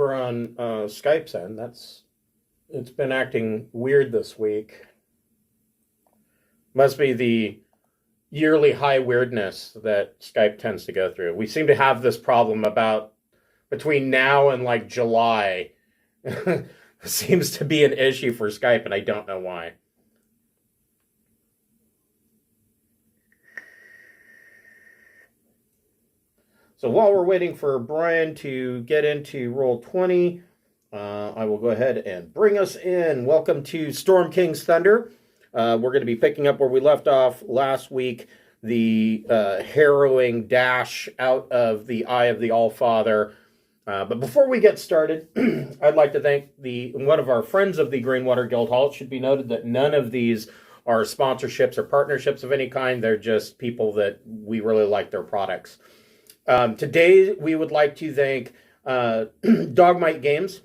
over on Skype's end. It's been acting weird this week. Must be the yearly high weirdness that Skype tends to go through. We seem to have this problem about between now and like July. Seems to be an issue for Skype, and I don't know why. So while we're waiting for Brian to get into Roll20, I will go ahead and bring us in. Welcome to Storm King's Thunder. We're going to be picking up where we left off last week, the harrowing dash out of the Eye of the Allfather. But before we get started, I'd like to thank one of our friends of the Greenwater Guildhall. It should be noted that none of these are sponsorships or partnerships of any kind. They're just people that we really like their products. Today, we would like to thank Dogmight Games.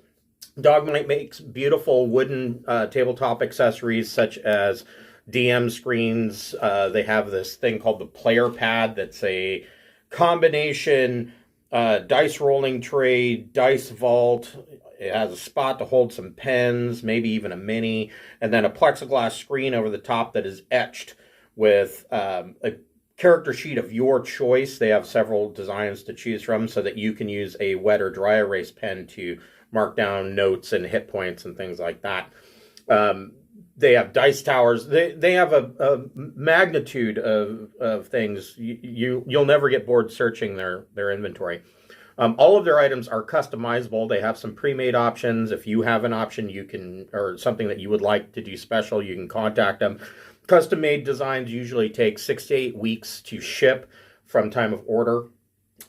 Dogmight makes beautiful wooden tabletop accessories such as DM screens. They have this thing called the player pad that's a combination dice rolling tray, dice vault. It has a spot to hold some pens, maybe even a mini, and then a plexiglass screen over the top that is etched with a character sheet of your choice. They have several designs to choose from so that you can use a wet or dry erase pen to mark down notes and hit points and things like that. They have dice towers. They have a magnitude of things. You'll never get bored searching their inventory. All of their items are customizable. They have some pre-made options. If you have an option you can, or something that you would like to do special, you can contact them. Custom-made designs usually take 6 to 8 weeks to ship from time of order.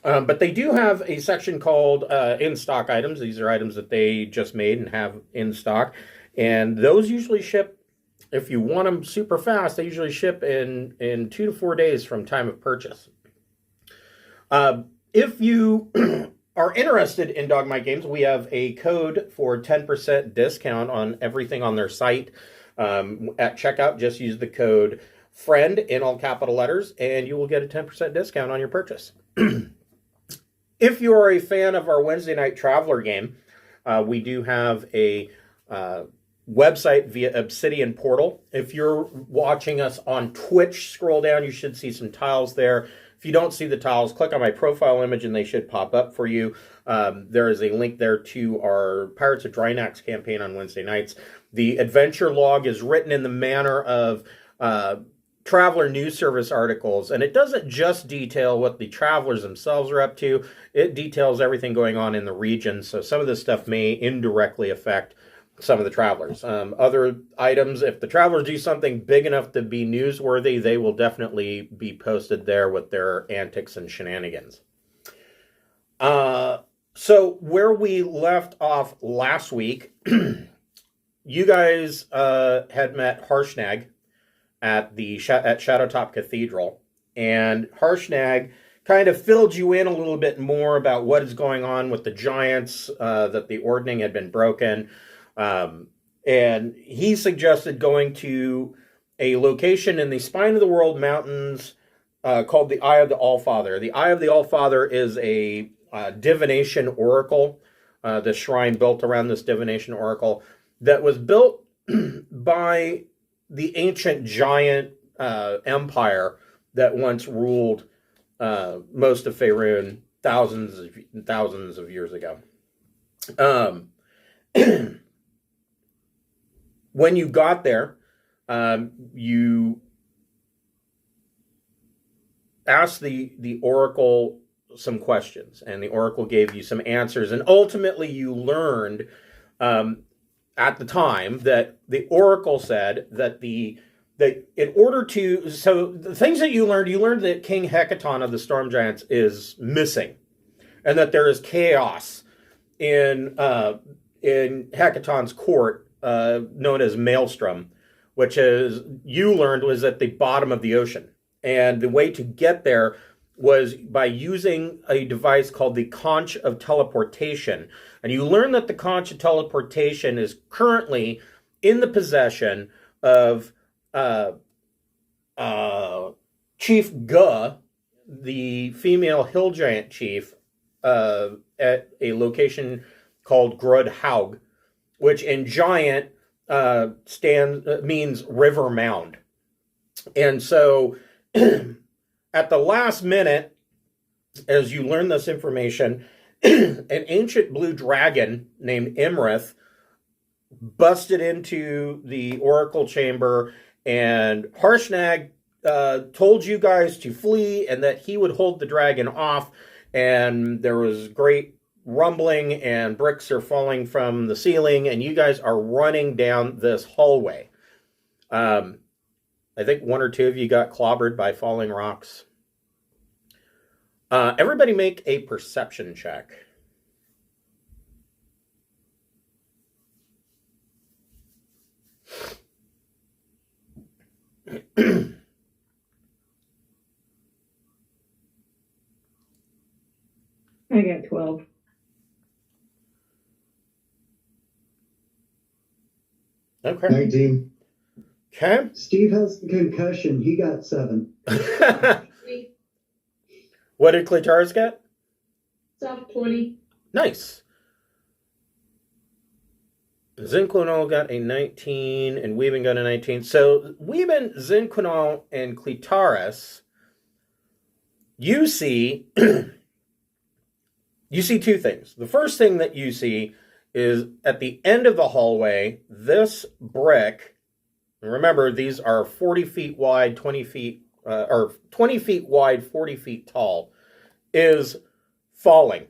But they do have a section called in-stock items. These are items that they just made and have in stock. And those usually ship, if you want them super fast, they usually ship in 2 to 4 days from time of purchase. If you are interested in Dogmight Games, we have a code for 10% discount on everything on their site. At checkout, just use the code FRIEND in all capital letters, and you will get a 10% discount on your purchase. If you are a fan of our Wednesday night Traveler game, we do have a website via Obsidian Portal. If you're watching us on Twitch, scroll down, you should see some tiles there. If you don't see the tiles, click on my profile image and they should pop up for you. There is a link there to our Pirates of Drinax campaign on Wednesday nights. The adventure log is written in the manner of Traveler News Service articles, and it doesn't just detail what the travelers themselves are up to. It details everything going on in the region, so some of this stuff may indirectly affect some of the travelers. Other items, if the travelers do something big enough to be newsworthy, they will definitely be posted there with their antics and shenanigans. So where we left off last week, you guys had met Harshnag at Shadowtop Cathedral, and Harshnag kind of filled you in a little bit more about what is going on with the giants, that the ordning had been broken. And he suggested going to a location in the Spine of the World Mountains called the Eye of the Allfather. The Eye of the Allfather is a divination oracle, the shrine built around this divination oracle that was built by the ancient giant empire that once ruled most of Faerun thousands of years ago. When you got there, you asked the oracle some questions, and the oracle gave you some answers, and ultimately you learned at the time that the oracle said that in order to, so the things that you learned that King Hecaton of the Storm Giants is missing, and that there is chaos in Hecaton's court, known as Maelstrom, which is, you learned, was at the bottom of the ocean. And the way to get there was by using a device called the Conch of Teleportation. And you learn that the Conch of Teleportation is currently in the possession of Chief Guh, the female hill giant chief, at a location called Grudd Haug, which in giant means river mound. And so at the last minute, as you learn this information, an ancient blue dragon named Imrith busted into the oracle chamber, and Harshnag told you guys to flee and that he would hold the dragon off. And there was great rumbling, and bricks are falling from the ceiling, and you guys are running down this hallway. I think one or two of you got clobbered by falling rocks. Everybody make a perception check. I got 12. Okay. 19. Okay. Steve has a concussion. He got 7. What did Clitaris get? Soft 20. Nice. Zinquinol got a 19, and Weeben got a 19. So Weeben, Zinquinol, and Clitaris, you see you see two things. The first thing that you see is at the end of the hallway, this brick, and remember these are 40 feet wide, 20 feet, or 20 feet wide, 40 feet tall, is falling.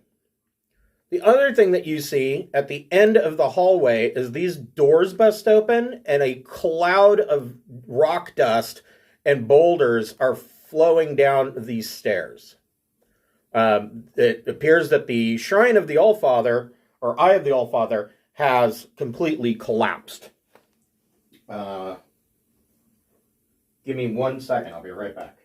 The other thing that you see at the end of the hallway is these doors bust open, and a cloud of rock dust and boulders are flowing down these stairs. It appears that the Shrine of the Allfather, or Eye of the Allfather, has completely collapsed. Give me 1 second. I'll be right back.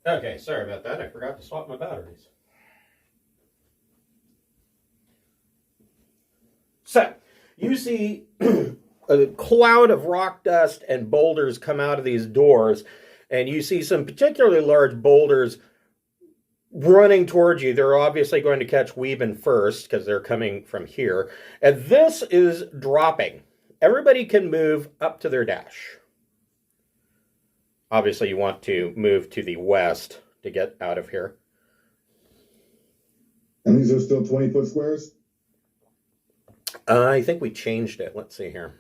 Okay, sorry about that. I forgot to swap my batteries. So, you see a cloud of rock dust and boulders come out of these doors, and you see some particularly large boulders running towards you. They're obviously going to catch Weeben first because they're coming from here. And this is dropping. Everybody can move up to their dash. Obviously, you want to move to the west to get out of here. And these are still 20-foot squares? I think we changed it. Let's see here.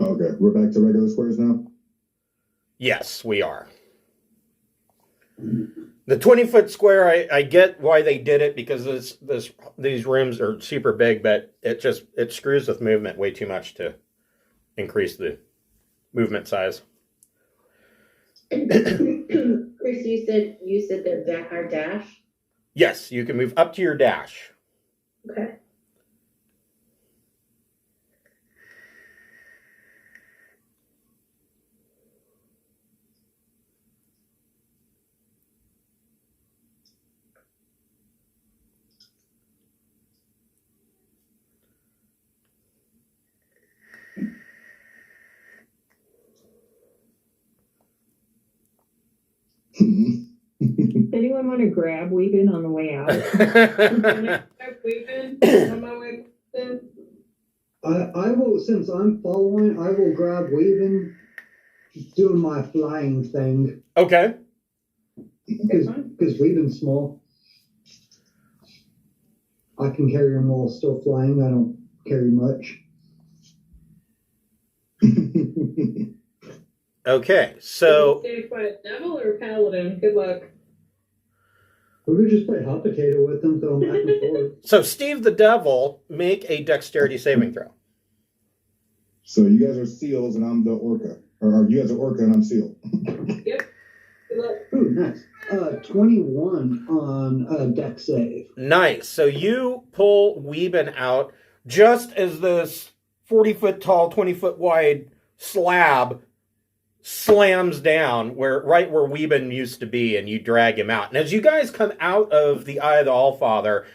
Okay, we're back to regular squares now? Yes, we are. The 20-foot square, I get why they did it, because these rooms are super big, but it screws with movement way too much to increase the movement size. Chris, you said that our dash? Yes, you can move up to your dash. Okay. Anyone want to grab Weeben on the way out? I will, since I'm following, I will grab Weeben, doing my flying thing. Okay. Because Weeben's small. I can carry him while still flying. I don't carry much. Okay, so Saved by a devil or a paladin? Good luck. We could just play hot potato with them, throw them back and forth. Steve the Devil, make a dexterity saving throw. So you guys are seals and I'm the orca. Or you guys are orca and I'm seal. Yep. Good luck. Ooh, nice. 21 on deck save. Nice. So you pull Weeben out just as this 40-foot tall, 20-foot wide slab slams down right where Weeben used to be, and you drag him out. And as you guys come out of the Eye of the Allfather,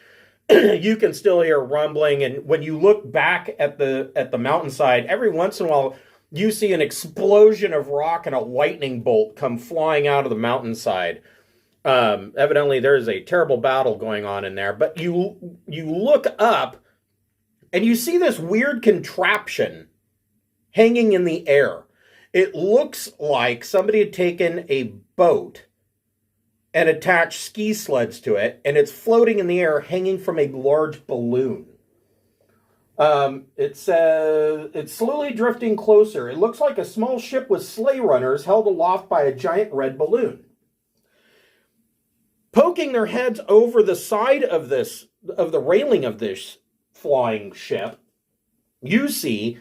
you can still hear rumbling, and when you look back at the mountainside, every once in a while you see an explosion of rock and a lightning bolt come flying out of the mountainside. Evidently there's a terrible battle going on in there, but you look up and you see this weird contraption hanging in the air. It looks like somebody had taken a boat and attached ski sleds to it, and it's floating in the air, hanging from a large balloon. It says it's slowly drifting closer. It looks like a small ship with sleigh runners held aloft by a giant red balloon. Poking their heads over the side of the railing of this flying ship, you see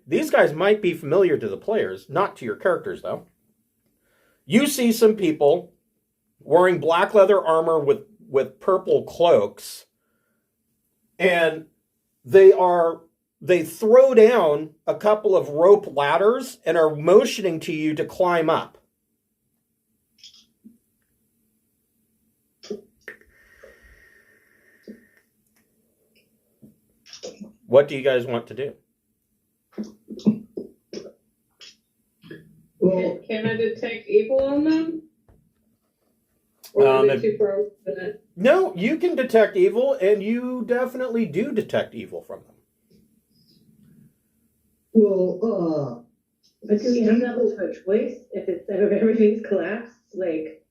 these guys might be familiar to the players, not to your characters though. You see some people wearing black leather armor with purple cloaks, and they throw down a couple of rope ladders and are motioning to you to climb up. What do you guys want to do? Well, Can I detect evil on them? Or are they too far for that? No, you can detect evil, and you definitely do detect evil from them. well, But do we have that much of a choice if everything's collapsed? Like,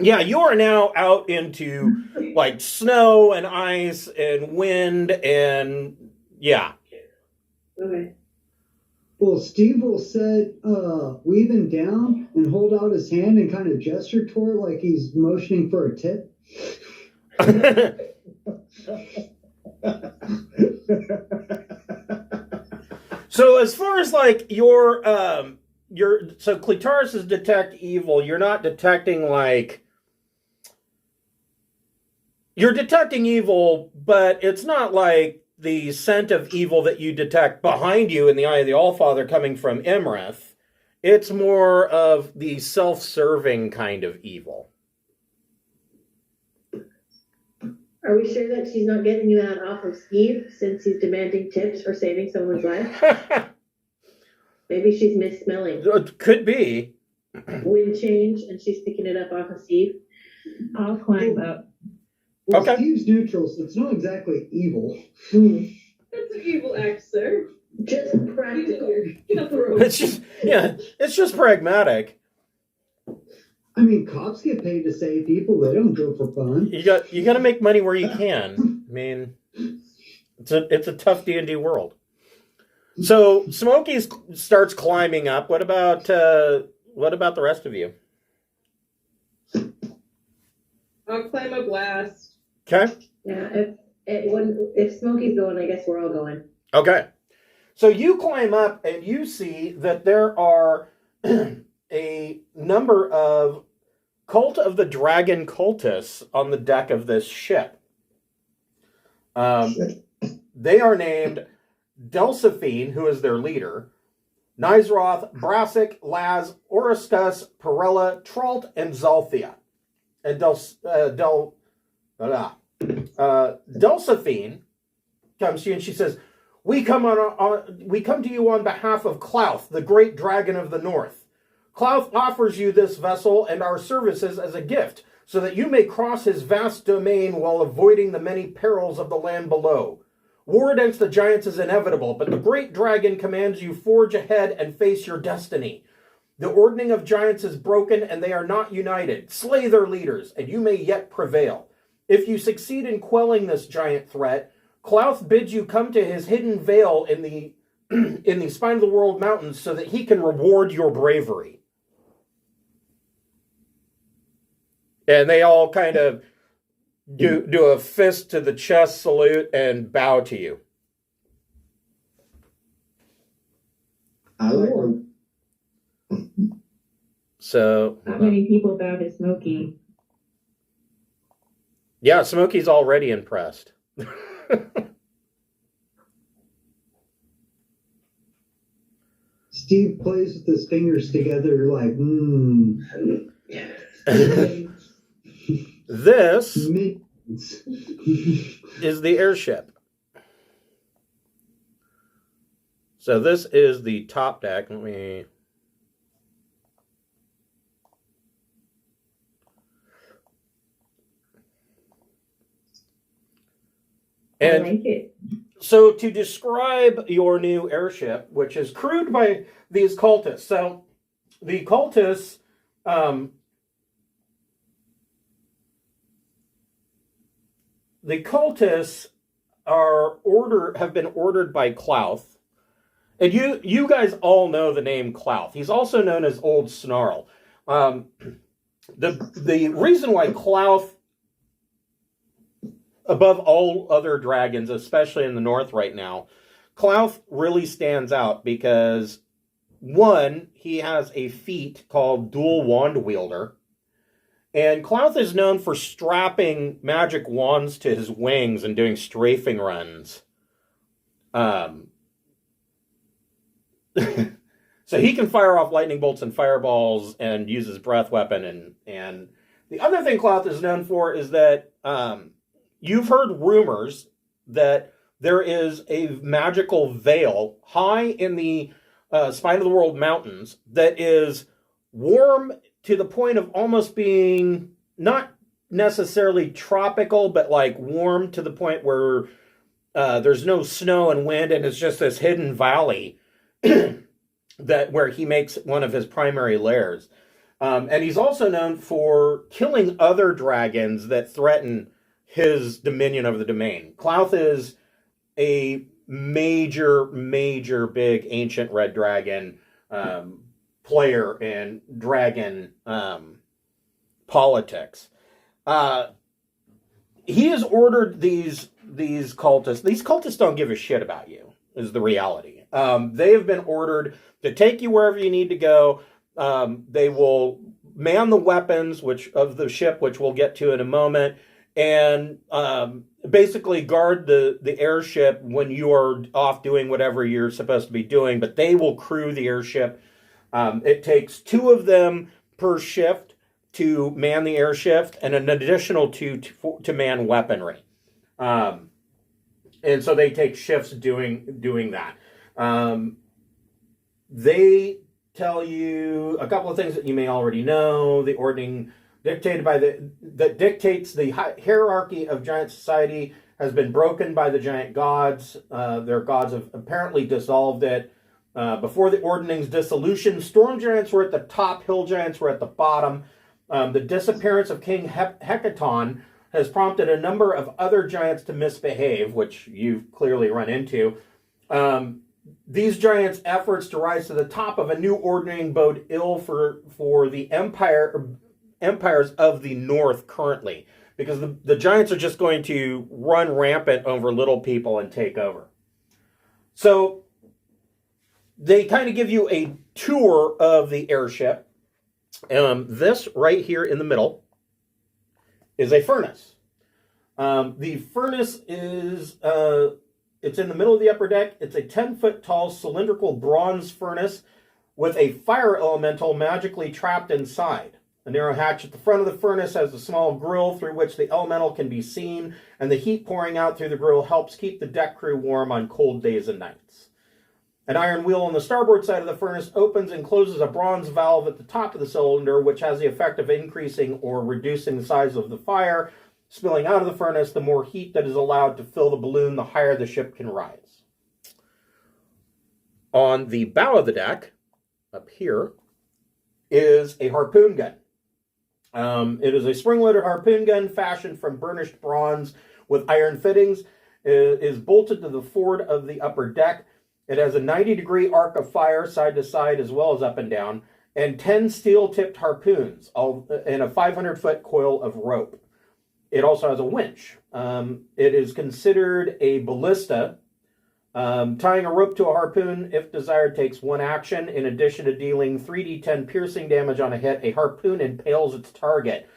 Yeah, you are now out into like snow and ice and wind and yeah. okay. well, Steve will set weave him down and hold out his hand and kind of gesture toward it like he's motioning for a tip. So as far as like your so Clitaris is detect evil, you're not detecting like you're detecting evil, but it's not like the scent of evil that you detect behind you in the Eye of the Allfather coming from Imrith. It's more of the self-serving kind of evil. Are we sure that she's not getting you out off of Steve since he's demanding tips for saving someone's life? Maybe she's missmelling. It could be. Wind change and she's picking it up off of Steve. I'll climb up. Well, Okay. Steve's neutral, so it's not exactly evil. That's an evil act, sir. Just practical. Get up the road. It's just pragmatic. I mean, cops get paid to save people. They don't do it for fun. You got to make money where you can. I mean, it's a tough D&D world. So Smokey starts climbing up. What about the rest of you? I'll climb up last. Okay. Yeah, if Smokey's going, I guess we're all going. Okay. So you climb up and you see that there are a number of Cult of the Dragon cultists on the deck of this ship. They are named Delsophine, who is their leader, Nizroth, Brassic, Laz, Oriscus, Perella, Tralt, and Zalthia. And Delsophine comes to you and she says, We come to you on behalf of Clouth, the great dragon of the north. Clouth offers you this vessel and our services as a gift, so that you may cross his vast domain while avoiding the many perils of the land below. War against the giants is inevitable, but the great dragon commands you forge ahead and face your destiny. The ordering of giants is broken, and they are not united. Slay their leaders, and you may yet prevail. If you succeed in quelling this giant threat, Clouth bids you come to his hidden vale in the in the Spine of the World Mountains so that he can reward your bravery. And they all kind of do a fist to the chest salute and bow to you. I like So, Not many people bow to Smokey. yeah, Smokey's already impressed. Steve plays with his fingers together like, This Minions. is the airship. So this is the top deck. Let me... And I like it. so to describe your new airship, which is crewed by these cultists. So the cultists, have been ordered by Clouth. And you guys all know the name Clouth. He's also known as Old Snarl. The reason why Clouth, above all other dragons, especially in the north right now, Clouth really stands out because, one, he has a feat called Dual Wand Wielder. And Clouth is known for strapping magic wands to his wings and doing strafing runs. So he can fire off lightning bolts and fireballs and use his breath weapon. And the other thing Clouth is known for is that you've heard rumors that there is a magical veil high in the Spine of the World Mountains that is warm to the point of almost being not necessarily tropical, but like warm to the point where there's no snow and wind, and it's just this hidden valley where he makes one of his primary lairs. And he's also known for killing other dragons that threaten his dominion over the domain. Clouth is a major big ancient red dragon player in dragon politics. He has ordered these cultists. These cultists don't give a shit about you, is the reality. They have been ordered to take you wherever you need to go. They will man the weapons of the ship, which we'll get to in a moment, and basically guard the airship when you are off doing whatever you're supposed to be doing, but they will crew the airship. It takes 2 of them per shift to man the airship, and an additional 2 to man weaponry. And so they take shifts doing that. They tell you a couple of things that you may already know. The ordering that dictates the hierarchy of giant society has been broken by the giant gods. Their gods have apparently dissolved it. Before the ordining's dissolution, storm giants were at the top, hill giants were at the bottom. The disappearance of King Hecaton has prompted a number of other giants to misbehave, which you've clearly run into. These giants' efforts to rise to the top of a new ordering bode ill for the empires of the north currently, because the giants are just going to run rampant over little people and take over. So they kind of give you a tour of the airship. This right here in the middle is a furnace. The furnace is it's in the middle of the upper deck. It's a 10-foot tall cylindrical bronze furnace with a fire elemental magically trapped inside. A narrow hatch at the front of the furnace has a small grill through which the elemental can be seen, and the heat pouring out through the grill helps keep the deck crew warm on cold days and nights. An iron wheel on the starboard side of the furnace opens and closes a bronze valve at the top of the cylinder, which has the effect of increasing or reducing the size of the fire spilling out of the furnace. The more heat that is allowed to fill the balloon, the higher the ship can rise. On the bow of the deck, up here, is a harpoon gun. It is a spring-loaded harpoon gun fashioned from burnished bronze with iron fittings. It is bolted to the forward of the upper deck. It has a 90-degree arc of fire side to side as well as up and down, and 10 steel-tipped harpoons and a 500-foot coil of rope. It also has a winch. It is considered a ballista. Tying a rope to a harpoon, if desired, takes 1 action. In addition to dealing 3d10 piercing damage on a hit, a harpoon impales its target.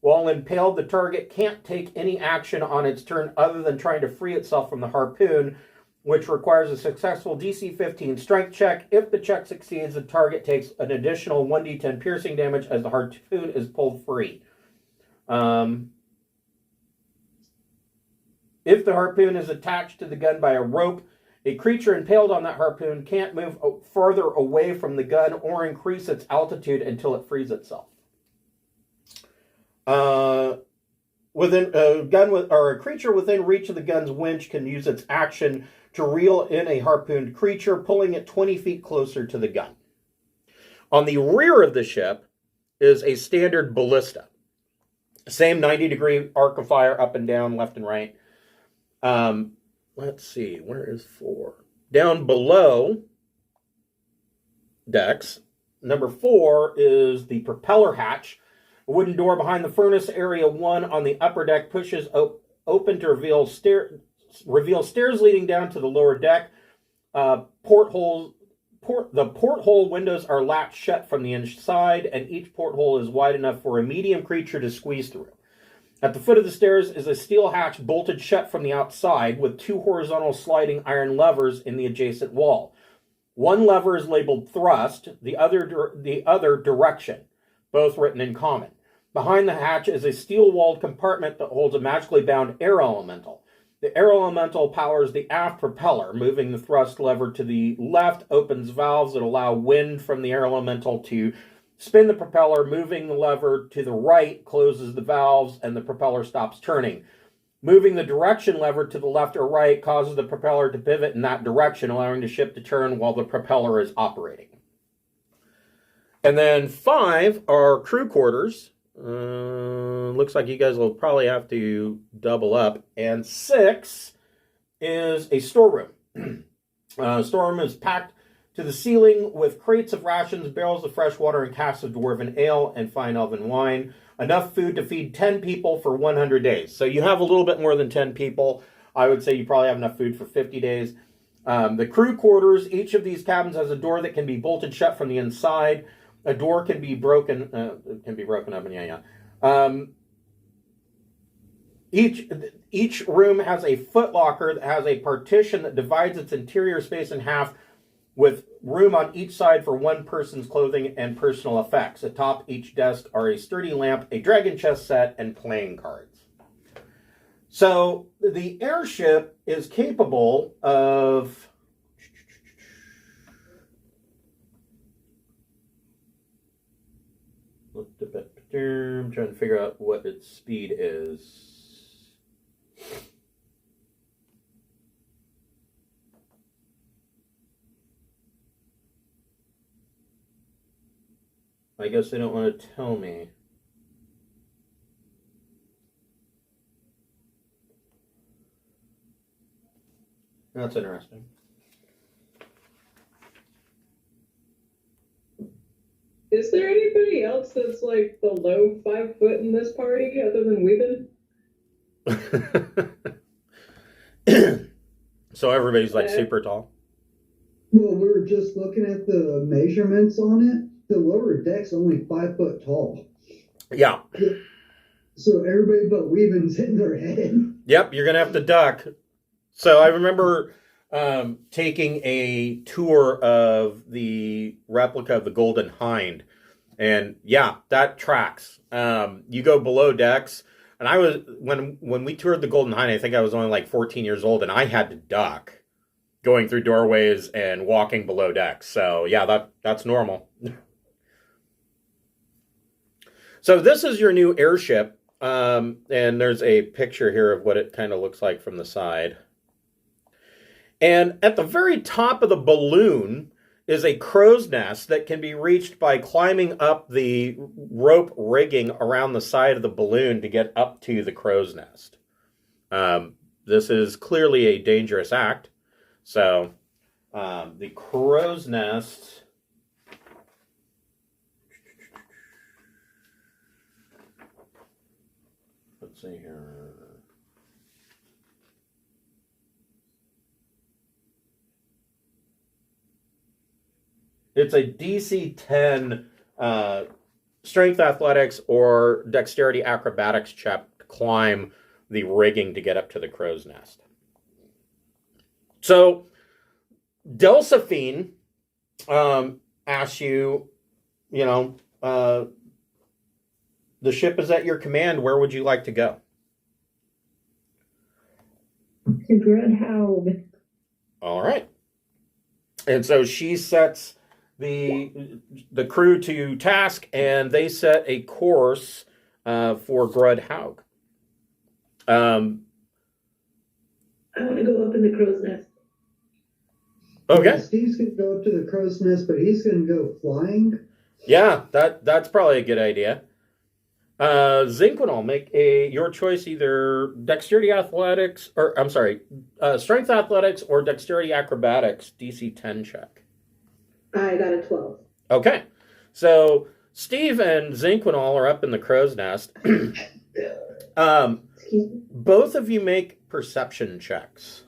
While impaled, the target can't take any action on its turn other than trying to free itself from the harpoon, which requires a successful DC 15 strength check. If the check succeeds, the target takes an additional 1d10 piercing damage as the harpoon is pulled free. If the harpoon is attached to the gun by a rope, a creature impaled on that harpoon can't move farther away from the gun or increase its altitude until it frees itself. Within a gun or a creature within reach of the gun's winch can use its action to reel in a harpooned creature, pulling it 20 feet closer to the gun. On the rear of the ship is a standard ballista. Same 90-degree arc of fire up and down, left and right. Let's see, where is 4? Down below decks, number 4 is the propeller hatch. A wooden door behind the furnace area 1 on the upper deck pushes open to reveal stairs leading down to the lower deck. The porthole windows are latched shut from the inside, and each porthole is wide enough for a medium creature to squeeze through. At the foot of the stairs is a steel hatch bolted shut from the outside with 2 horizontal sliding iron levers in the adjacent wall. One lever is labeled thrust, the other direction, both written in common. Behind the hatch is a steel-walled compartment that holds a magically bound air elemental. The air elemental powers the aft propeller. Moving the thrust lever to the left opens valves that allow wind from the air elemental to spin the propeller. Moving the lever to the right closes the valves and the propeller stops turning. Moving the direction lever to the left or right causes the propeller to pivot in that direction, allowing the ship to turn while the propeller is operating. And then 5 are crew quarters. Looks like you guys will probably have to double up. And 6 is a storeroom. Storeroom is packed to the ceiling with crates of rations, barrels of fresh water, and casks of dwarven ale and fine elven wine. Enough food to feed 10 people for 100 days. So you have a little bit more than 10 people. I would say you probably have enough food for 50 days. The crew quarters, each of these cabins has a door that can be bolted shut from the inside. A door can be broken up, and each room has a footlocker that has a partition that divides its interior space in half, with room on each side for one person's clothing and personal effects. Atop each desk are a sturdy lamp, a dragon chess set, and playing cards. So the airship is capable of I'm trying to figure out what its speed is. I guess they don't want to tell me. That's interesting. Is there anybody else that's like below 5 foot in this party other than Weeben? So everybody's like super tall? Well, we were just looking at the measurements on it. The lower deck's only 5 foot tall. Yeah. So everybody but Weeben's hitting their head. Yep, you're going to have to duck. So I remember taking a tour of the replica of the Golden Hind. And yeah, that tracks. You go below decks. And I was, when we toured the Golden Hind, I think I was only like 14 years old, and I had to duck going through doorways and walking below decks. So yeah, that's normal. So this is your new airship. And there's a picture here of what it kind of looks like from the side. And at the very top of the balloon is a crow's nest that can be reached by climbing up the rope rigging around the side of the balloon to get up to the crow's nest. This is clearly a dangerous act. So The crow's nest. Let's see here. It's a DC 10 strength athletics or dexterity acrobatics check to climb the rigging to get up to the crow's nest. So, Delphine asks you, the ship is at your command. Where would you like to go? To Grudd Haug. All right. And so she sets the crew to task, and they set a course for Grudd Haug. I want to go up in the crow's nest. Okay. Steve's going to go up to the crow's nest, but he's going to go flying. Yeah, that's probably a good idea. Zinquinol, make your choice, either dexterity athletics, or I'm sorry, strength athletics or dexterity acrobatics, DC 10 check. I got a 12. Okay, so Steve and Zinquinol are up in the crow's nest. Excuse me. Both of you make perception checks.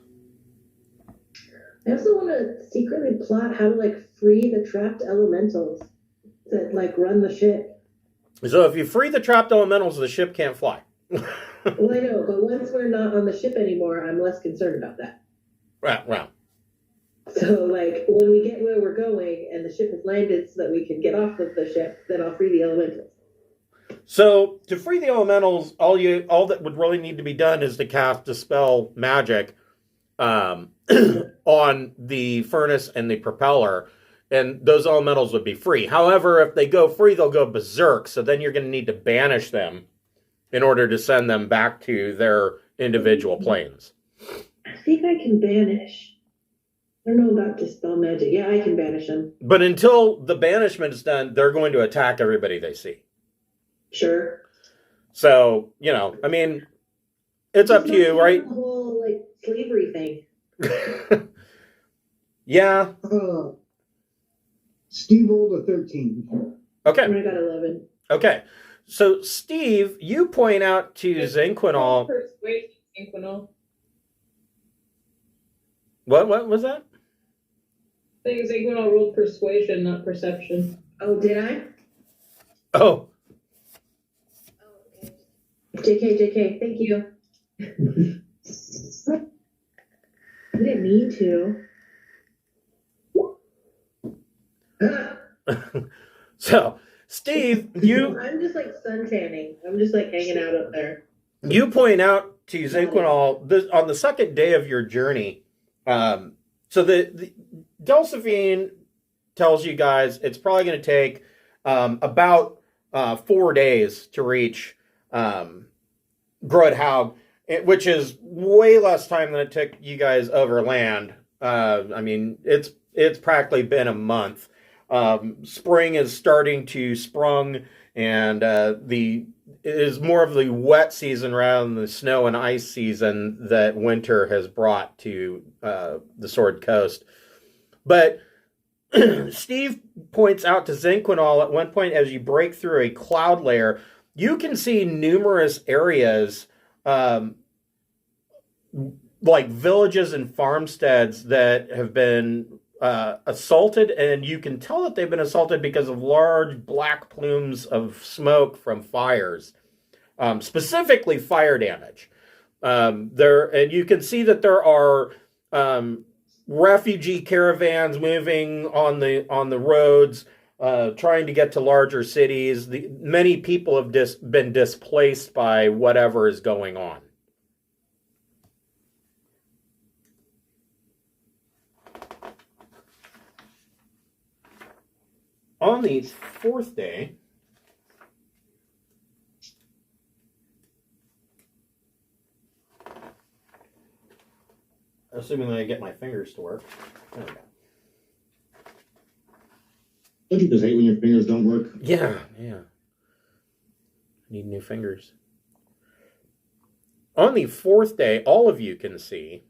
I also want to secretly plot how to free the trapped elementals that run the ship. So if you free the trapped elementals, the ship can't fly. Well, I know, but once we're not on the ship anymore, I'm less concerned about that. Wow. So, when we get where we're going and the ship has landed so that we can get off of the ship, then I'll free the elementals. So to free the elementals, all that would really need to be done is to cast Dispel Magic on the furnace and the propeller, and those elementals would be free. However, if they go free, they'll go berserk, so then you're going to need to banish them in order to send them back to their individual planes. I think I can banish. I don't know about Dispel Magic. Yeah, I can banish them. But until the banishment is done, they're going to attack everybody they see. Sure. So, it's up to you, right? The whole, slavery thing. Yeah. Steve rolled a 13. Okay. I got 11. Okay. So, Steve, you point out to Zinquinol. Persuasion, Zinquinol. What was that? I think Zinquinol rolled persuasion, not perception. Oh, did I? Oh. JK, thank you. I didn't mean to. So, Steve, I'm just sun tanning. I'm just hanging out up there. you point out to Zinquinol on the second day of your journey. So the Delphine tells you guys it's probably going to take about 4 days to reach Grudd Haug, which is way less time than it took you guys overland. It's practically been a month. Spring is starting to sprung, and it is more of the wet season rather than the snow and ice season that winter has brought to the Sword Coast. But Steve points out to Zinquinol at one point, as you break through a cloud layer, you can see numerous areas like villages and farmsteads that have been assaulted, and you can tell that they've been assaulted because of large black plumes of smoke from fires, specifically fire damage. And you can see that there are refugee caravans moving on the roads, trying to get to larger cities. Many people have been displaced by whatever is going on. On the fourth day, assuming that I get my fingers to work. There we go. Don't you just hate when your fingers don't work? Yeah. Need new fingers. On the fourth day, all of you can see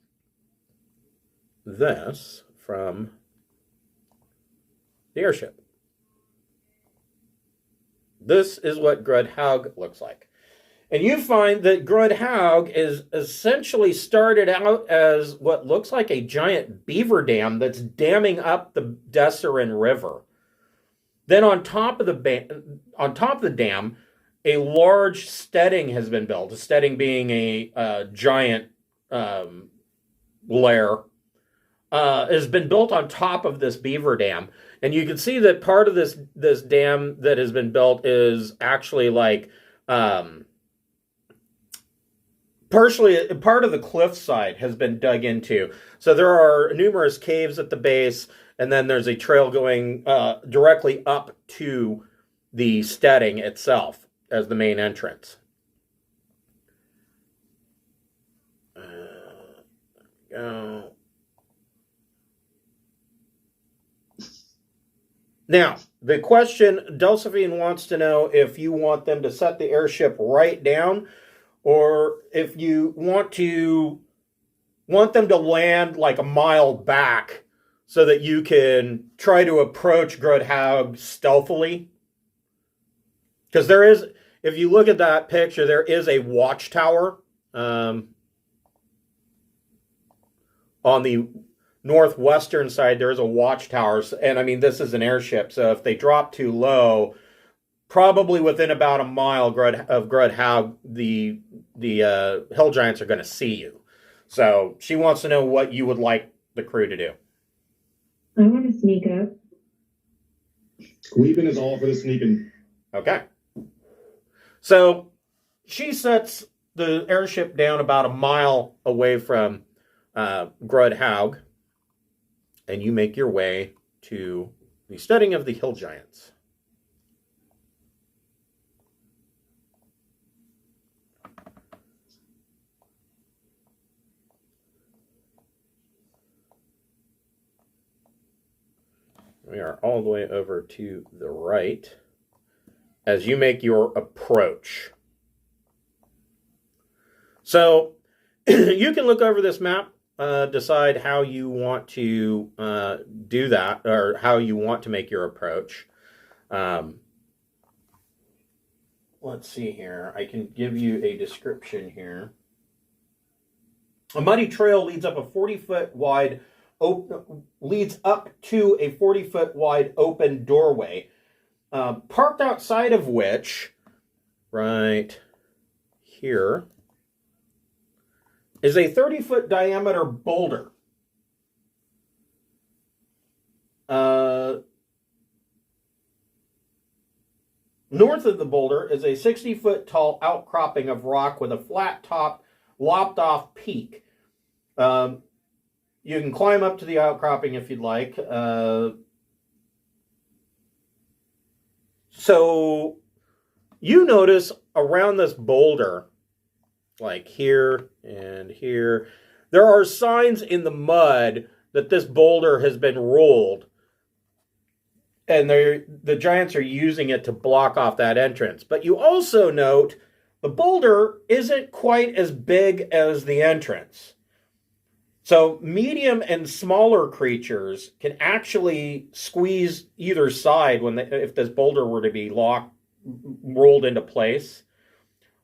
this from the airship. This is what Grudd Haug looks like. And you find that Grudd Haug is essentially started out as what looks like a giant beaver dam that's damming up the Desserin River. Then on top of the dam, a large steading has been built. A steading being a giant lair has been built on top of this beaver dam. And you can see that part of this dam that has been built is actually like partially part of the cliffside has been dug into. So there are numerous caves at the base, and then there's a trail going directly up to the steading itself as the main entrance. Go. Now, the question, Delphine wants to know if you want them to set the airship right down, or if you want them to land like a mile back so that you can try to approach Grudd Haug stealthily. Because there is, if you look at that picture, there is a watchtower on the northwestern side. There is a watchtower, and I mean, this is an airship, so if they drop too low, probably within about a mile of Grudd Haug, the Hill Giants are going to see you. So she wants to know what you would like the crew to do. I want to sneak up. Weeping is all for the sneaking. Okay. So she sets the airship down about a mile away from Grudd Haug, and you make your way to the steading of the Hill Giants. We are all the way over to the right as you make your approach. So you can look over this map, decide how you want to do that, or how you want to make your approach. Let's see here. I can give you a description here. A muddy trail leads up to a 40-foot wide open doorway, parked outside of which, right here, is a 30-foot diameter boulder. North of the boulder is a 60-foot tall outcropping of rock with a flat top, lopped off peak. You can climb up to the outcropping if you'd like. So you notice around this boulder, like here and here, there are signs in the mud that this boulder has been rolled, and the Giants are using it to block off that entrance. But you also note the boulder isn't quite as big as the entrance. So medium and smaller creatures can actually squeeze either side if this boulder were to be rolled into place.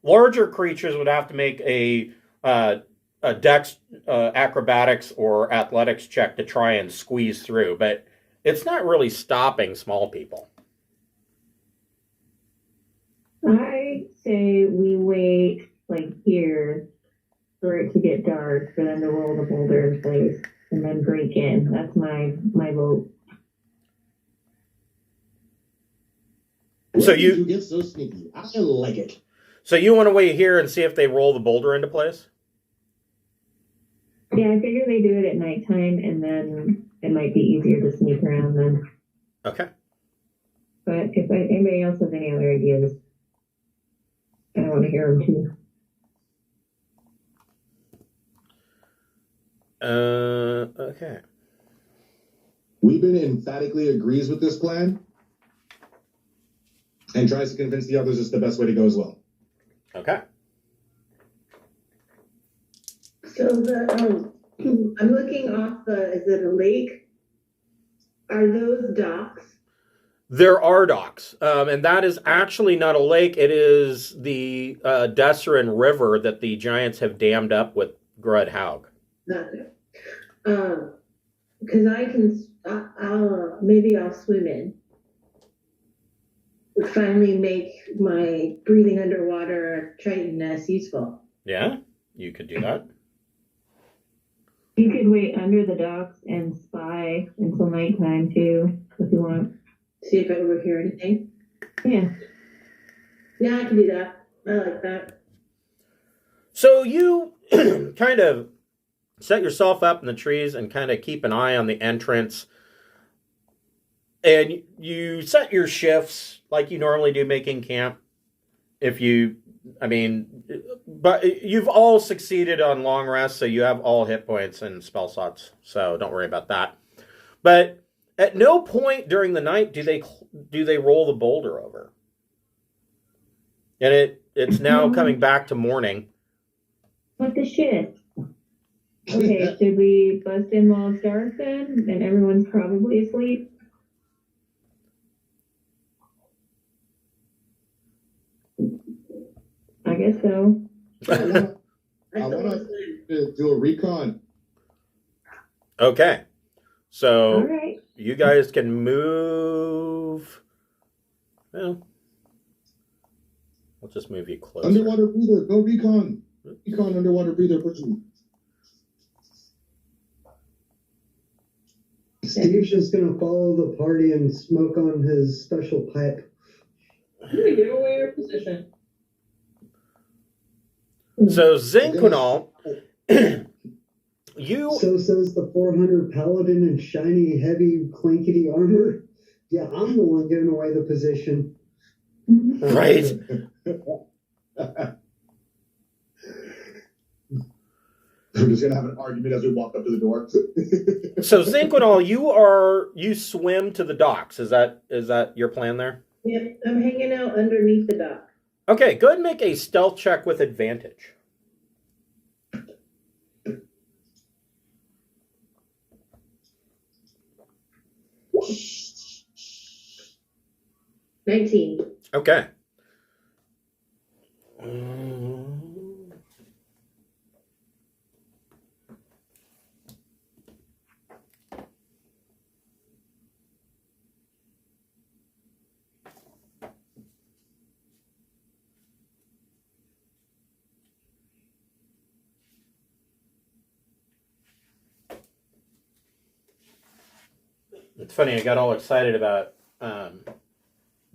Larger creatures would have to make a dex, acrobatics or athletics check to try and squeeze through, but it's not really stopping small people. I say we wait like here for it to get dark, for them to roll the boulder in place and then break in. That's my vote. So you get so sneaky. I like it. So you want to wait here and see if they roll the boulder into place? Yeah, I figure they do it at nighttime, and then it might be easier to sneak around then. Okay. But if anybody else has any other ideas, I want to hear them too. Okay. Weeping emphatically agrees with this plan and tries to convince the others it's the best way to go as well. Okay. So I'm looking off is it a lake Are those docks? There are docks, and that is actually not a lake. It is the Desserin River that the giants have dammed up with Grudd Haug. Not there. Because I can, maybe I'll swim in. Finally make my breathing underwater Tritonness useful. Yeah, you could do that. You could wait under the docks and spy until nighttime too, if you want. See if I overhear anything. Yeah. Yeah, I can do that. I like that. So you kind of set yourself up in the trees and kind of keep an eye on the entrance. And you set your shifts like you normally do making camp. But you've all succeeded on long rest, so you have all hit points and spell slots. So don't worry about that. But at no point during the night do they roll the boulder over. And it's now coming back to morning. What the shit? Okay, should we bust in while it's dark then? And everyone's probably asleep? I guess so. I want to do a recon. Okay. So All right. you guys can move. Well, I'll just move you closer. Underwater breather, go recon. Recon underwater breather person. Steve's just gonna follow the party and smoke on his special pipe. I'm gonna give away your position. So Zinquinal, you So says the 400 paladin in shiny, heavy, clankety armor. Yeah, I'm the one giving away the position. right. We're just gonna have an argument as we walk up to the door. So Zinquinal, you swim to the docks. Is that your plan there? Yep, I'm hanging out underneath the dock. Okay, go ahead and make a stealth check with advantage. $19. Okay. It's funny, I got all excited about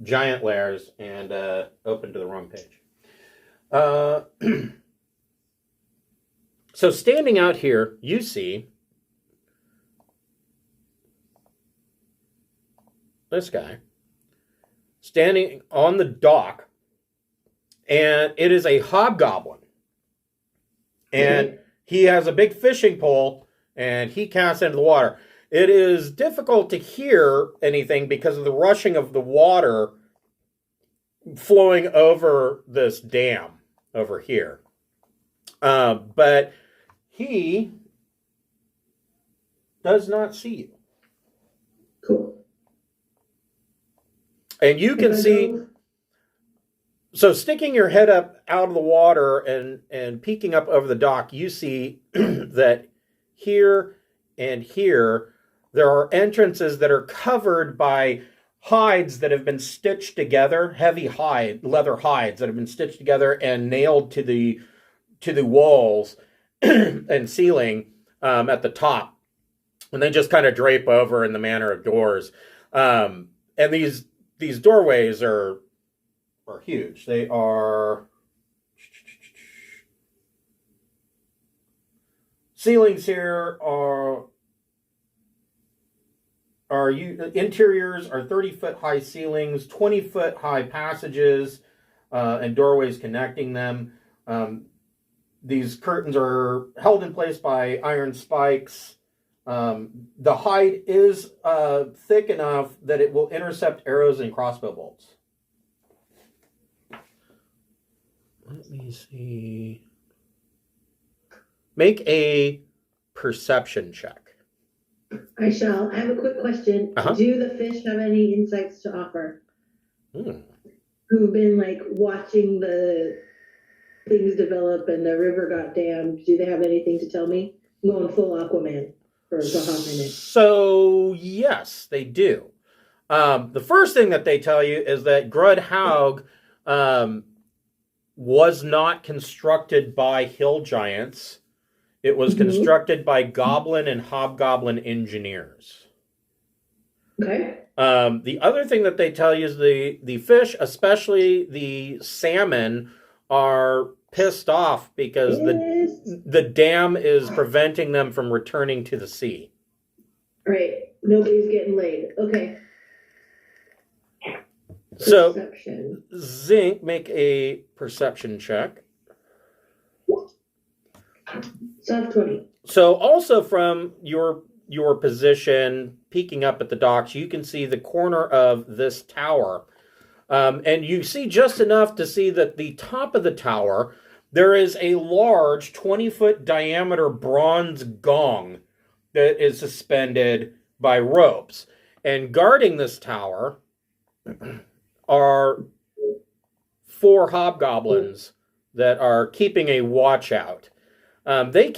giant lairs and opened to the wrong page. So standing out here, you see this guy standing on the dock, and it is a hobgoblin. And he has a big fishing pole, and he casts into the water. It is difficult to hear anything because of the rushing of the water flowing over this dam over here. But he does not see you. Cool. And you can see, so sticking your head up out of the water and peeking up over the dock, you see that here and here, there are entrances that are covered by hides that have been stitched together, heavy leather hides that have been stitched together and nailed to the walls and ceiling at the top. And they just kind of drape over in the manner of doors. And these doorways are huge. They are ceilings here interiors are 30-foot high ceilings, 20-foot high passages, and doorways connecting them. These curtains are held in place by iron spikes. The hide is thick enough that it will intercept arrows and crossbow bolts. Let me see. Make a perception check. I shall. I have a quick question. Uh-huh. Do the fish have any insights to offer? Hmm. Who've been like watching the things develop and the river got dammed? Do they have anything to tell me? I'm going full Aquaman for a hot minute. So, yes, they do. The first thing that they tell you is that Grudd Haug was not constructed by hill giants. It was constructed by goblin and hobgoblin engineers. Okay. The other thing that they tell you is the fish, especially the salmon, are pissed off because the dam is preventing them from returning to the sea. Right. Nobody's getting laid. Okay. So, Perception. Zinc, make a perception check. Soft 20. So, also from your position, peeking up at the docks, you can see the corner of this tower. And you see just enough to see that the top of the tower, there is a large 20-foot diameter bronze gong that is suspended by ropes. And guarding this tower are 4 hobgoblins that are keeping a watch out. They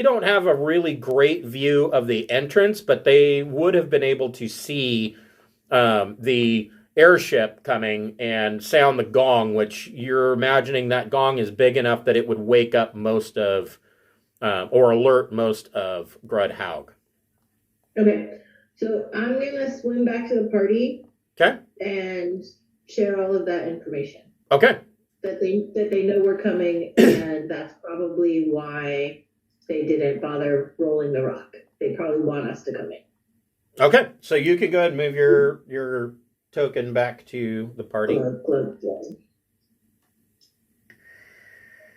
don't have a really great view of the entrance, but they would have been able to see the airship coming and sound the gong, which you're imagining that gong is big enough that it would wake up most of, or alert most of Grudd Haug. Okay. So I'm going to swim back to the party. Okay. And share all of that information. Okay. That they know we're coming, and that's probably why they didn't bother rolling the rock. They probably want us to come in. Okay. So you can go ahead and move your token back to the party. Glug, glug, glug.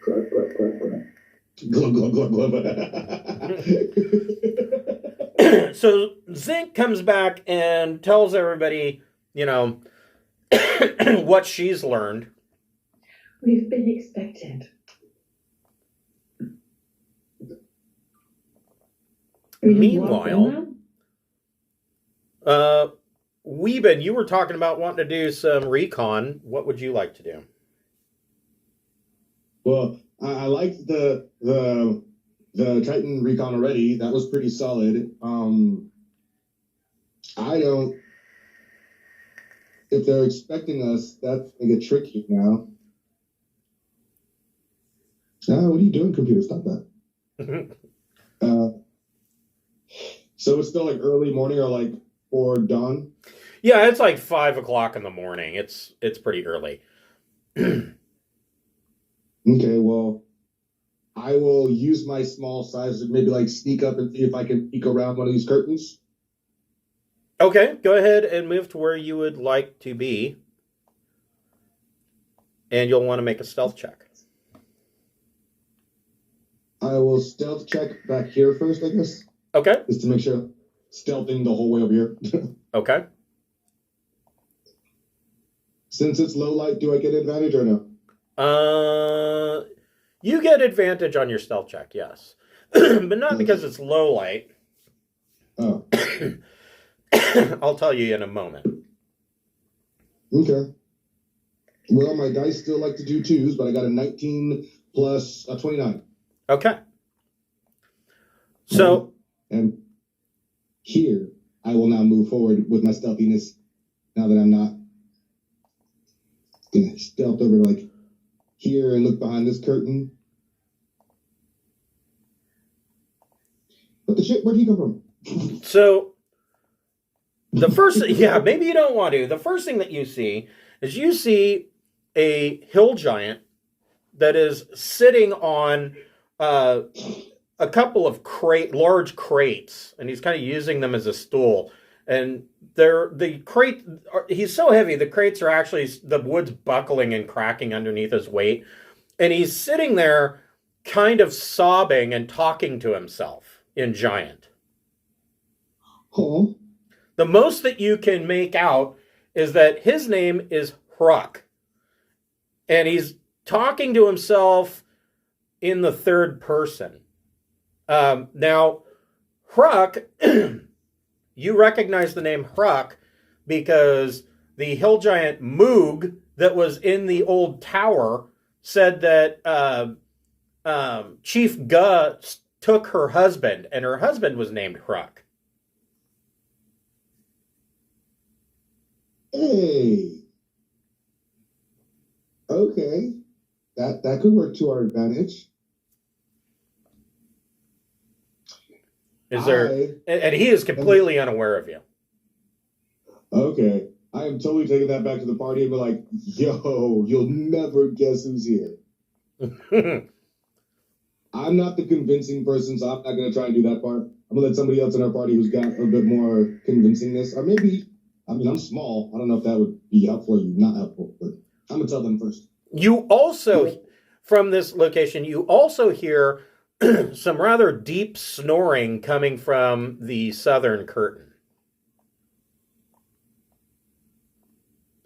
Glug, glug, glug, glug. Glug, glug, glug, glug. So Zinc comes back and tells everybody, what she's learned. We've been expected. Meanwhile, Weeben, you were talking about wanting to do some recon. What would you like to do? Well, I liked the Triton recon already. That was pretty solid. If they're expecting us, that's gonna get tricky now. What are you doing, computer? Stop that. So it's still like early morning or like or dawn? Yeah, it's like 5 o'clock in the morning. It's pretty early. Okay, well, I will use my small size to maybe like sneak up and see if I can peek around one of these curtains. Okay, go ahead and move to where you would like to be. And you'll want to make a stealth check. I will stealth check back here first, I guess. Okay. Just to make sure. Stealthing the whole way over here. Okay. Since it's low light, do I get advantage or no? You get advantage on your stealth check, yes. But not because it's low light. Oh. I'll tell you in a moment. Okay. Well, my dice still like to do twos, but I got a 19 plus a 29. Okay. So... And here, I will now move forward with my stealthiness now that I'm not gonna stealth over like here and look behind this curtain. What the shit? Where'd he come from? So, the first, yeah, maybe you don't want to. The first thing that you see is a hill giant that is sitting on a couple of large crates, and he's kind of using them as a stool. And he's so heavy, the crates are actually, the wood's buckling and cracking underneath his weight. And he's sitting there kind of sobbing and talking to himself in giant. Oh. The most that you can make out is that his name is Hruck. And he's talking to himself in the third person. Now, Hruck, you recognize the name Hruck because the hill giant Moog that was in the old tower said that Chief Guh took her husband, and her husband was named Hruck. Hey. Okay. That could work to our advantage. Is there? And he is completely unaware of you. Okay. I am totally taking that back to the party and be like, yo, you'll never guess who's here. I'm not the convincing person, so I'm not going to try and do that part. I'm going to let somebody else in our party who's got a bit more convincingness. Or maybe, I mean, I'm small. I don't know if that would be helpful or not helpful, but I'm going to tell them first. You also, from this location, you also hear some rather deep snoring coming from the southern curtain.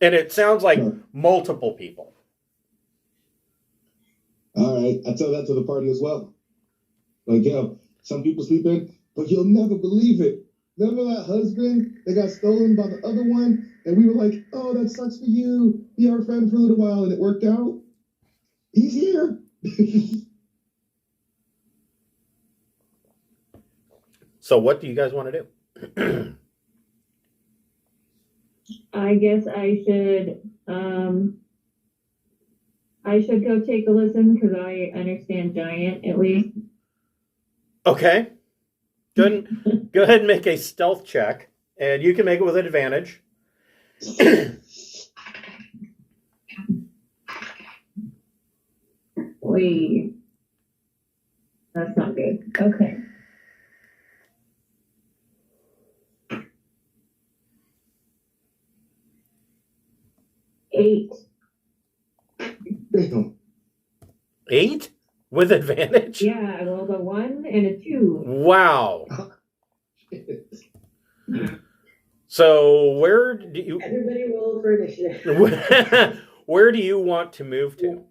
And it sounds like multiple people. All right. I tell that to the party as well. Like, yo, some people sleeping, but you'll never believe it. Remember that husband that got stolen by the other one? And we were like, oh, that sucks for you. Be our friend for a little while, and it worked out. He's here. So what do you guys want to do? I guess I should go take a listen because I understand giant at least. Okay. Go ahead and make a stealth check, and you can make it with advantage. Wait. That's not good. Okay. Eight. Damn. 8 with advantage? Yeah, I rolled a 1 and a 2. Wow. So where do you Everybody roll for initiative. where do you want to move to?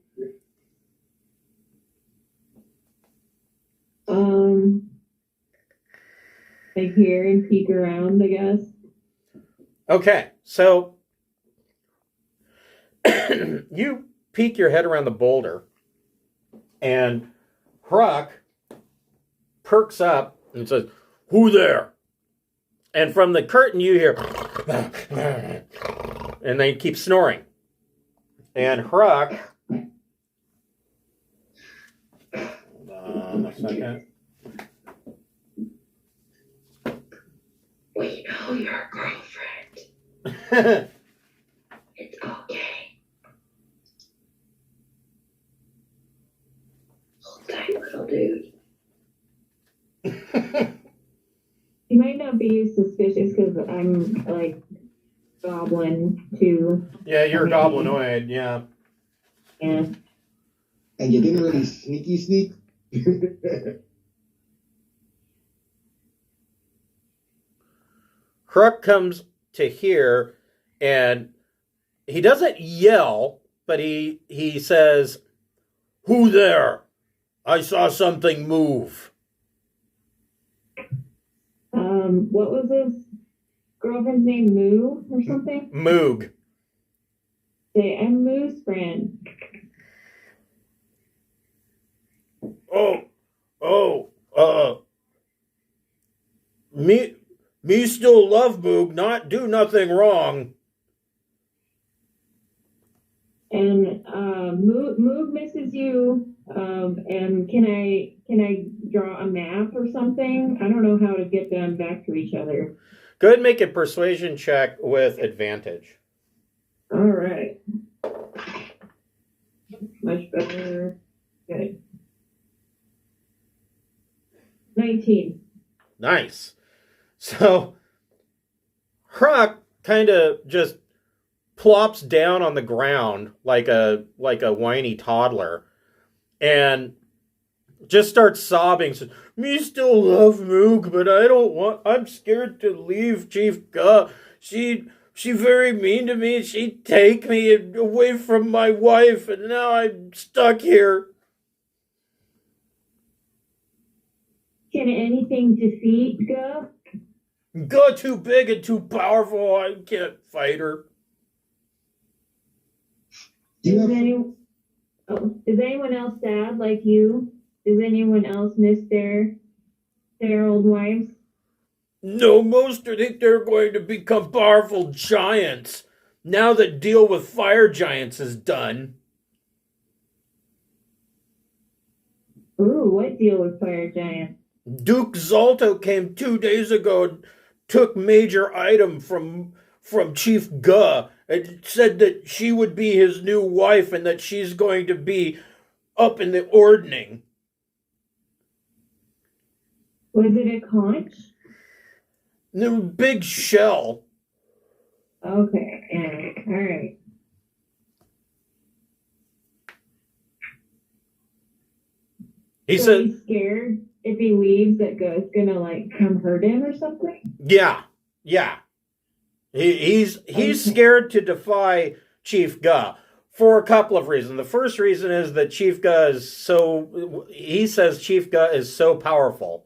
Like here and peek around, I guess. Okay, so you peek your head around the boulder, and Hruck perks up and says, "Who there?" And from the curtain you hear, and they keep snoring. And Hruck, hold on a second. We know your girlfriend. It's okay. Hold tight, little dude. You might not be suspicious because I'm like goblin too. Yeah, you're goblinoid, yeah. Yeah. And you didn't really sneak. Hruck comes to here, and he doesn't yell, but he says, "Who there? I saw something move." What was his girlfriend's name? Moo or something? Moog. Say, I'm Moo's friend. Me still love Moog, not do nothing wrong. And Moog misses you. And can I draw a map or something? I don't know how to get them back to each other. Go ahead and make a persuasion check with advantage. All right. Much better. Good. 19. Nice. So Hruck kind of just plops down on the ground like a whiny toddler and just starts sobbing. Says, "Me still love Moog, but I'm scared to leave Chief Guh. She very mean to me. She'd take me away from my wife, and now I'm stuck here." Can anything defeat Guh? Guh too big and too powerful. I can't fight her. You Does, have does anyone else sad like you? Does anyone else miss their old wives? No, most think they're going to become powerful giants now that deal with fire giants is done. Ooh, what deal with fire giants? Duke Zalto came 2 days ago and took major item from Chief Guh and said that she would be his new wife and that she's going to be up in the ordning. Was it a conch? The big shell. Okay, yeah, all right. He So said, he's scared if he leaves that Guh's gonna like come hurt him or something? yeah. He's Okay. scared to defy Chief Guh for a couple of reasons. The first reason is that he says Chief Guh is so powerful.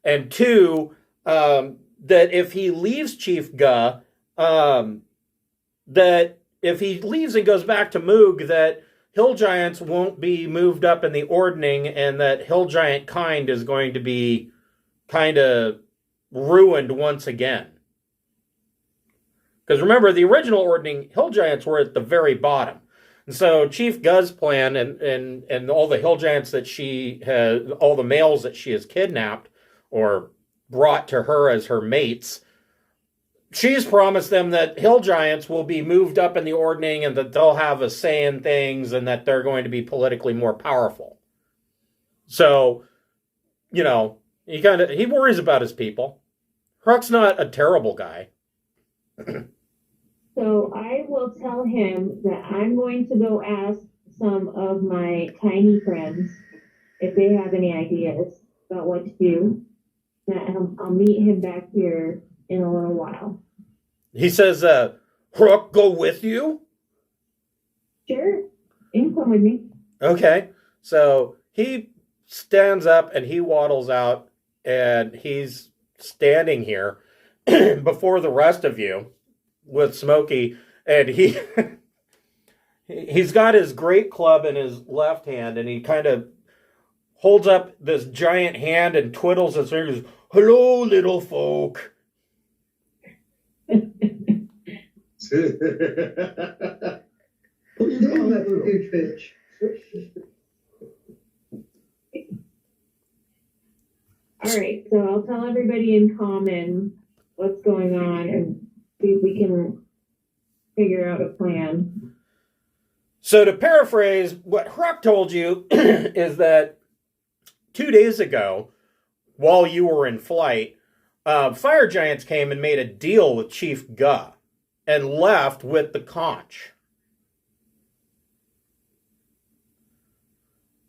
And two, that if he leaves Chief Guh, that if he leaves and goes back to Moog, that hill giants won't be moved up in the ordning, and that hill giant kind is going to be kind of ruined once again. Because remember, the original ordning, hill giants were at the very bottom. And so Chief Guh's plan and all the hill giants that she has, all the males that she has kidnapped or brought to her as her mates, she's promised them that hill giants will be moved up in the ordning and that they'll have a say in things and that they're going to be politically more powerful. So, he worries about his people. Hruck's not a terrible guy. So I will tell him that I'm going to go ask some of my tiny friends if they have any ideas about what to do. That I'll meet him back here in a little while. He says, Hruck, go with you? Sure, you can come with me. Okay. So he stands up and he waddles out and he's standing here before the rest of you with Smokey, and he's got his great club in his left hand, and he kind of holds up this giant hand and twiddles his fingers. Hello, little folk. Damn, that's a huge bitch. All right, so I'll tell everybody in common what's going on and see if we can figure out a plan. So to paraphrase, what Hruck told you is that 2 days ago, while you were in flight, fire giants came and made a deal with Chief Guh and left with the conch.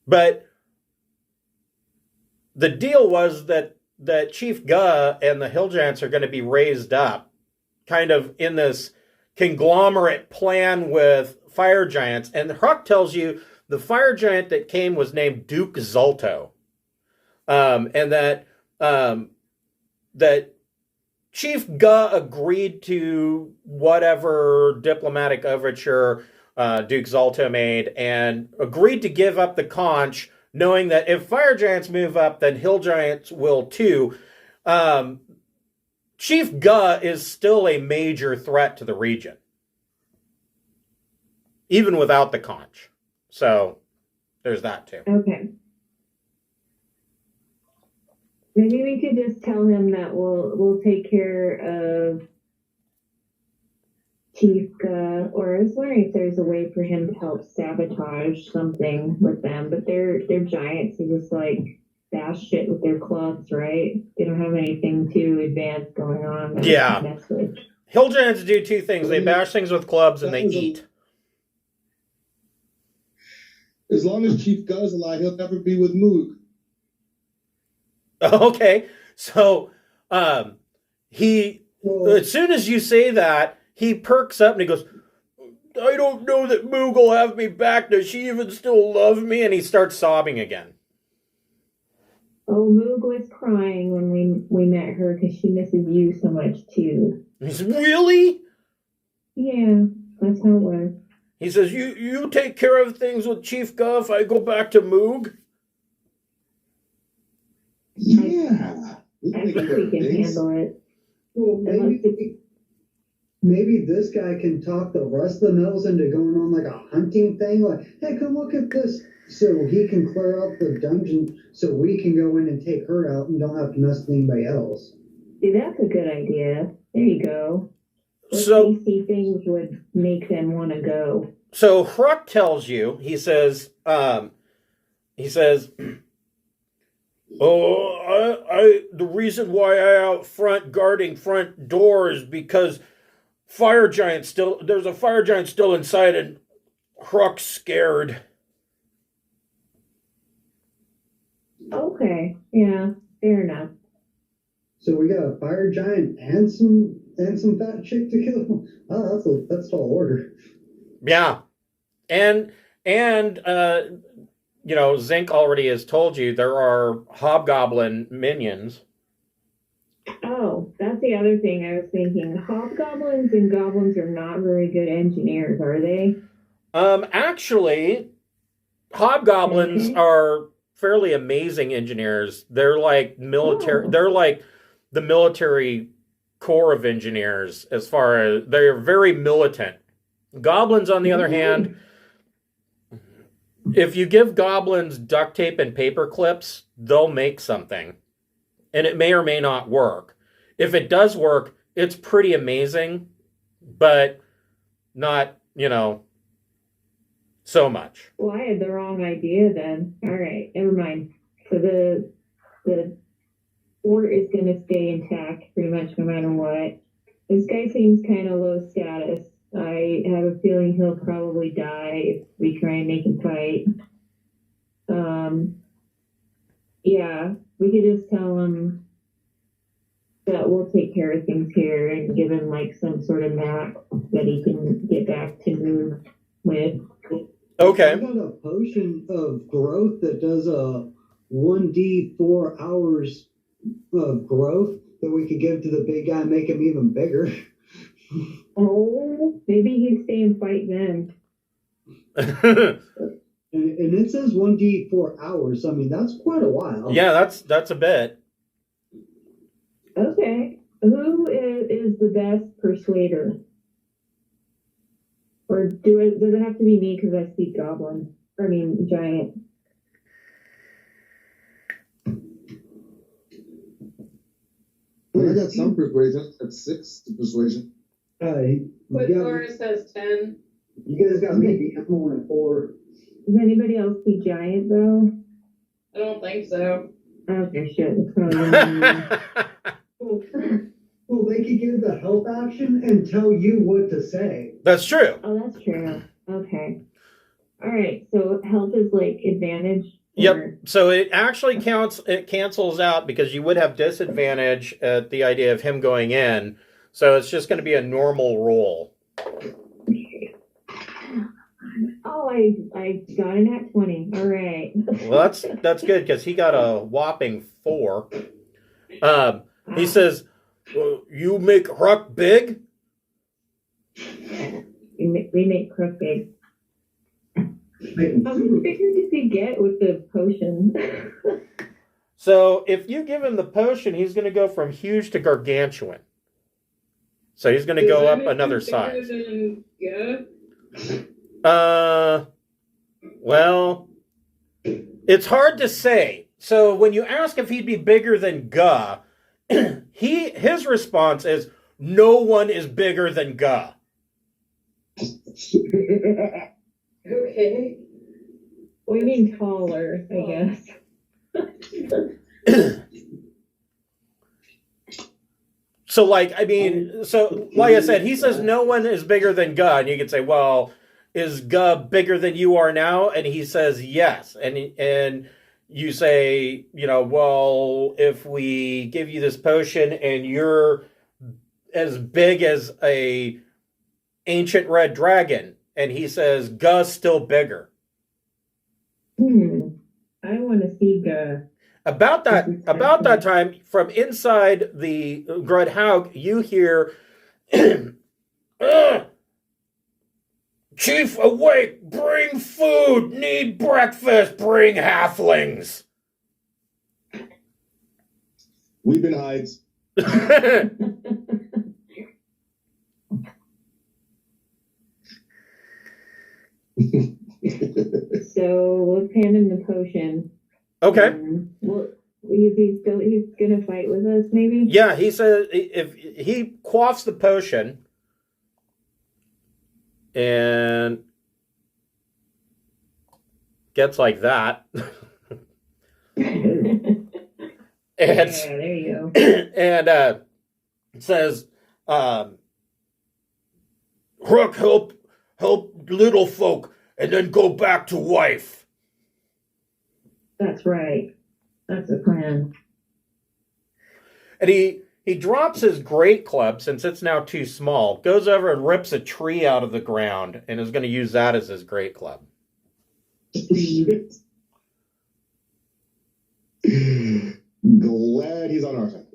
But the deal was that Chief Guh and the hill giants are going to be raised up kind of in this conglomerate plan with fire giants. And Hruck tells you the fire giant that came was named Duke Zalto. And that Chief Guh agreed to whatever diplomatic overture Duke Zalto made and agreed to give up the conch, knowing that if fire giants move up, then hill giants will too. Chief Guh is still a major threat to the region, even without the conch. So there's that too. Okay. Maybe we could just tell him that we'll take care of Chief Guh, or I was wondering if there's a way for him to help sabotage something with them, but they're giants. They just like bash shit with their clubs, right? They don't have anything too advanced going on. that Yeah. they can mess with. Hill giants do two things. They bash things with clubs and they eat. As long as Chief Guh's alive, he'll never be with Moog. Okay. So he, Well, as soon as you say that, he perks up and he goes, I don't know that Moog will have me back. Does she even still love me? And he starts sobbing again. Oh, Moog was crying when we met her because she misses you so much too. He says, really? Yeah, that's how it was. He says, you take care of things with Chief Guh if I go back to Moog? Yeah. I think we can handle it. Well, maybe this guy can talk the rest of the mills into going on like a hunting thing. Like, hey, come look at this. So he can clear out the dungeon so we can go in and take her out and don't have to mess with anybody else. See, that's a good idea. There you go. What So- tasty things would make them want to go? So Hruck tells you, he says, oh, the reason why I out front guarding front doors because there's a fire giant still inside and Hruck's scared. Okay, yeah, fair enough. So we got a fire giant and some fat chick to kill. Oh, that's tall order. Yeah. And Zinc already has told you there are hobgoblin minions. Oh, that's the other thing I was thinking. Hobgoblins and goblins are not very good engineers, are they? Actually, hobgoblins are fairly amazing engineers. They're like military. Oh. They're like the military corps of engineers as far as they're very militant. Goblins, on the other hand, if you give goblins duct tape and paper clips, they'll make something. And it may or may not work. If it does work, it's pretty amazing, but not, so much. Well, I had the wrong idea then. All right, never mind. So the fort is going to stay intact pretty much no matter what. This guy seems kind of low status. I have a feeling he'll probably die if we try and make him fight. Yeah, we could just tell him that we'll take care of things here and give him like some sort of map that he can get back to Moon with. Okay. I got a potion of growth that does a 1d4 hours of growth that we could give to the big guy and make him even bigger. Oh, maybe he'd stay and fight then. And it says 1d4 hours. I mean, that's quite a while. Yeah, that's a bit. Okay. Who is the best persuader? Or does it have to be me because I speak goblin? Giant. Well, I got some persuasion. I got 6 persuasion. But Doris has 10. You guys got maybe I'm only 4. Does anybody else speak giant though? I don't think so. Okay, shit. It's probably Well, they could give the help action and tell you what to say. That's true. Oh, that's true. Okay. All right. So health is like advantage. Yep. So it actually counts. It cancels out because you would have disadvantage at the idea of him going in. So it's just going to be a normal roll. Oh, I got an at 20. All right. Well, that's good because he got a whopping 4. He says, "You make Hruck big." We make Crook big. How much bigger does he get with the potion? So if you give him the potion, he's going to go from huge to gargantuan. So he's going to go up another size. Yeah. Well, it's hard to say. So when you ask if he'd be bigger than Guh, his response is, "No one is bigger than Guh." Okay. We mean taller, I guess. So like I said, he says no one is bigger than Guh, and you could say, well, is Guh bigger than you are now? And he says yes, and you say, well, if we give you this potion and you're as big as a ancient red dragon, and he says Guh's still bigger. I want to see Guh. About that time, from inside the Grudd Haug, you hear, Chief, awake! Bring food! Need breakfast! Bring halflings! We've been hides. So let's hand him the potion. Okay. He's gonna fight with us, maybe? Yeah, he says if he quaffs the potion and gets like that. And, yeah, there you go. And says, Rook, help little folk, and then go back to wife. That's right. That's the plan. And he drops his great club, since it's now too small, goes over and rips a tree out of the ground, and is going to use that as his great club. Glad he's on our side.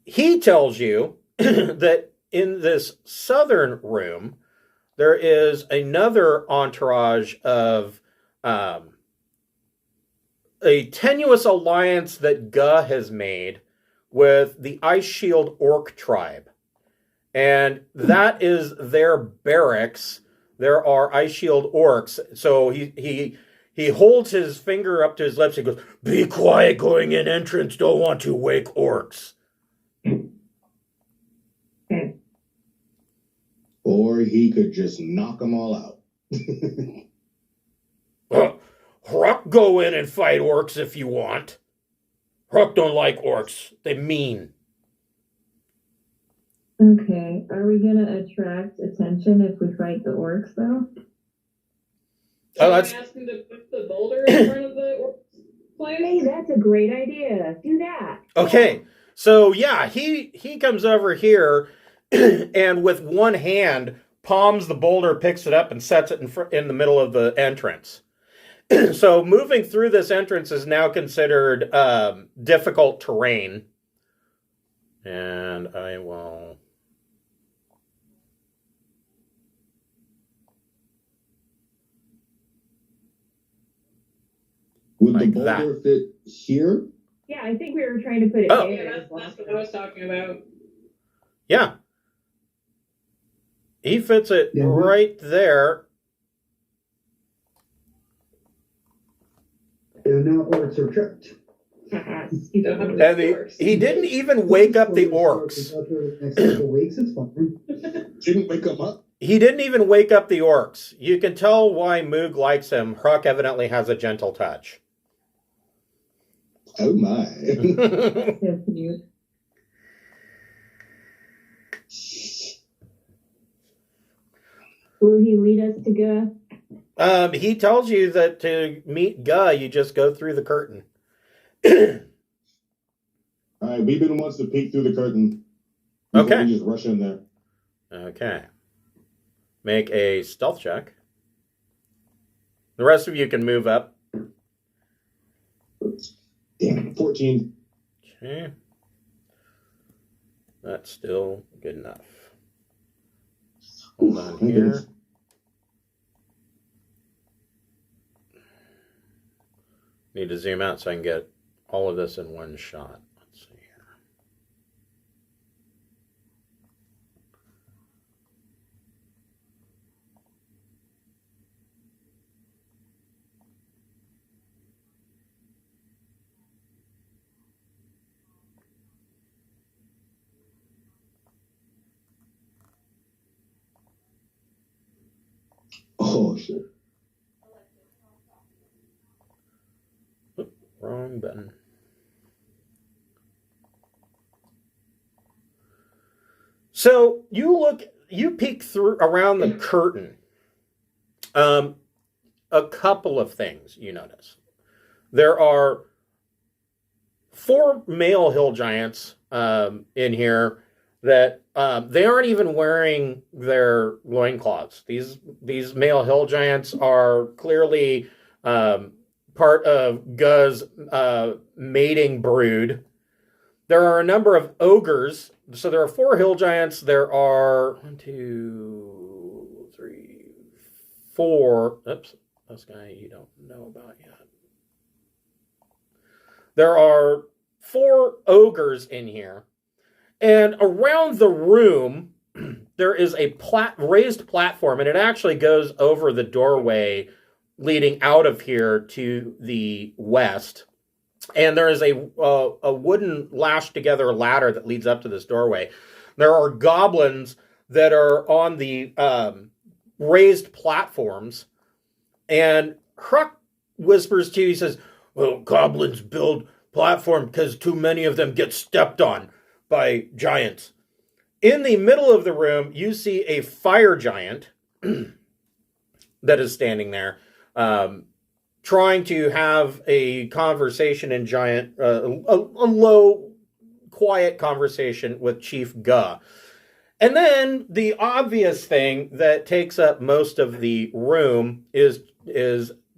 He tells you that in this southern room, there is another entourage of a tenuous alliance that Guh has made with the Ice Shield Orc tribe. And that is their barracks. There are Ice Shield Orcs. So he holds his finger up to his lips and goes, "Be quiet going in entrance. Don't want to wake orcs." Or he could just knock them all out. Hruck, go in and fight orcs if you want. Hruck don't like orcs. They mean. Okay, are we gonna attract attention if we fight the orcs, though? Should I ask him to put the boulder in front of the place? Hey, that's a great idea. Do that. Okay, so yeah, he comes over here and with one hand palms the boulder, picks it up, and sets it in the middle of the entrance. So moving through this entrance is now considered difficult terrain. And I will... Would like the boulder fit here? Yeah, I think we were trying to put it Oh. there. Yeah, that's what I was talking about. Yeah. He fits it right there. And now orcs are tripped. You don't have And to he didn't even wake up the orcs. Next couple weeks, it's fine. Didn't wake them up. He didn't even wake up the orcs. You can tell why Moog likes him. Hruck evidently has a gentle touch. Oh my. So cute. Will he lead us to Guh? He tells you that to meet Guh, you just go through the curtain. All right, Weebin wants to peek through the curtain. Okay. We just rush in there. Okay. Make a stealth check. The rest of you can move up. Damn, 14. Okay. That's still good enough. Hold on Thank here. goodness. Need to zoom out so I can get all of this in one shot. Let's see here. Oh, shit. Wrong button. So you peek through around the curtain. A couple of things you notice. There are 4 male hill giants in here that they aren't even wearing their loincloths. These male hill giants are clearly part of Guh's mating brood. There are a number of ogres. So there are 4 hill giants. There are 1, 2, 3, 4. Oops, this guy you don't know about yet. There are 4 ogres in here. And around the room, there is a raised platform, and it actually goes over the doorway leading out of here to the west. And there is a wooden lashed together ladder that leads up to this doorway. There are goblins that are on the raised platforms. And Hruck whispers to you, he says, well, goblins build platform because too many of them get stepped on by giants. In the middle of the room, you see a fire giant that is standing there, trying to have a conversation in giant, a low, quiet conversation with Chief Guh. And then the obvious thing that takes up most of the room is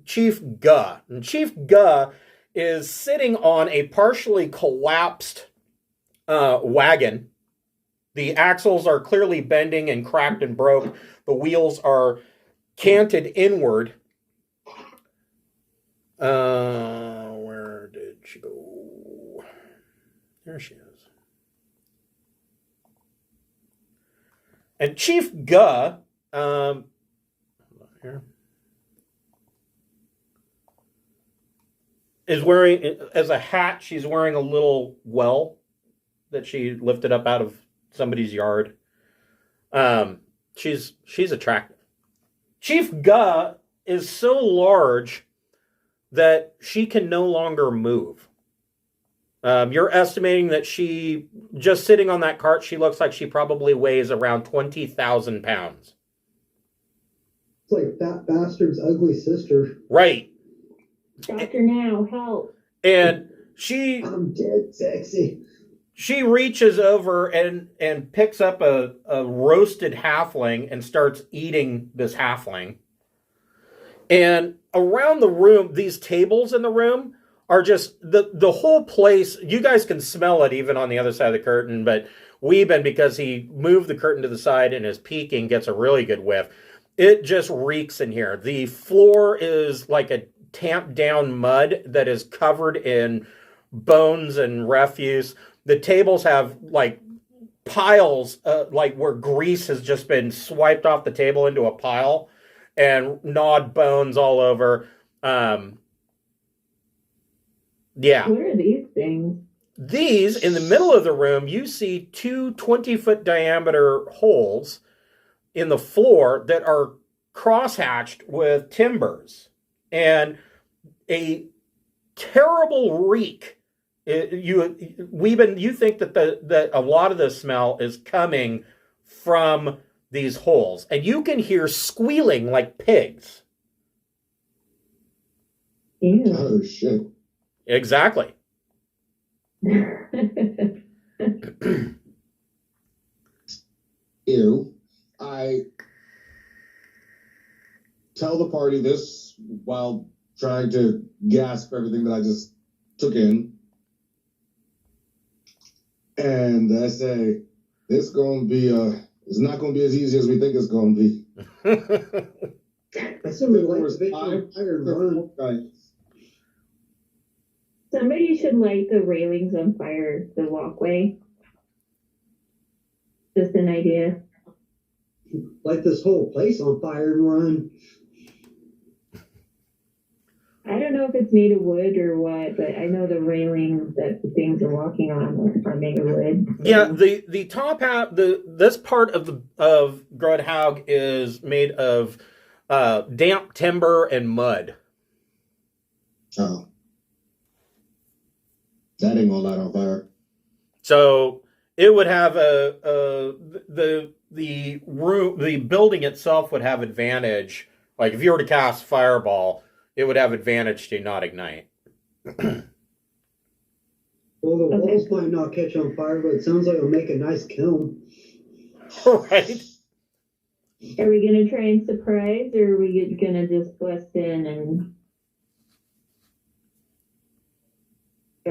Chief Guh. And Chief Guh is sitting on a partially collapsed wagon. The axles are clearly bending and cracked and broke. The wheels are canted inward. Where did she go? There she is. And Chief Guh, here, is wearing, as a hat, she's wearing a little well that she lifted up out of somebody's yard. She's attractive. Chief Guh is so large that she can no longer move. You're estimating that she, just sitting on that cart, she looks like she probably weighs around 20,000 pounds. It's like Fat Bastard's ugly sister. Right. Doctor Now, help. And I'm dead sexy. She reaches over and picks up a roasted halfling and starts eating this halfling. And around the room, these tables in the room are just, the whole place, you guys can smell it even on the other side of the curtain, but Weeben, because he moved the curtain to the side and is peeking, gets a really good whiff. It just reeks in here. The floor is like a tamped down mud that is covered in bones and refuse. The tables have like piles, like where grease has just been swiped off the table into a pile, and gnawed bones all over. Yeah. What are these things? These, in the middle of the room, you see 2 20-foot diameter holes in the floor that are crosshatched with timbers. And a terrible reek. You think that a lot of the smell is coming from these holes. And you can hear squealing like pigs. Ew. Oh, shit. Exactly. Ew. I tell the party this while trying to gasp everything that I just took in. And I say, it's not going to be as easy as we think it's going to be. That's what we like to make iron run. Somebody should light the railings on fire, the walkway. Just an idea. Light this whole place on fire and run. I don't know if it's made of wood or what, but I know the railings that the things are walking on are made of wood. Yeah, the top half, this part of Grudd Haug is made of damp timber and mud. Oh. That ain't gonna light on fire. So it would have the building itself would have advantage. Like if you were to cast Fireball, it would have advantage to not ignite. Well, the walls might not catch on fire, but it sounds like it'll make a nice kiln. Right. Are we going to try and surprise, or are we going to just bust in and...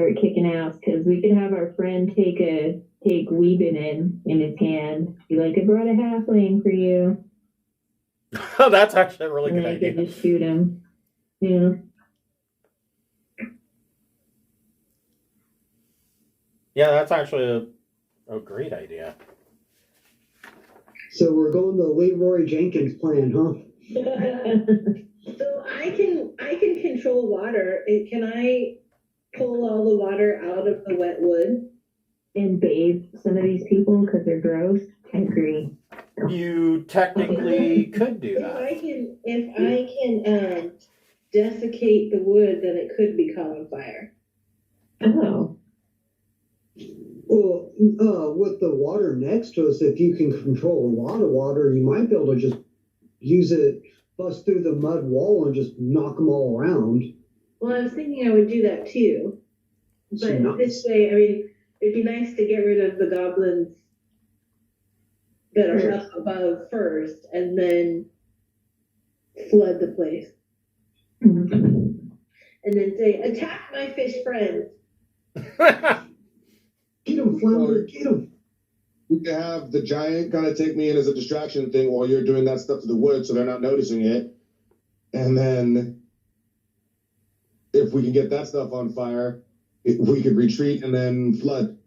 start kicking ass, because we could have our friend take Weeben in his hand. Be like, I brought a halfling for you. That's actually a really And good then I could idea. just shoot him. Yeah. Yeah, that's actually a great idea. So we're going the Leroy Jenkins plan, huh? So I can control water. Can I pull all the water out of the wet wood? And bathe some of these people because they're gross. I agree. You technically could do If that. I can desiccate the wood, then it could be caught on fire. Oh. Well, with the water next to us, if you can control a lot of water, you might be able to just use it, bust through the mud wall and just knock them all around. Well, I was thinking I would do that too. But Nice. this way, I mean, it'd be nice to get rid of the goblins that are up above first and then flood the place. Mhm. And then say, attack my fish friends. Get him, Flounder, get him. We can have the giant kind of take me in as a distraction thing while you're doing that stuff to the wood so they're not noticing it. And then if we can get that stuff on fire, we could retreat and then flood.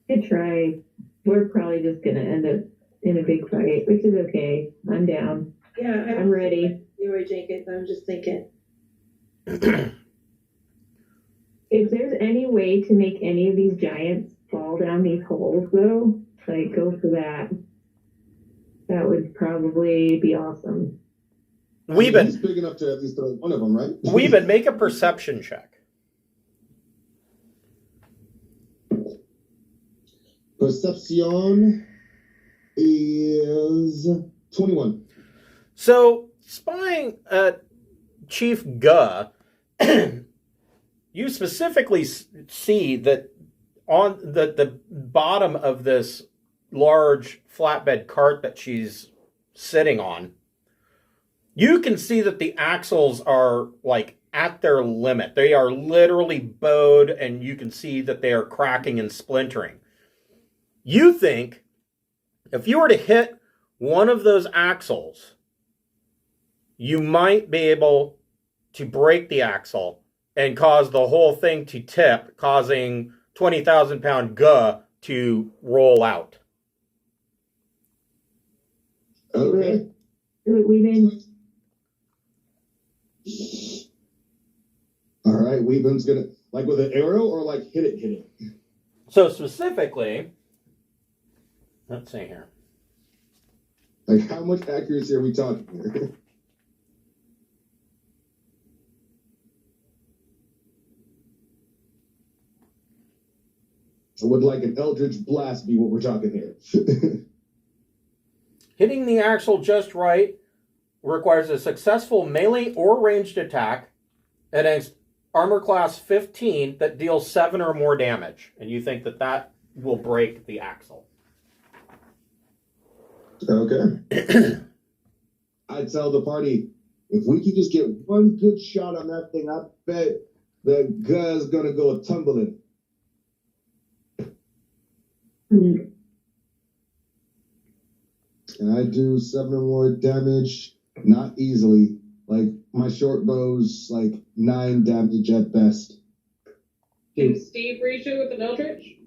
Good try. We're probably just gonna end up in a big fight, which is okay. I'm down. Yeah, I'm ready. Leroy Jenkins, I'm just thinking. If there's any way to make any of these giants fall down these holes, though, like, go for that. That would probably be awesome. He's big enough to at least throw one of them, right? Weeben, make a perception check. Perception is 21. So, spying Chief Guh, you specifically see that on the bottom of this large flatbed cart that she's sitting on, you can see that the axles are like at their limit. They are literally bowed, and you can see that they are cracking and splintering. You think if you were to hit one of those axles, you might be able to break the axle and cause the whole thing to tip, causing 20,000-pound Guh to roll out. Okay. Weeben. All right, Weeben's gonna, like with an arrow or like hit it. So specifically, let's see here. Like how much accuracy are we talking here? Would like an Eldritch Blast be what we're talking here? Hitting the axle just right requires a successful melee or ranged attack against armor class 15 that deals 7 or more damage. And you think that that will break the axle. Okay. I tell the party, if we can just get one good shot on that thing, I bet the Guh's gonna go tumbling. Mm. And I do 7 or more damage, not easily. Like, my short bow's like 9 damage at best. Can Steve reach it with an Eldritch?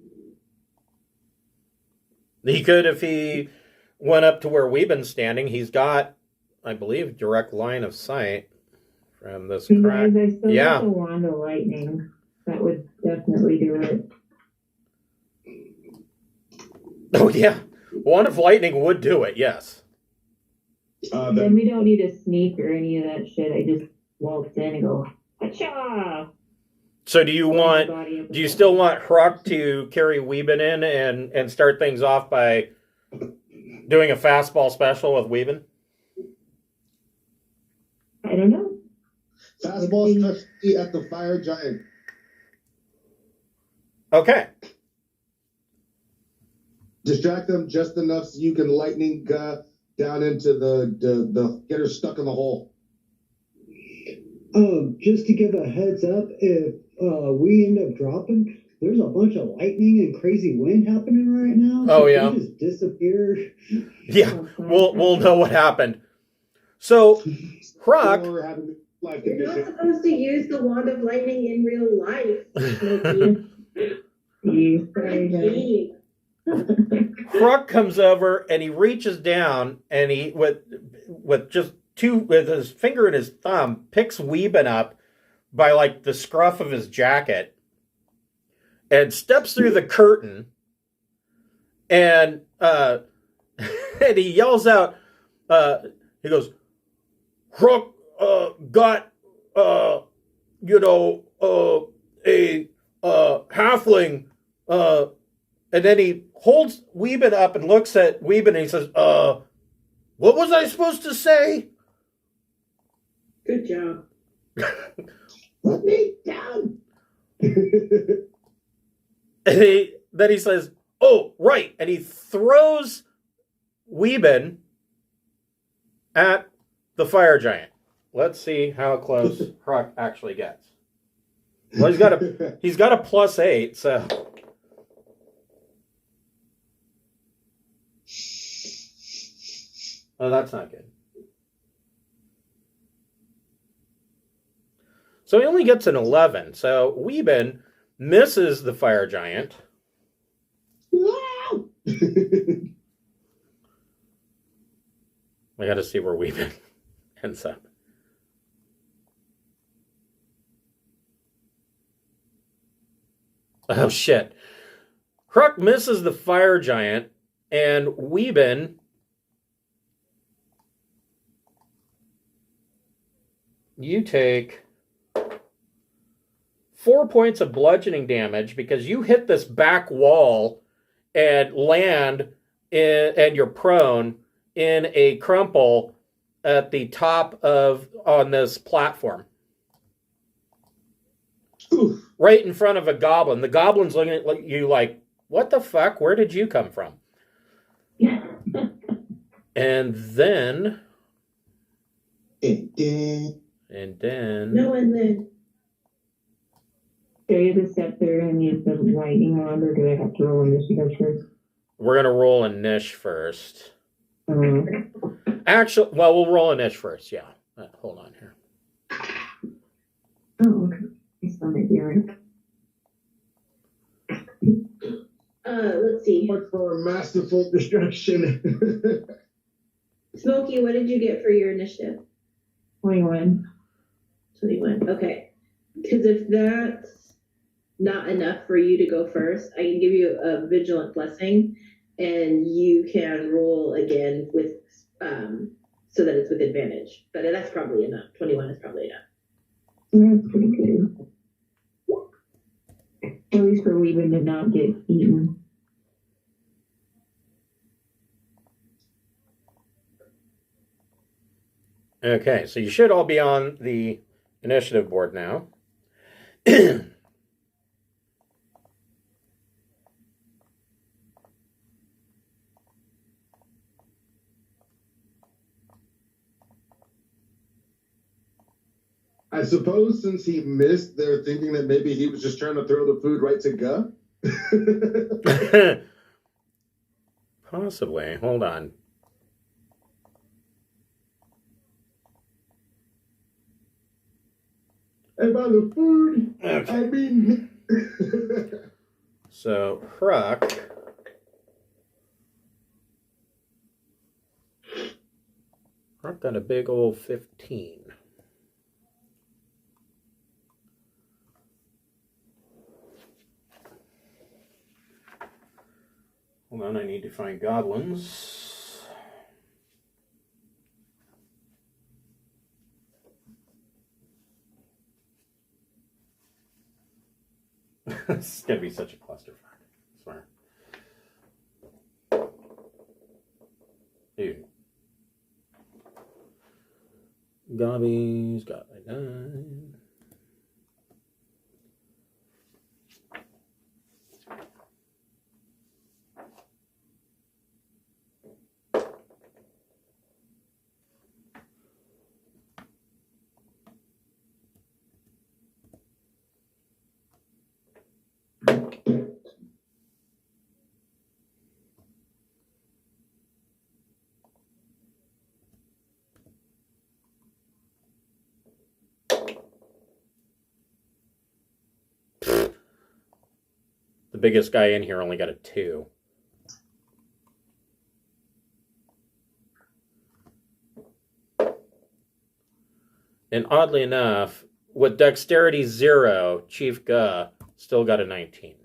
He could if he went up to where Weeben's standing. He's got, I believe, direct line of sight from this You crack. guys, I still Yeah. got the wand of lightning. That would definitely do it. Oh, yeah. Wand of lightning would do it, yes. Then we don't need a sneak or any of that shit. I just waltz in and go, Hacha! So do you still want Hruck to carry Weeben in and start things off by doing a fastball special with Weeben? I don't know. Fastball specialty at the fire giant. Okay. Distract them just enough so you can lightning Guh down into the get her stuck in the hole. Just to give a heads up, if we end up dropping, there's a bunch of lightning and crazy wind happening right now. Oh, So yeah. if we just disappear. Yeah, we'll know what happened. So, Croc. Or having life You're not condition. supposed to use the wand of lightning in real life, Smokey. You For a very good. game. Croc comes over and he reaches down and he with his finger and his thumb picks Weeben up by like the scruff of his jacket and steps through the curtain and and he yells out, he goes, Croc got a halfling, and then he holds Weeben up and looks at Weeben and he says, what was I supposed to say? Good job. Put me down. And then he says, oh, right. And he throws Weeben at the fire giant. Let's see how close Croc actually gets. Well, he's got a +8, so. Oh, that's not good. So he only gets an 11. So Weeben misses the fire giant. Wow. I got to see where Weeben ends up. Oh, shit. Croc misses the fire giant, and Weeben you take 4 points of bludgeoning damage because you hit this back wall and land and you're prone in a crumple at the top on this platform. Oof. Right in front of a goblin. The goblin's looking at you like, what the fuck? Where did you come from? And then... And then... No, and then... Do I get to step through and use the lightning wand, or do I have to roll initiative first? We're going to roll a niche first. Actually, well, we'll roll a niche first, yeah. Hold on here. Oh, okay. I still might be right. Let's see. Mark for a masterful destruction. Smokey, what did you get for your initiative? 21. 21. Okay. Because if that's not enough for you to go first, I can give you a vigilant blessing, and you can roll again with so that it's with advantage. But that's probably enough. 21 is probably enough. That's pretty good. At least for Weeben to not get eaten. Okay, so you should all be on the initiative board now. I suppose since he missed, they're thinking that maybe he was just trying to throw the food right to Guh. Possibly. Hold on. And by the food, Okay. I mean... So, Croc. Croc got a big old 15. Hold on, I need to find goblins. This is going to be such a clusterfuck. I swear. Dude. Gobbies got a 9. The biggest guy in here only got a 2. And oddly enough, with dexterity 0, Chief Guh still got a 19.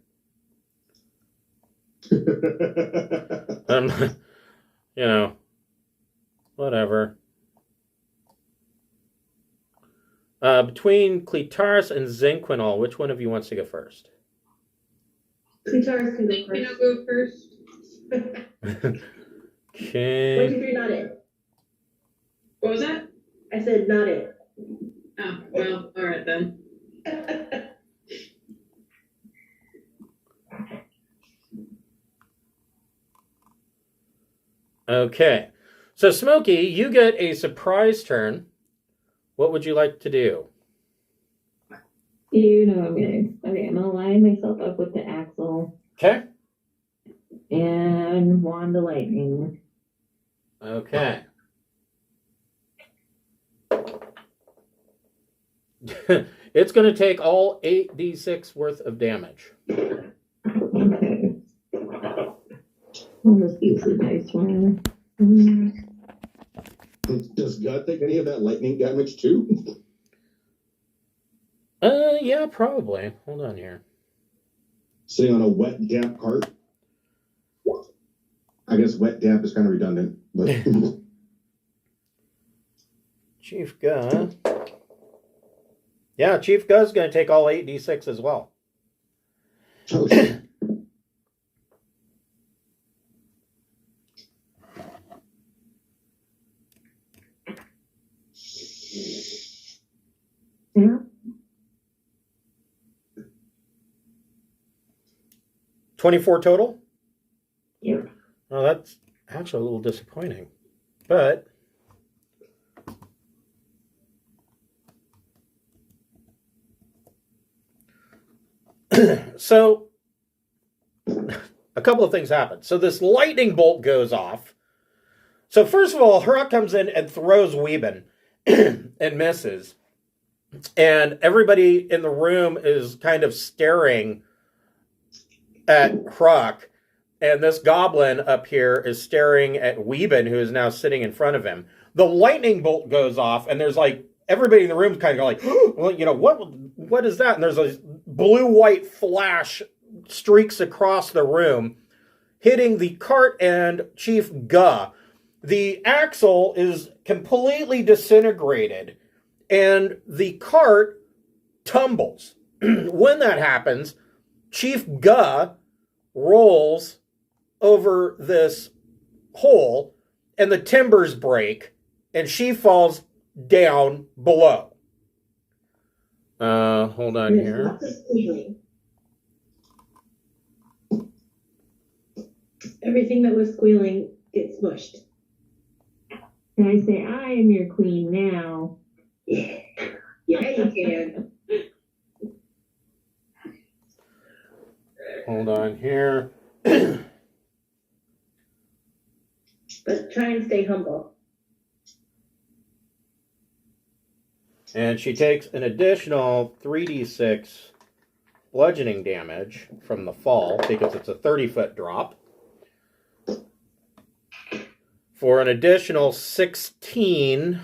You know, whatever. Between Cletaris and Zinquinol, which one of you wants to go first? Cletaris can go first. Okay. 1, 2, 3, not it. What was that? I said not it. Oh, well, all right then. Okay. So, Smokey, you get a surprise turn. What would you like to do? You know I'm gonna line myself up with the axle Okay. and wand of lightning. Okay. It's going to take all 8d6 worth of damage. Okay. I'll just use the dice one. Does God take any of that lightning damage too? Yeah, probably. Hold on here. Sitting on a wet, damp cart. I guess wet, damp is kind of redundant, but Chief Guh. Yeah, Chief Guh's going to take all 8d6 as well. oh, shit. Yeah. 24 total? Yep. Well, that's actually a little disappointing. But so a couple of things happen. So this lightning bolt goes off. So first of all, Hurrah comes in and throws Weeben and misses. And everybody in the room is kind of staring at Hruck. And this goblin up here is staring at Weeben, who is now sitting in front of him. The lightning bolt goes off, and there's like, everybody in the room kind of like, well, you know, what is that? And there's a blue-white flash streaks across the room, hitting the cart and Chief Guh. The axle is completely disintegrated, and the cart tumbles. When that happens, Chief Guh rolls over this hole, and the timbers break, and she falls down below. Hold on here. Lots of squealing. Everything that was squealing gets smushed. And I say, I am your queen now. Yeah, you can. Hold on here. But try and stay humble. And she takes an additional 3d6 bludgeoning damage from the fall, because it's a 30-foot drop, for an additional 16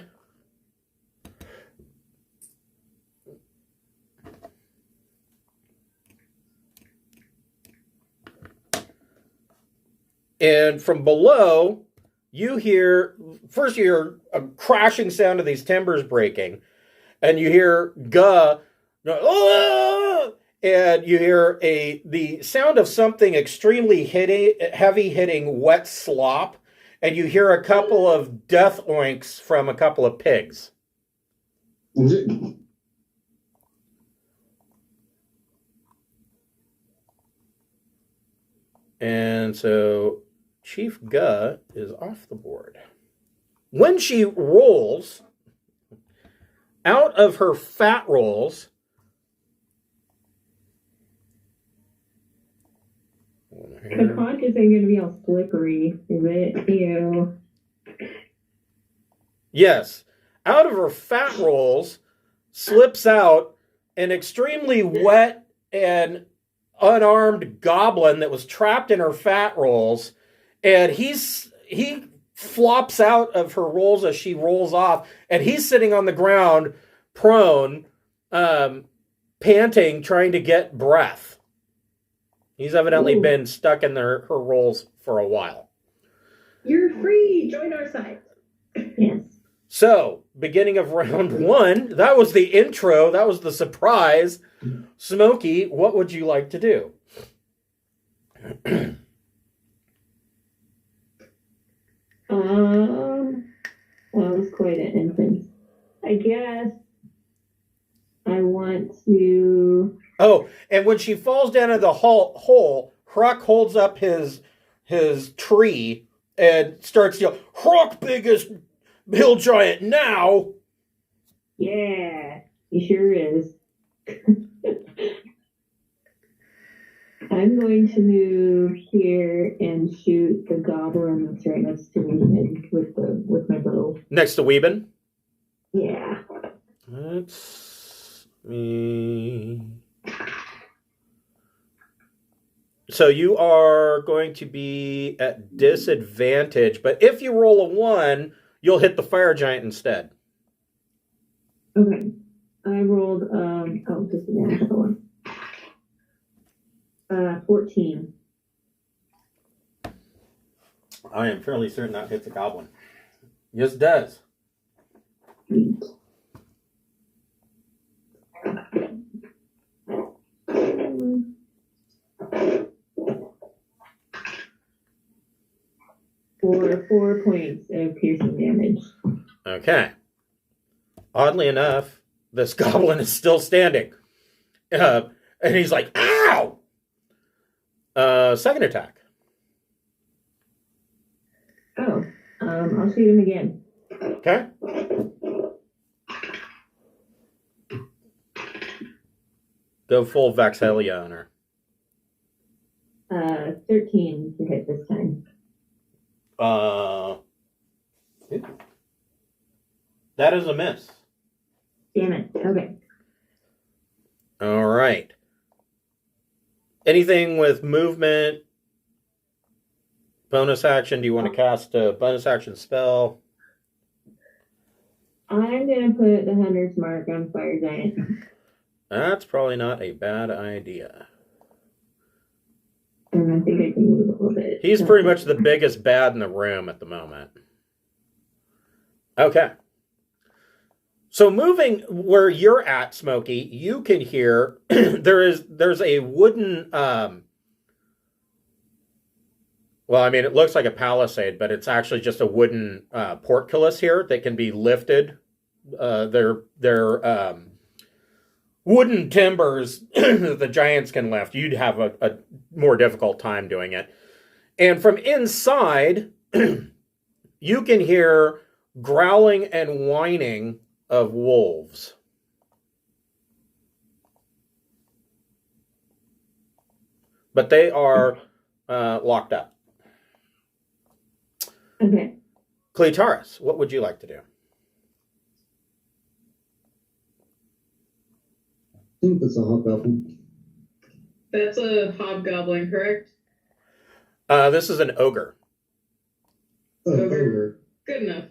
and from below, you hear a crashing sound of these timbers breaking, and you hear Guh go, "Ah!" And you hear the sound of something extremely heavy hitting wet slop, and you hear a couple of death oinks from a couple of pigs. And so Chief Guh is off the board. When she rolls, out of her fat rolls, The conch isn't going to be all slippery, is it? Ew. yes, out of her fat rolls slips out an extremely wet and unarmed goblin that was trapped in her fat rolls, and he flops out of her rolls as she rolls off, and he's sitting on the ground, prone, panting, trying to get breath. He's evidently been stuck in her rolls for a while. You're free. Join our side. Yes. So, beginning of round 1, that was the intro, that was the surprise. Smokey, what would you like to do? That was quite an entrance. I guess I want to. Oh, and when she falls down in the hole, Hruck holds up his tree and starts yelling, "Hruck, biggest hill giant now!" Yeah, he sure is. I'm going to move here and shoot the goblin that's right next to me with my bow. Next to Weeben? Yeah. Let's me. So you are going to be at disadvantage, but if you roll a 1, you'll hit the fire giant instead. Okay. I rolled disadvantage. Hold on. 14. I am fairly certain that hits a goblin. Yes, it does. For 4 points of piercing damage. Okay. Oddly enough, this goblin is still standing. And he's like, "Ow!" Second attack. Oh, I'll shoot him again. Okay. Go full Vaxelia on her. 13 to hit this time. That is a miss. Damn it. Okay. All right. Anything with movement, bonus action? Do you want to cast a bonus action spell? I'm going to put the Hunter's Mark on Fire Giant. That's probably not a bad idea. And I think I can move a little bit. He's pretty much the biggest bad in the room at the moment. Okay. So moving where you're at, Smokey, you can hear there's a wooden well, I mean, it looks like a palisade, but it's actually just a wooden portcullis here that can be lifted. They're wooden timbers that the giants can lift. You'd have a more difficult time doing it. And from inside, you can hear growling and whining of wolves. But they are locked up. Okay. Cleitaris, what would you like to do? I think that's a hobgoblin. That's a hobgoblin, correct? This is an ogre. Ogre. Good enough.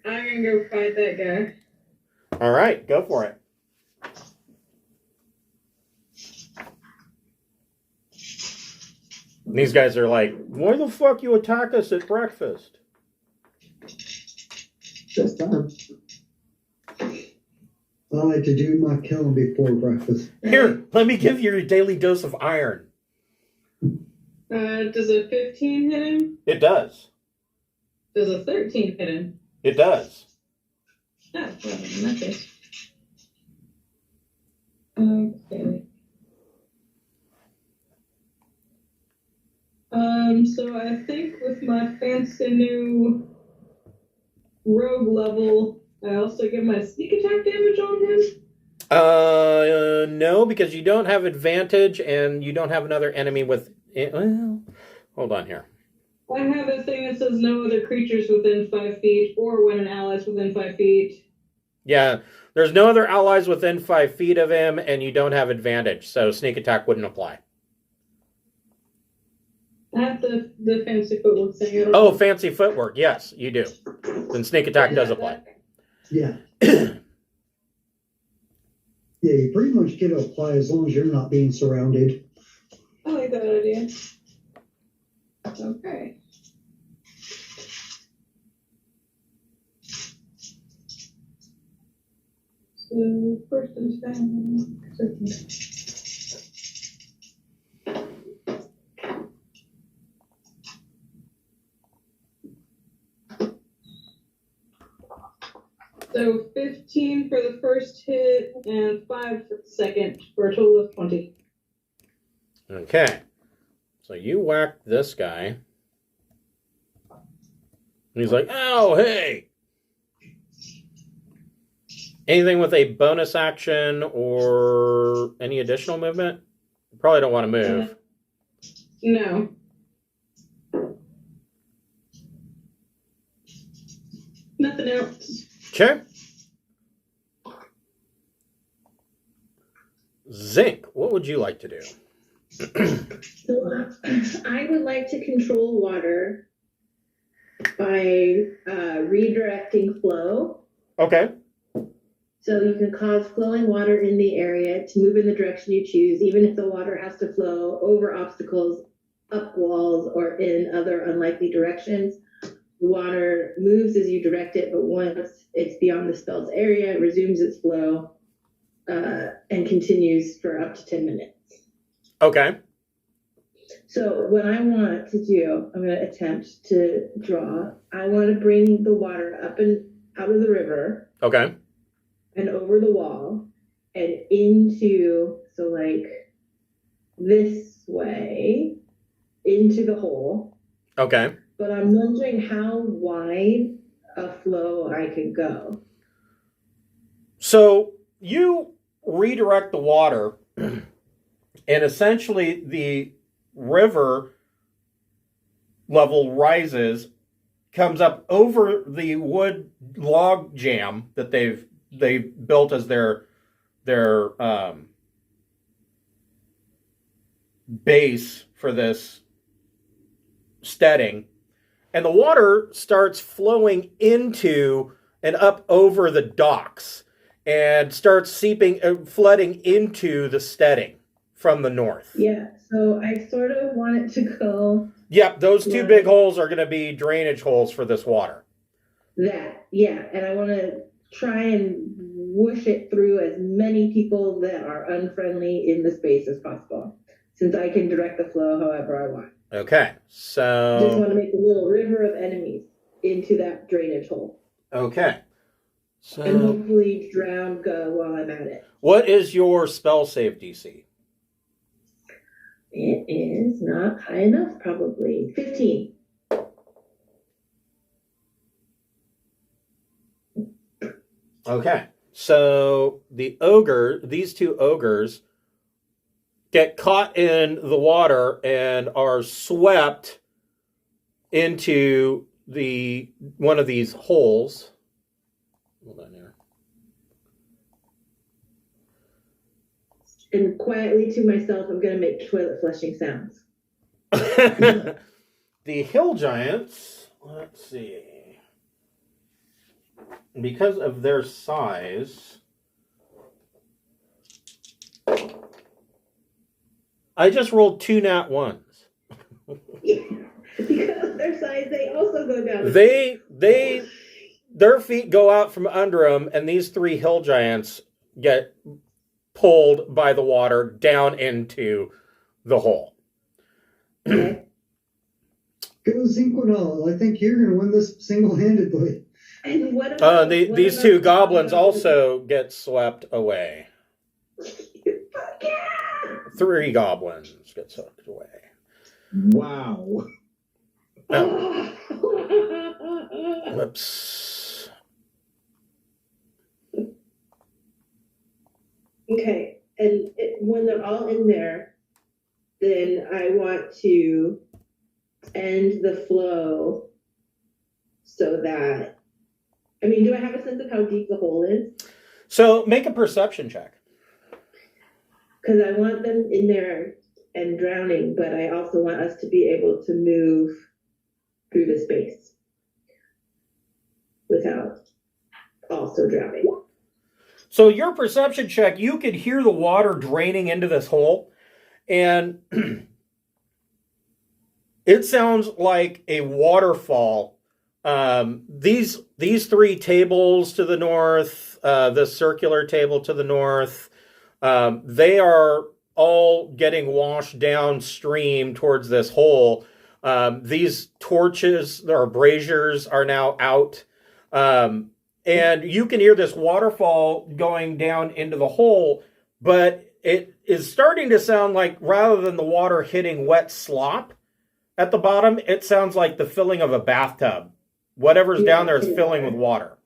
I'm gonna go fight that guy. All right, go for it. And these guys are like, "Why the fuck you attack us at breakfast?" Just time. I like to do my killing before breakfast. Here, let me give you your daily dose of iron. Does a 15 hit him? It does. Does a 13 hit him? It does. Oh, well, in that case. Okay. So I think with my fancy new rogue level, I also get my sneak attack damage on him? No, because you don't have advantage and you don't have another enemy with... Well, hold on here. I have a thing that says no other creatures within 5 feet, or when an ally's within 5 feet. Yeah, there's no other allies within 5 feet of him, and you don't have advantage, so sneak attack wouldn't apply. I have the fancy footwork thing. I don't Oh, know. fancy footwork. Yes, you do. Then sneak attack does apply. Yeah. Yeah, you pretty much get to apply as long as you're not being surrounded. I like that idea. Okay. So first and second. So 15 for the first hit and 5 for the second, for a total of 20. Okay. So you whack this guy. And he's like, "Oh, hey!" Anything with a bonus action or any additional movement? You probably don't want to move. No. Nothing else. Okay. Zinc, what would you like to do? So I would like to control water by redirecting flow. Okay. So you can cause flowing water in the area to move in the direction you choose, even if the water has to flow over obstacles, up walls, or in other unlikely directions. The water moves as you direct it, but once it's beyond the spell's area, it resumes its flow and continues for up to 10 minutes. Okay. So what I want to do, I'm going to attempt to draw. I want to bring the water up and out of the river. Okay. And over the wall and into, so like this way, into the hole. Okay. But I'm wondering how wide a flow I could go. So you redirect the water, and essentially the river level rises, comes up over the wood log jam that they built as their base for this steading, and the water starts flowing into and up over the docks and starts flooding into the steading from the north. Yeah, so I sort of want it to go. Yep, those two big holes are going to be drainage holes for this water. And I want to try and whoosh it through as many people that are unfriendly in the space as possible, since I can direct the flow however I want. Okay, so... Just want to make a little river of enemies into that drainage hole. Okay. So... And hopefully drown Guh while I'm at it. What is your spell save DC? It is not high enough, probably. 15. Okay. So these two ogres get caught in the water and are swept into one of these holes. Hold on here. And quietly to myself, I'm going to make toilet flushing sounds. The hill giants, let's see. Because of their size, I just rolled 2 nat 1s. Yeah, because of their size, they also go down. Their feet go out from under them, and these 3 hill giants get pulled by the water down into the hole. Okay. Go Zinquinal. I think you're going to win this single-handedly. And what about, these 2 goblins also get swept away. Fuck yeah! 3 goblins get swept away. Wow. Oh. Whoops. Okay, and when they're all in there, then I want to end the flow so that I mean, do I have a sense of how deep the hole is? So make a perception check. Because I want them in there and drowning, but I also want us to be able to move through the space without also drowning. So your perception check, you could hear the water draining into this hole, and it sounds like a waterfall. These three tables to the north, the circular table to the north, they are all getting washed downstream towards this hole. These torches or braziers are now out. And you can hear this waterfall going down into the hole, but it is starting to sound like, rather than the water hitting wet slop at the bottom, it sounds like the filling of a bathtub. Whatever's down there is filling with water.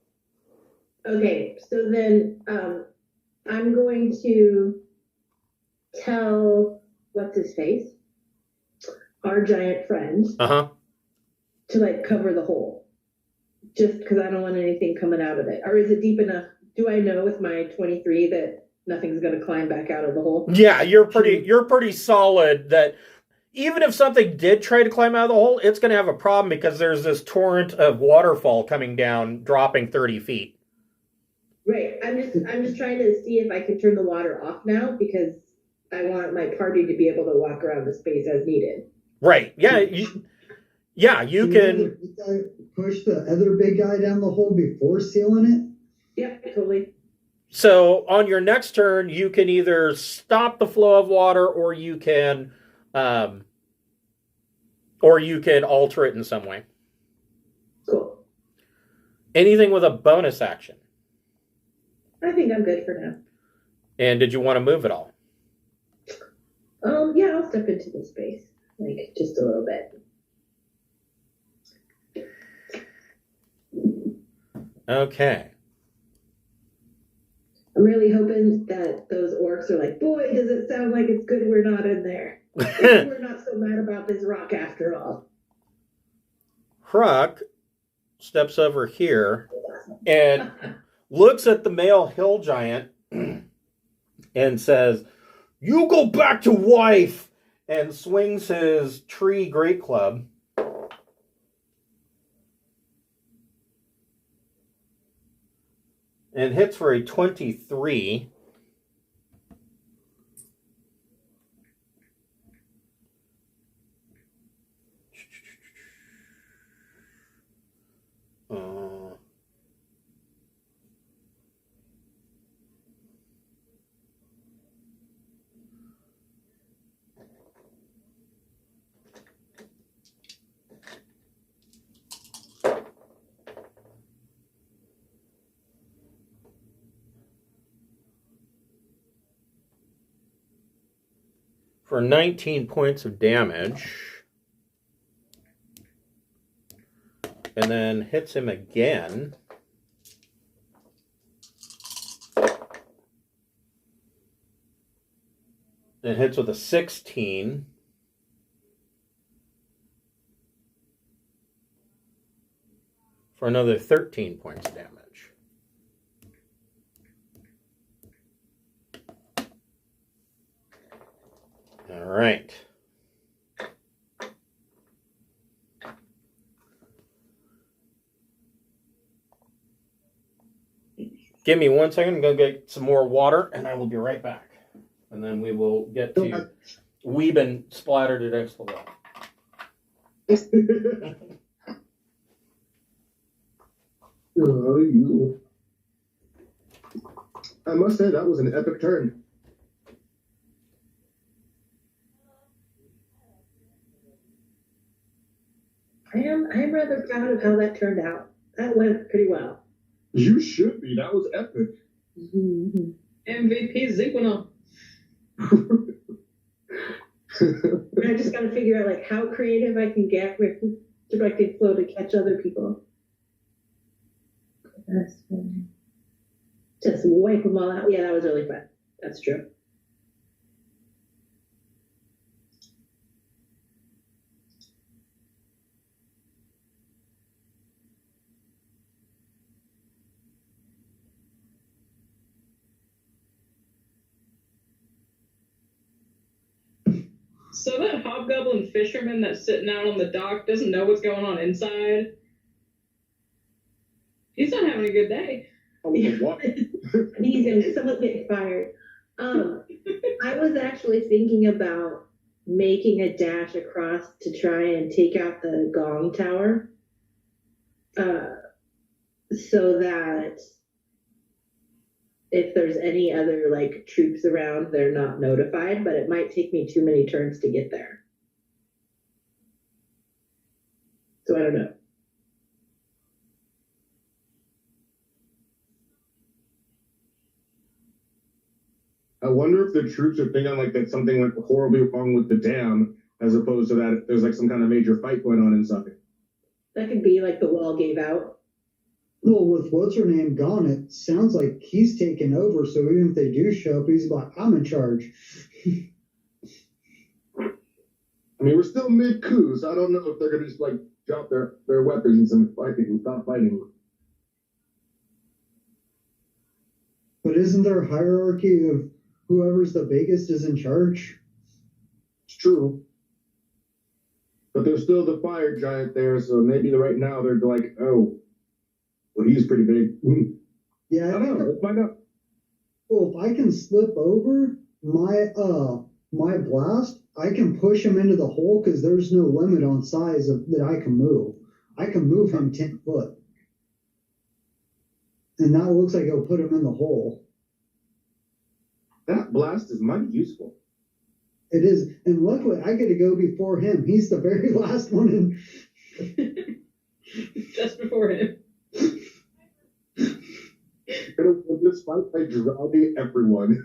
Okay, so then I'm going to tell what's his face, our giant friend, to like cover the hole, just because I don't want anything coming out of it. Or is it deep enough? Do I know with my 23 that nothing's going to climb back out of the hole? Yeah, you're pretty solid that even if something did try to climb out of the hole, it's going to have a problem because there's this torrent of waterfall coming down, dropping 30 feet. Right. I'm just trying to see if I can turn the water off now, because I want my party to be able to walk around the space as needed. Right. Yeah. You can push the other big guy down the hole before sealing it. Yeah, totally. So on your next turn, you can either stop the flow of water, or you can alter it in some way. Cool. Anything with a bonus action? I think I'm good for now. And did you want to move at all? Yeah, I'll step into the space, like just a little bit. Okay. I'm really hoping that those orcs are like, boy, does it sound like it's good we're not in there. We're not so mad about this rock after all. Hruck steps over here and looks at the male hill giant and says, "You go back to wife," and swings his tree great club. And hits for a 23. For 19 points of damage. And then hits him again. And hits with a 16. For another 13 points of damage. All right. Give me 1 second. I'm going to get some more water, and I will be right back. And then we will get to Weeben splattered against the wall. I must say, that was an epic turn. I'm rather proud of how that turned out. That went pretty well. You should be. That was epic. Mm-hmm. MVP Zigwano. I just got to figure out like how creative I can get with directed flow to catch other people. Just wipe them all out. Yeah, that was really fun. That's true. So that hobgoblin fisherman that's sitting out on the dock doesn't know what's going on inside. He's not having a good day. He's in someone getting fired. I was actually thinking about making a dash across to try and take out the gong tower, so that if there's any other like troops around, they're not notified. But it might take me too many turns to get there, so I don't know. I wonder if the troops are thinking like that something like horribly wrong with the dam, as opposed to that there's like some kind of major fight going on inside. That could be like the wall gave out. Well, with what's her name gone, it sounds like he's taken over. So even if they do show up, he's like, I'm in charge. I mean, we're still mid-coup, so I don't know if they're going to just like drop their weapons and stop fighting. But isn't there a hierarchy of whoever's the biggest is in charge? It's true. But there's still the fire giant there, so maybe right now they're like, oh, well, he's pretty big. Yeah, I don't know. Let's find out. Well, if I can slip over my blast, I can push him into the hole because there's no limit on size that I can move. I can move him 10 foot. And that looks like it'll put him in the hole. That blast is mighty useful. It is. And luckily, I get to go before him. He's the very last one in. Just before him. It'll just fight by drowning everyone.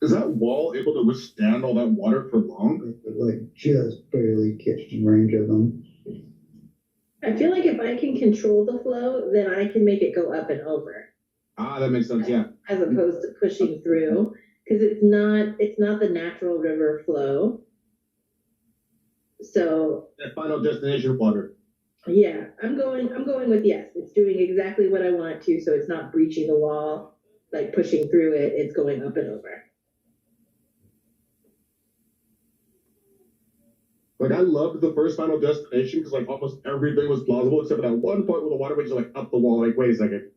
Is that wall able to withstand all that water for long? Like, just barely catching range of them. I feel like if I can control the flow, then I can make it go up and over. Ah, that makes sense, yeah. As opposed to pushing through, because it's not the natural river flow. So That final destination water. yeah, I'm going with yes. It's doing exactly what I want it to, so it's not breaching the wall, like pushing through it. It's going up and over. Like, I loved the first Final Destination because, like, almost everything was plausible except for that one point where the water was just, like, up the wall. Like, wait a second.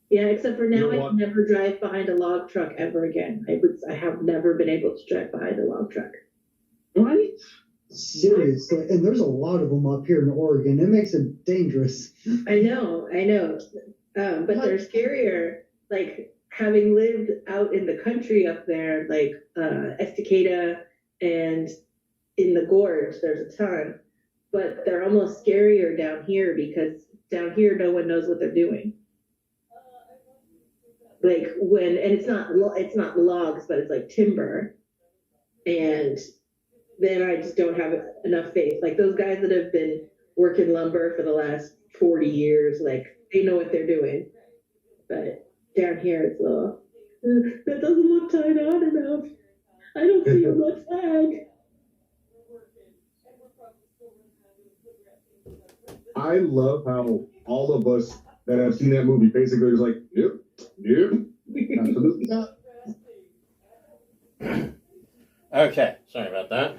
Yeah, except for now, You know I what? can never drive behind a log truck ever again. I have never been able to drive behind a log truck. Right? Seriously. And there's a lot of them up here in Oregon. It makes it dangerous. I know. But they're scarier. Like, having lived out in the country up there, like Estacada and in the gorge, there's a ton. But they're almost scarier down here because down here, no one knows what they're doing. Like and it's not logs, but it's like timber. And then I just don't have enough faith. Like those guys that have been working lumber for the last 40 years, like they know what they're doing. But down here, it's a little, that doesn't look tied on enough. I don't see a red flag. I love how all of us that have seen that movie basically is like, yep, absolutely not. Okay, sorry about that.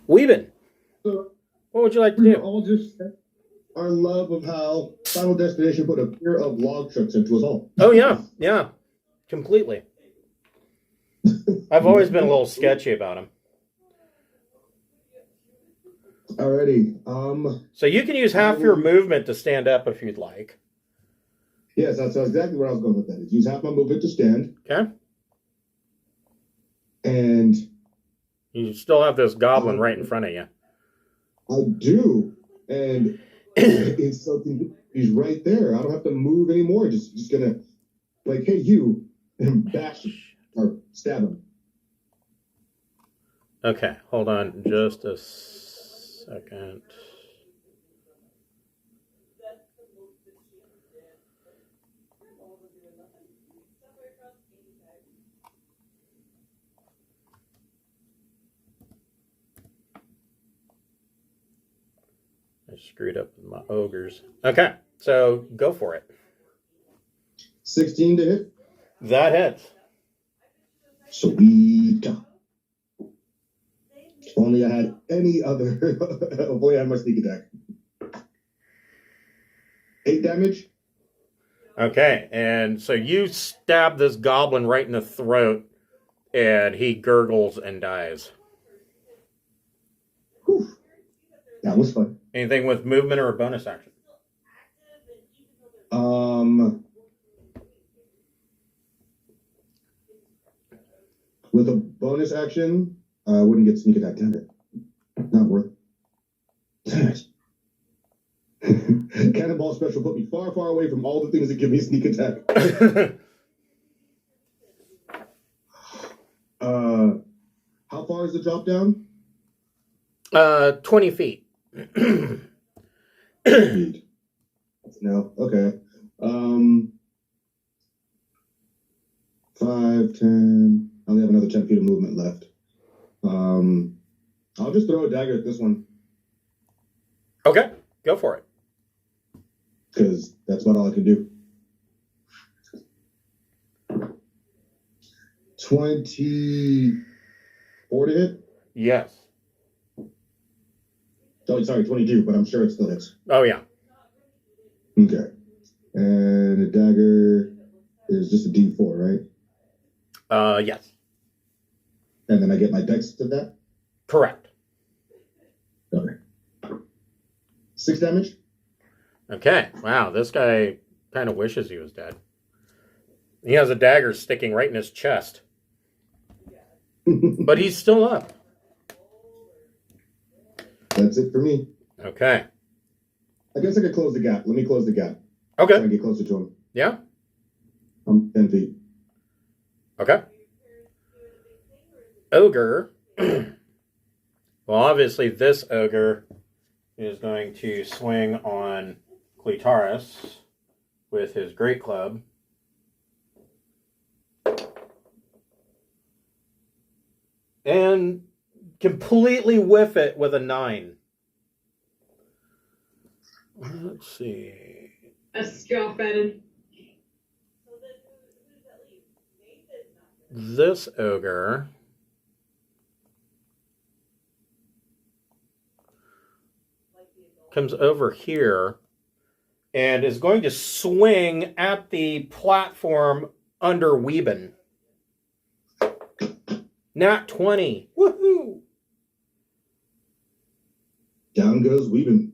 Weeben, So, what would you like to we do? all just said our love of how Final Destination put a pair of log trucks into us all. Oh, yeah, completely. I've always been a little sketchy about him. Alrighty. So you can use half your movement to stand up if you'd like. Yes, that's exactly where I was going with that. Is use half my movement to stand. Okay. And You still have this goblin right in front of you. I do. And it's something, he's right there. I don't have to move anymore. Just gonna, like, hey, you, and bash him or stab him. Okay, hold on just a second. screwed up with my ogres. Okay, so go for it. 16 to hit. That hits. Sweet. If only I had any other. If only I had my sneak attack. 8 damage. Okay, and so you stab this goblin right in the throat, and he gurgles and dies. Whew. That was fun. Anything with movement or a bonus action? With a bonus action, I wouldn't get sneak attack. Damn it. Not worth it. Damn it. Cannonball special put me far, far away from all the things that give me a sneak attack. How far is the drop down? 20 feet. No, okay. 5, 10. I only have another 10 feet of movement left. I'll just throw a dagger at this one. Okay, go for it. Because that's about all I can do. 24 to hit? Yes. Oh, sorry, 22, but I'm sure it still hits. Oh, yeah. Okay. And a dagger is just a D4, right? Yes. And then I get my dex to that? Correct. Okay. 6 damage? Okay. Wow, this guy kind of wishes he was dead. He has a dagger sticking right in his chest. But he's still up. That's it for me. Okay. I guess I could close the gap. Let me close the gap. Okay. Try and get closer to him. Yeah? I'm 10 feet. Okay. Ogre. Well, obviously this ogre is going to swing on Cletaris with his great club. And completely whiff it with a 9. Let's see. I scoff at him. This ogre comes over here and is going to swing at the platform under Weeben. Nat 20. Woohoo! Down goes Weeben.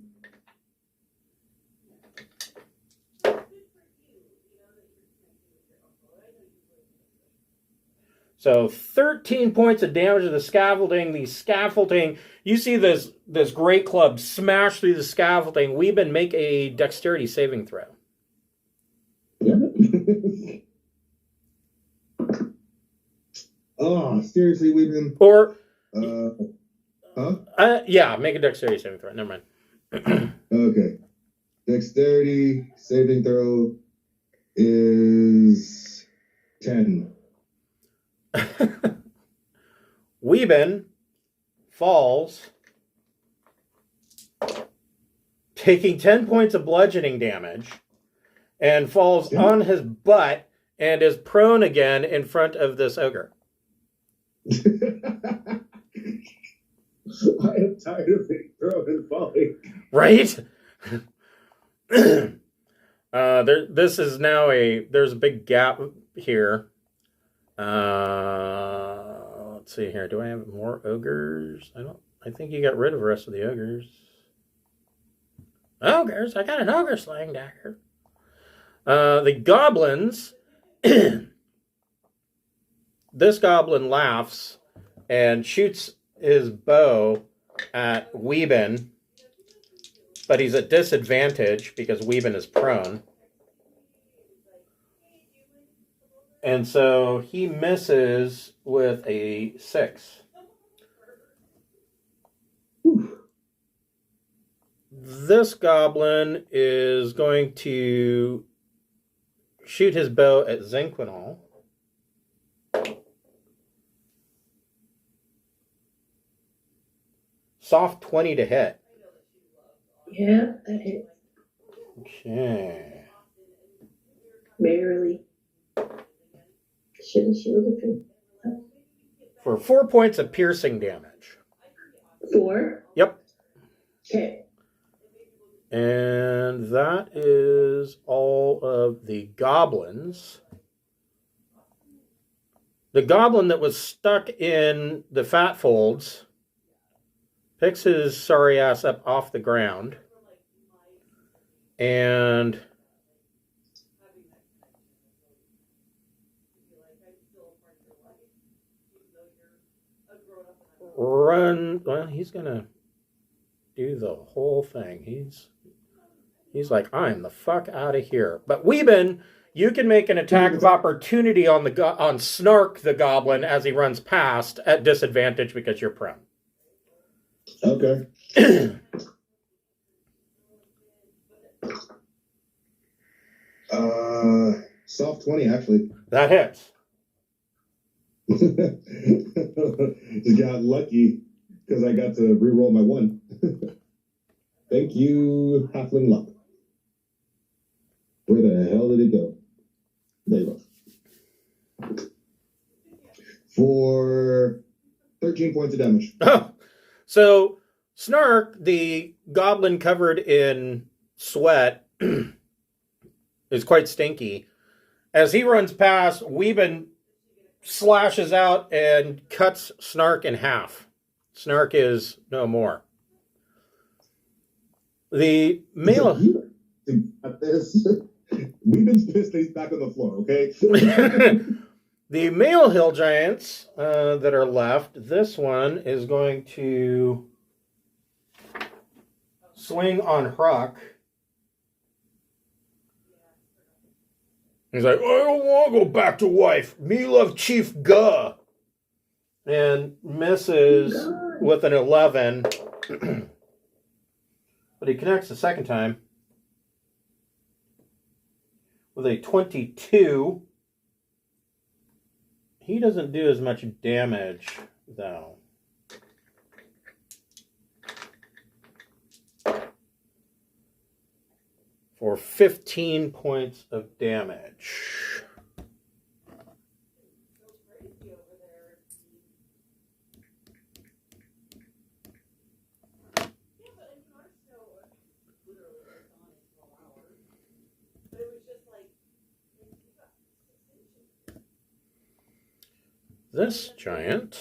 So 13 points of damage to the scaffolding. The scaffolding, you see this great club smash through the scaffolding. Weeben, make a dexterity saving throw. Yeah. Oh, seriously, Weeben. Or, huh? yeah, make a dexterity saving throw. Never mind. Okay. Dexterity saving throw is 10. Weeben falls, taking 10 points of bludgeoning damage, and falls on his butt and is prone again in front of this ogre. I am tired of being thrown and falling. Right? This is now there's a big gap here. Let's see here. Do I have more ogres? I think you got rid of the rest of the ogres. Ogres? I got an ogre slaying dagger. The goblins. This goblin laughs and shoots his bow at Weeben, but he's at disadvantage because Weeben is prone. And so he misses with a 6. Whew. This goblin is going to shoot his bow at Zinquinal. Soft 20 to hit. Yeah, that hits. Okay. Barely. Should have shielded For 4 points of piercing damage. 4. Yep. Okay. And that is all of the goblins. The goblin that was stuck in the fat folds picks his sorry ass up off the ground and run. Well, he's gonna do the whole thing. He's like, I'm the fuck out of here. But Weeben, you can make an attack of opportunity on Snark the goblin as he runs past at disadvantage because you're prone. Okay. Soft 20, actually. That hits. Just got lucky because I got to re-roll my 1. Thank you, Halfling Luck. Where the hell did it go? There you go. For 13 points of damage. Oh, so Snark, the goblin covered in sweat, is quite stinky. As he runs past, Weeben slashes out and cuts Snark in half. Snark is no more. The male... Got this. Weeben's pissed that he's back on the floor, okay? The male hill giants that are left, this one is going to swing on Huck. He's like, I don't want to go back to wife. Me love Chief Guh. And misses with an 11. But he connects the second time with a 22. He doesn't do as much damage, though. For 15 points of damage. This giant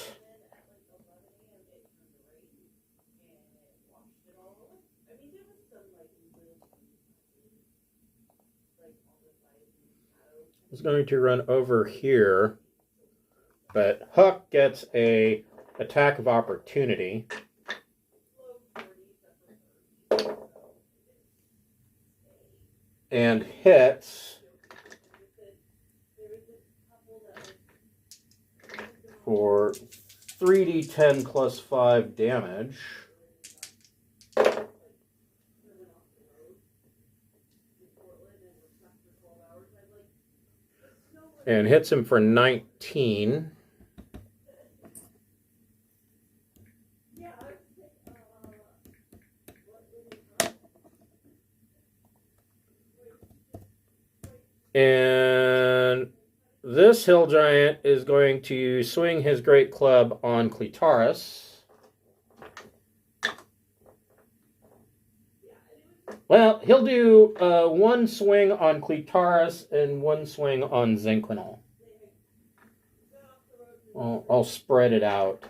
is going to run over here, but Huck gets a attack of opportunity. And hits for 3d10 plus 5 damage. And hits him for 19. And this hill giant is going to swing his great club on Clitaris. Well, he'll do one swing on Clitaris and one swing on Zinquinal. I'll spread it out.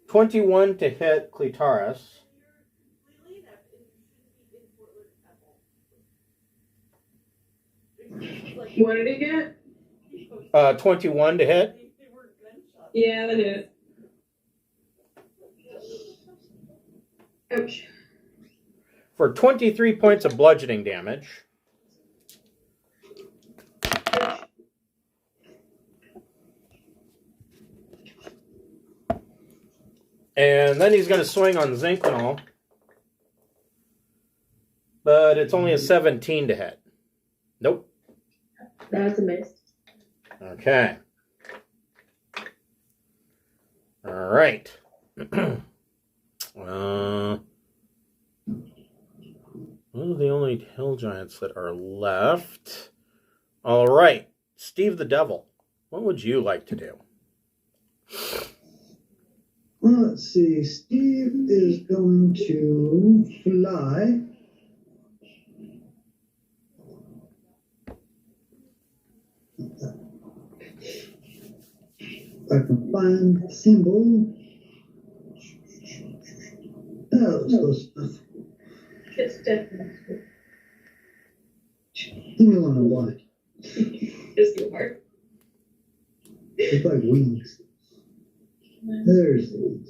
$21 to hit Clitaris. What did he get? 21 to hit. Yeah, that hit. Ouch. For 23 points of bludgeoning damage. And then he's going to swing on Zinquinal. But it's only a 17 to hit. Nope. That's a miss. Okay. All right. Those are the only hill giants that are left. All right. Steve the Devil, what would you like to do? Let's see. Steve is going to fly. I can find the symbol. Oh, it's close enough. It's definitely. Leave me alone, what? It's the part. It's like wings. There's the wings.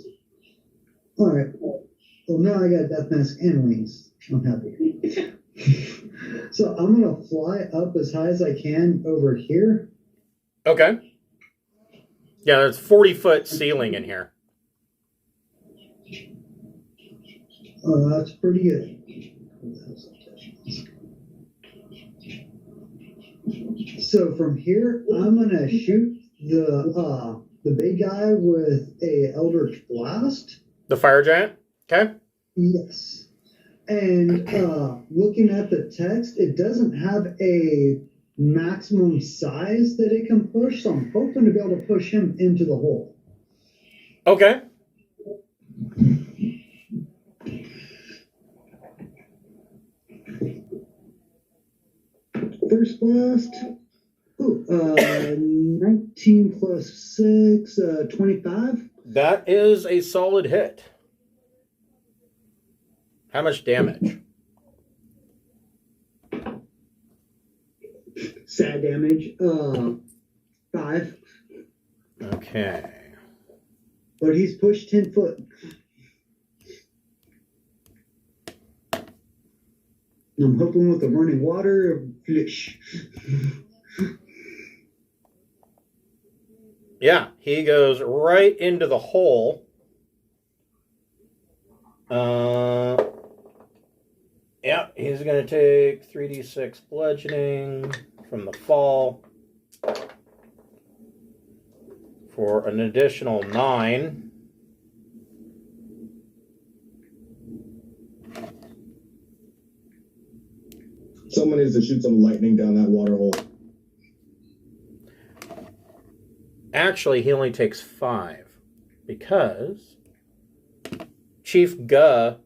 Alright. Well, now I got death mask and wings. I'm happy. So I'm going to fly up as high as I can over here. Okay. Yeah, there's 40-foot ceiling in here. Oh, that's pretty good. So from here, I'm going to shoot the big guy with a Eldritch Blast. The fire giant? Okay. Yes. And looking at the text, it doesn't have a maximum size that it can push, so I'm hoping to be able to push him into the hole. Okay. First blast. Ooh, 19 plus 6, 25. That is a solid hit. How much damage? Sad damage. 5. Okay. But he's pushed 10 foot. I'm hoping with the running water, flish. Yeah, he goes right into the hole. Yeah, he's going to take 3d6 bludgeoning from the fall for an additional 9. Someone needs to shoot some lightning down that water hole. Actually, he only takes 5 because Chief Guh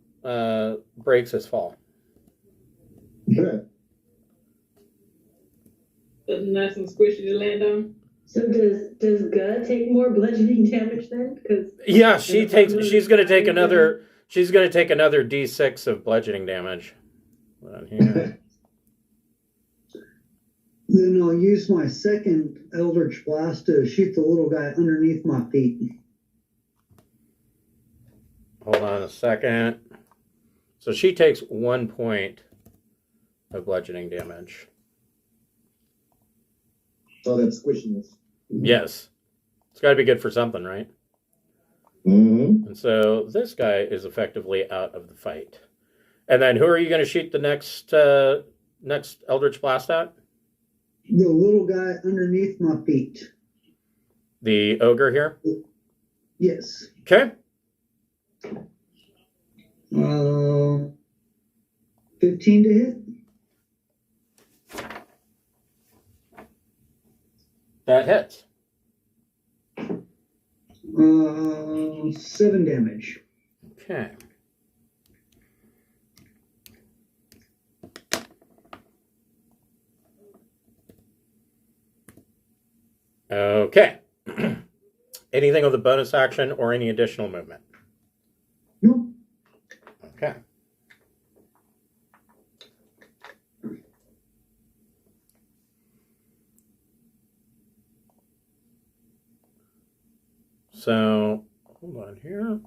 breaks his fall. Yeah. That's nice and squishy to land on. So does Guh take more bludgeoning damage then? Because Yeah, she's going to take another d6 of bludgeoning damage. Hold on here. Then I'll use my second Eldritch Blast to shoot the little guy underneath my feet. Hold on a second. So she takes 1 point of bludgeoning damage. So that squishiness. Yes. It's got to be good for something, right? Mm-hmm. And so this guy is effectively out of the fight. And then who are you going to shoot the next Eldritch Blast at? The little guy underneath my feet. The ogre here? Yes. Okay. 15 to hit. That hits. 7 damage. Okay. Okay. Anything with a bonus action or any additional movement? Nope. Okay. So, hold on here.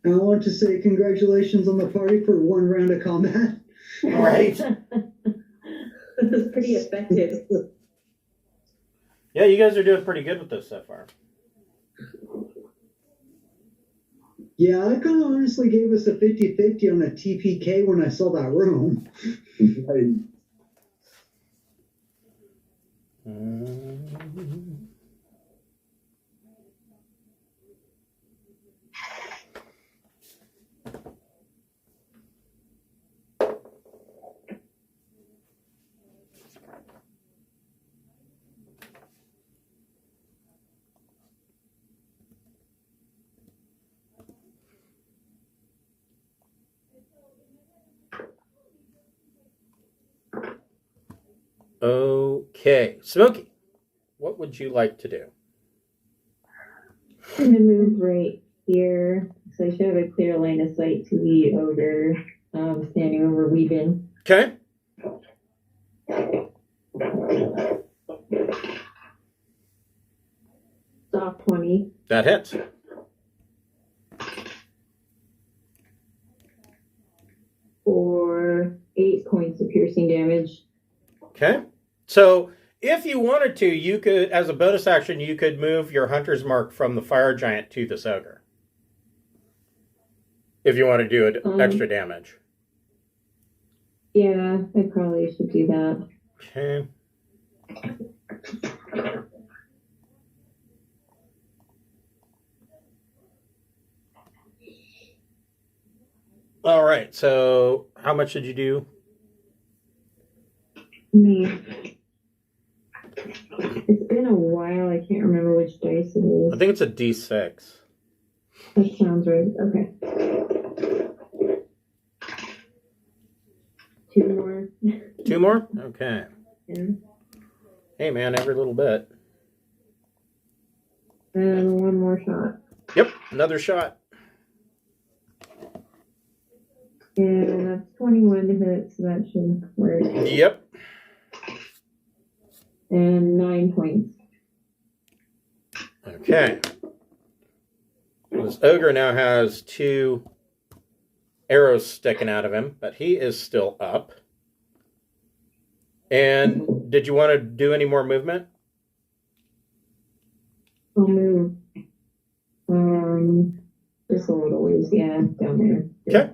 I want to say congratulations on the party for 1 round of combat. Right. this is pretty effective. Yeah, you guys are doing pretty good with this so far. Yeah, I kind of honestly gave us a 50-50 on a TPK when I saw that room. Okay, Smokey, what would you like to do? I'm gonna move right here, so I should have a clear line of sight to the ogre standing over Weebin. Okay. Soft 20. That hits. For 8 points of piercing damage. Okay. So if you wanted to, you could, as a bonus action, you could move your hunter's mark from the fire giant to this ogre. If you want to do extra damage. Yeah, I probably should do that. Okay. All right. So how much did you do? Me. It's been a while. I can't remember which dice it is. I think it's a D6. That sounds right. Okay. 2 more. 2 more? Okay. Yeah. Hey, man, every little bit. And 1 more shot. Yep, another shot. And that's 21 to hit, so that should work. Yep. And 9 points. Okay. This ogre now has 2 arrows sticking out of him, but he is still up. And did you want to do any more movement? I'll move. Just a little ways, yeah, down there. Okay.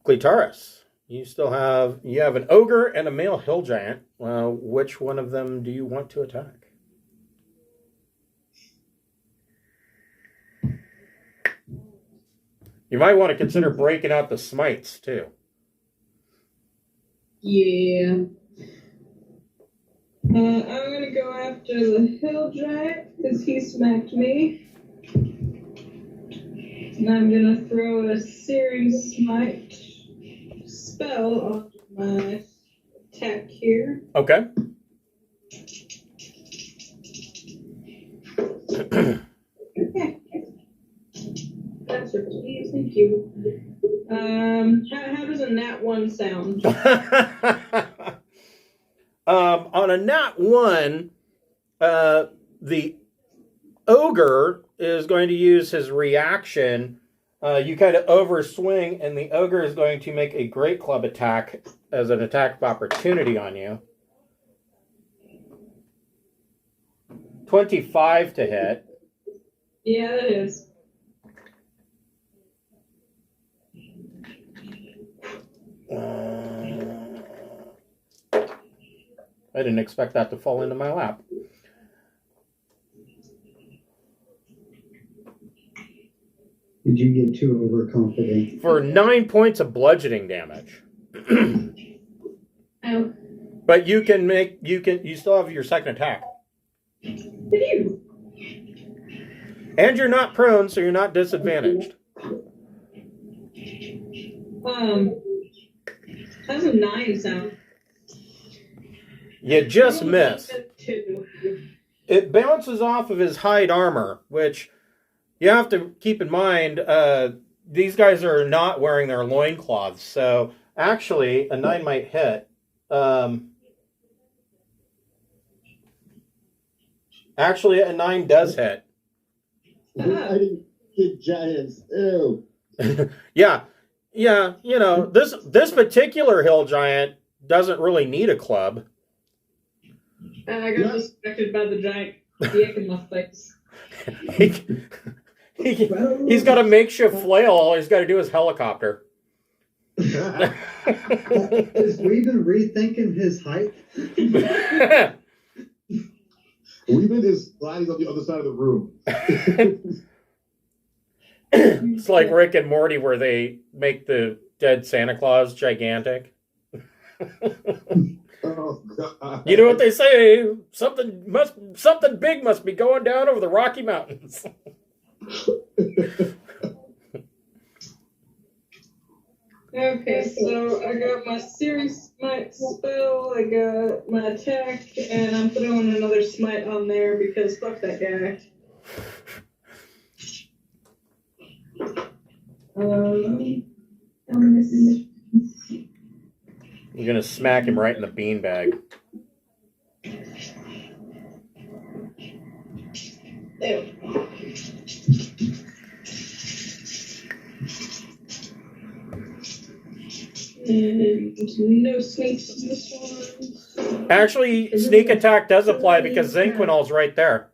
Cletaris, you have an ogre and a male hill giant. Which one of them do you want to attack? You might want to consider breaking out the smites too. Yeah. I'm gonna go after the hill giant because he smacked me. And I'm gonna throw a Searing Smite spell on my attack here. Okay. Okay. That's please, thank you. How does a nat 1 sound? On a nat 1, the ogre is going to use his reaction. You kind of overswing, and the ogre is going to make a great club attack as an attack of opportunity on you. 25 to hit. Yeah, that is. I didn't expect that to fall into my lap. Did you get too overconfident? For 9 points of bludgeoning damage. Oh. But you still have your second attack. Phew. And you're not prone, so you're not disadvantaged. How's a 9 sound? You just Roll missed. a 2. It bounces off of his hide armor, which you have to keep in mind. These guys are not wearing their loincloths, so actually a 9 might hit. Actually, a 9 does hit. I didn't get giants. Ew. Yeah, you know, this particular hill giant doesn't really need a club. I got distracted by the giant dick in my face. He's got a makeshift flail. All he's got to do is helicopter. Is Weaven rethinking his height? Weaven is sliding on the other side of the room. It's like Rick and Morty where they make the dead Santa Claus gigantic. Oh, God. You know what they say? Something big must be going down over the Rocky Mountains. Okay, so I got my Series Smite spell, I got my attack, and I'm throwing another Smite on there because fuck that guy. You're gonna smack him right in the beanbag. There. And no sneaks on this one. Actually, sneak attack does apply because Zinquinol's right there.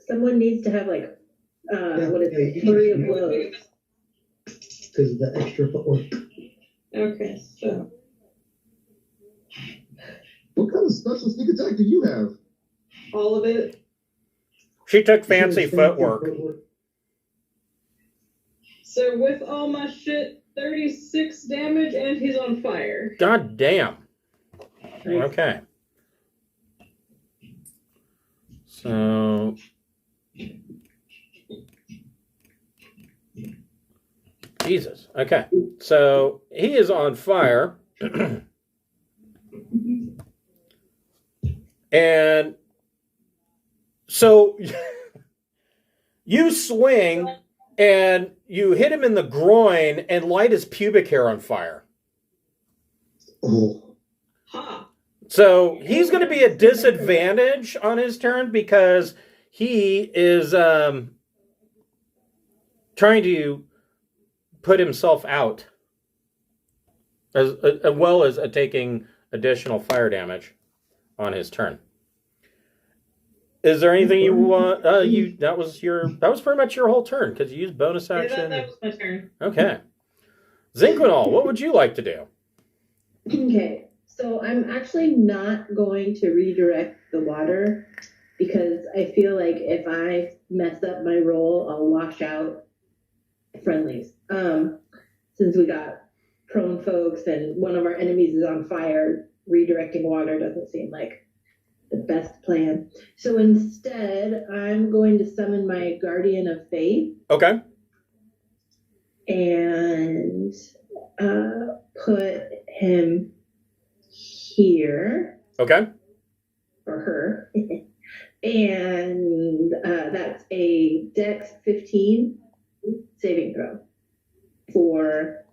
Someone needs to have like what is it? Flurry of blows. Because of the extra footwork. Okay, so What kind of special sneak attack do you have? all of it. She took fancy footwork. So with all my shit, 36 damage, and he's on fire. God damn. Nice. Okay. So Jesus. Okay. So he is on fire. And so you swing and you hit him in the groin and light his pubic hair on fire. Oh, Ha! So he's going to be at disadvantage on his turn because he is trying to put himself out as well as taking additional fire damage on his turn. Is there anything you want? That was pretty much your whole turn because you used bonus action. Yeah, that was my turn. Okay, Zinquinol, what would you like to do? Okay, so I'm actually not going to redirect the water because I feel like if I mess up my roll, I'll wash out friendlies. Since we got prone folks and one of our enemies is on fire, redirecting water doesn't seem like the best plan. So instead, I'm going to summon my Guardian of Faith. Okay. And put him here. Okay. Or her. And that's a Dex 15 saving throw for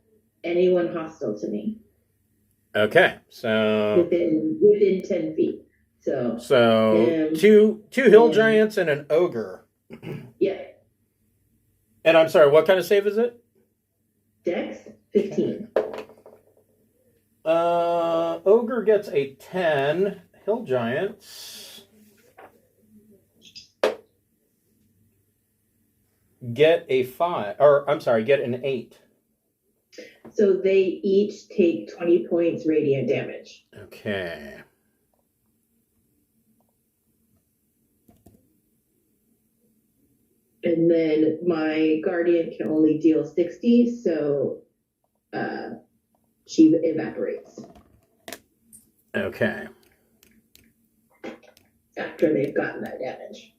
anyone hostile to me. Okay. So within 10 feet. So two hill giants and an ogre. Yeah. And I'm sorry, what kind of save is it? Dex 15. Ogre gets a 10. Hill giants get a 5. Or I'm sorry, get an 8. So they each take 20 points radiant damage. Okay. And then my guardian can only deal 60, so she evaporates. Okay. After they've gotten that damage.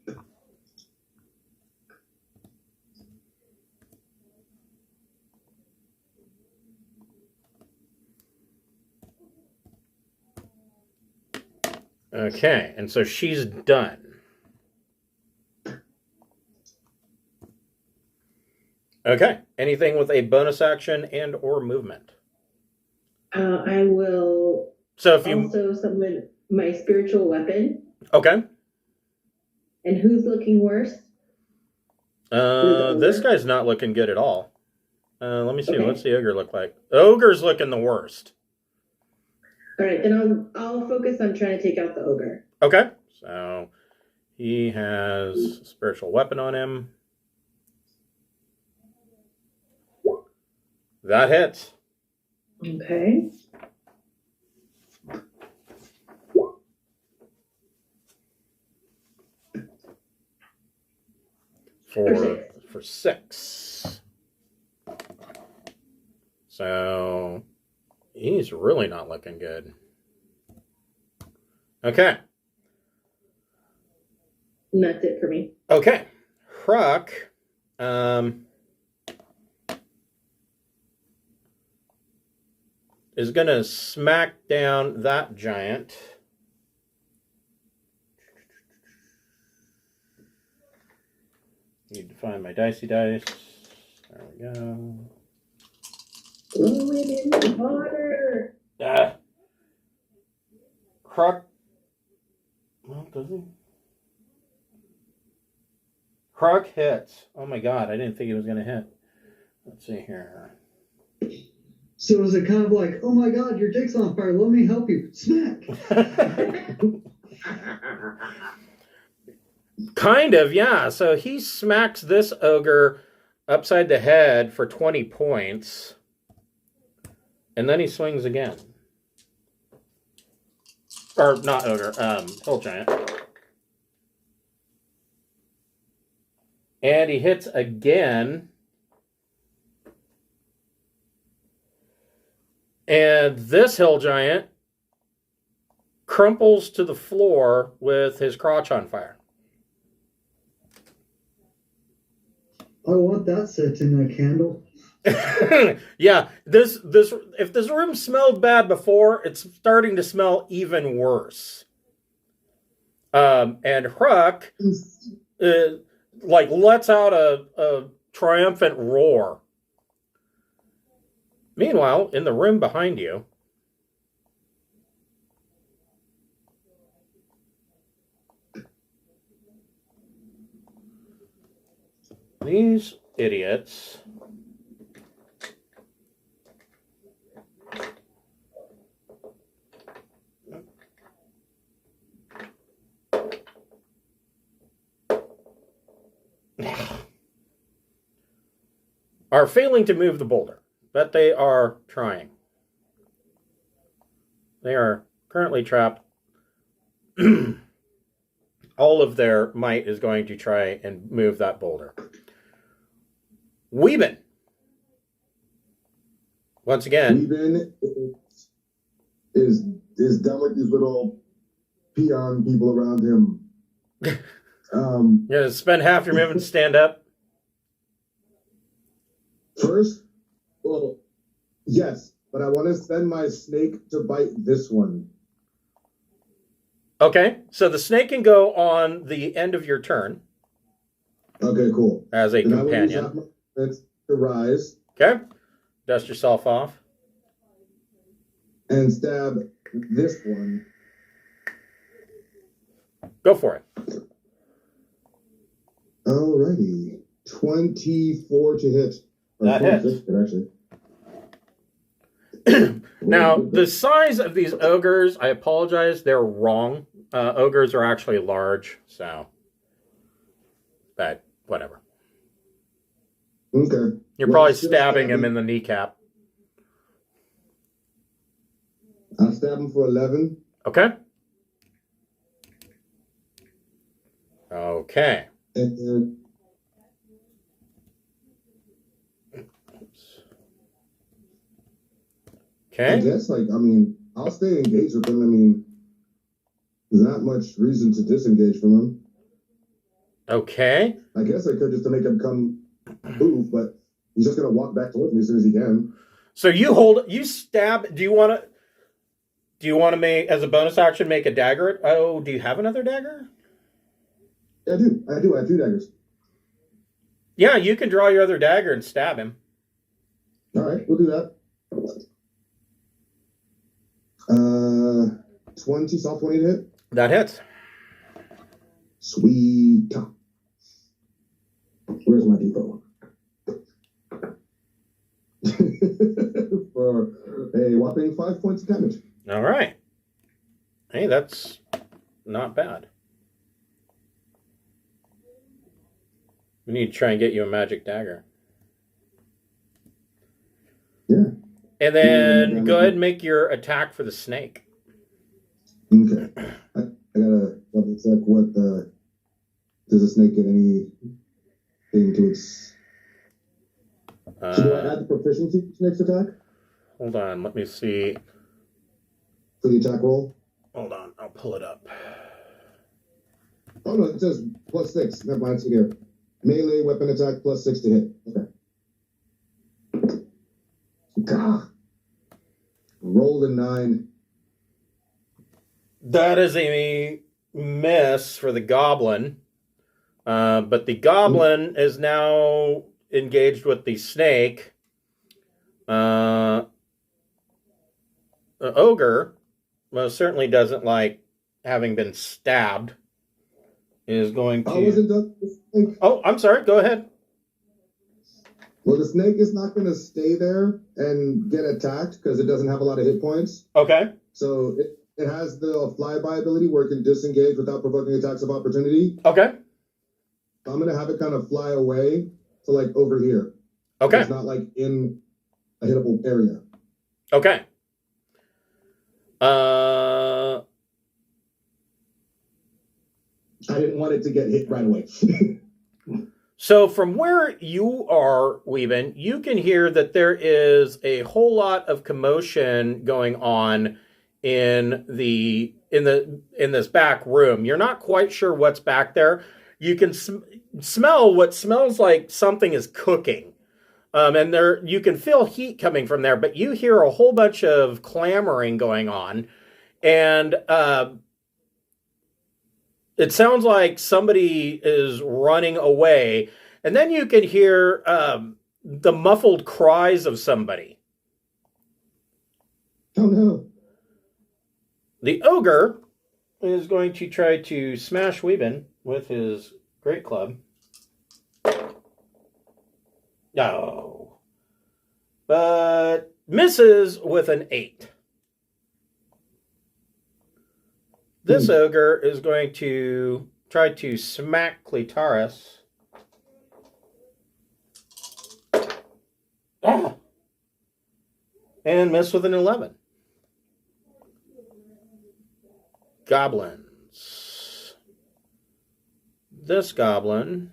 Okay, and so she's done. Okay, anything with a bonus action and or movement? I will So if you also summon my spiritual weapon. Okay. And who's looking worse? This guy's not looking good at all. Let me see. Okay. What's the ogre look like? Ogre's looking the worst. All right, then I'll focus on trying to take out the ogre. Okay. So he has a spiritual weapon on him. That hits. Okay. For 6. So he's really not looking good. Okay. And that's it for me. Okay. Hruck is going to smack down that giant. Need to find my dicey dice. There we go. Throw it in the water. Hruck. Well, does he? Hruck hits. Oh my god, I didn't think he was going to hit. Let's see here. So is it kind of like, oh my god, your dick's on fire, let me help you. Smack! Kind of, yeah. So he smacks this ogre upside the head for 20 points. And then he swings again. Or not ogre, hill giant. And he hits again. And this hill giant crumples to the floor with his crotch on fire. I want that set in a candle. Yeah, this if this room smelled bad before, it's starting to smell even worse. And Hruck lets out a triumphant roar. Meanwhile, in the room behind you, these idiots are failing to move the boulder, but they are trying. They are currently trapped. All of their might is going to try and move that boulder. Weeben. Once again. Weeben is done like these little peon people around him. You're going to spend half your movement to stand up? First, well, yes, but I want to send my snake to bite this one. Okay, so the snake can go on the end of your turn. Okay, cool. As a companion. I will use to rise. Okay, dust yourself off. And stab this one. Go for it. Alrighty. 24 to hit. That hits. Actually. Now, the size of these ogres, I apologize, they're wrong. Ogres are actually large, so. But, whatever. Okay. You're probably stabbing him in the kneecap. I'll stab him for 11. Okay. Okay. And then Okay. I guess, I'll stay engaged with him. There's not much reason to disengage from him. Okay. I guess I could just to make him come move, but he's just going to walk back towards me as soon as he can. So you stab. Do you want to make, as a bonus action, make a dagger? Oh, do you have another dagger? Yeah, I do. I have 2 daggers. Yeah, you can draw your other dagger and stab him. All right, we'll do that. 20, soft 20 to hit. That hits. Sweet. Where's my depot? For a whopping 5 points of damage. All right. Hey, that's not bad. We need to try and get you a magic dagger. Yeah. And then go ahead and make your attack for the snake. Okay. I gotta double check what the. Does the snake get anything to its. So do I add the proficiency to snake's attack? Hold on, let me see. For the attack roll? Hold on, I'll pull it up. Oh no, it says +6. Never mind, it's here. Melee weapon attack +6 to hit. Okay. Gah. Rolled a 9. That is a miss for the goblin. But the goblin is now engaged with the snake. The ogre most certainly doesn't like having been stabbed. Is going to. I wasn't done with the snake. Oh, I'm sorry. Go ahead. Well, the snake is not going to stay there and get attacked because it doesn't have a lot of hit points. Okay. So it has the flyby ability where it can disengage without provoking attacks of opportunity. Okay. I'm going to have it kind of fly away to like over here. Okay. It's not like in a hittable area. Okay. I didn't want it to get hit right away. So from where you are, Weeben, you can hear that there is a whole lot of commotion going on in this back room. You're not quite sure what's back there. You can smell what smells like something is cooking. And there you can feel heat coming from there, but you hear a whole bunch of clamoring going on. And it sounds like somebody is running away. And then you can hear the muffled cries of somebody. Oh no. The ogre is going to try to smash Weeben with his great club. No. But misses with an 8. This ogre is going to try to smack Cletaris. Ah! And miss with an 11. Goblins. This goblin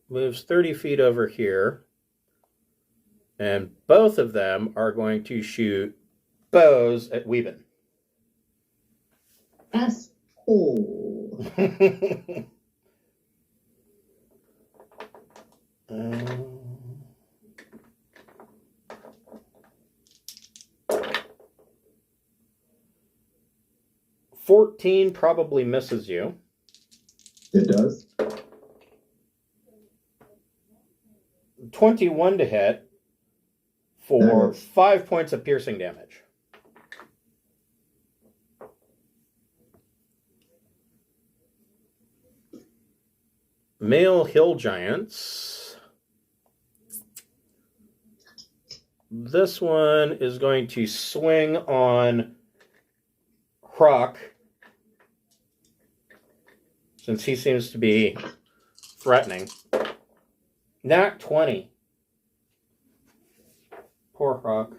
moves 30 feet over here. And both of them are going to shoot bows at Weeben. Asshole. 14 probably misses you. It does. 21 to hit for 5 points of piercing damage. Male hill giants. This one is going to swing on Hrock, since he seems to be threatening. Nat 20. Poor Hrock.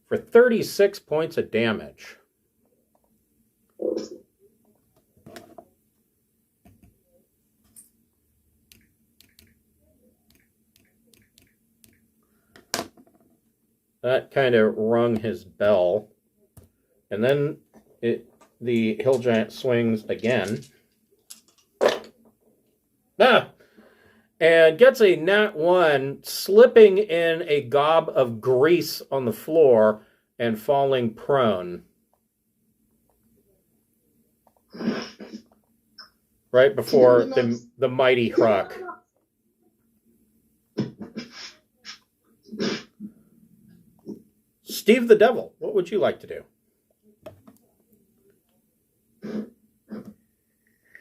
For 36 points of damage. That kind of rung his bell. And then the hill giant swings again. And gets a nat 1, slipping in a gob of grease on the floor and falling prone. Right before the mighty Hrock. Steve the Devil, what would you like to do?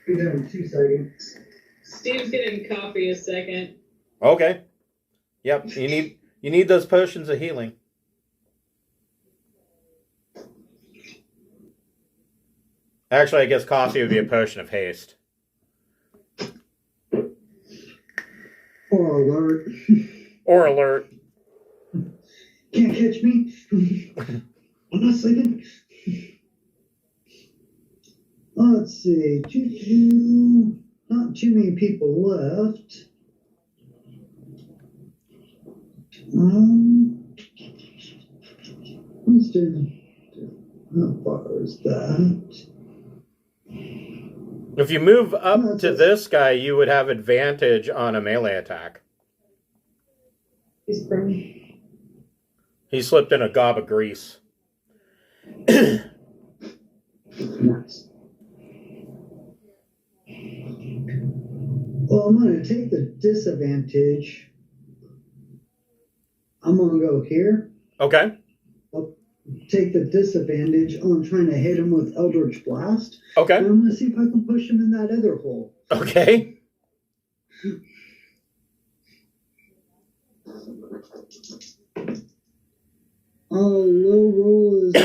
Be there in 2 seconds. Steve's getting coffee a second. Okay. Yep. You need those potions of healing. Actually, I guess coffee would be a potion of haste. Or alert. Or alert. Can't catch me. I'm not sleeping. Let's see. Not too many people left. Let's do. How far is that? If you move up to this guy, you would have advantage on a melee attack. He's prone. He slipped in a gob of grease. Nice. Well, I'm going to take the disadvantage. I'm going to go here. Okay. I'll take the disadvantage on trying to hit him with Eldritch Blast. Okay. And I'm going to see if I can push him in that other hole. Okay. Low roll is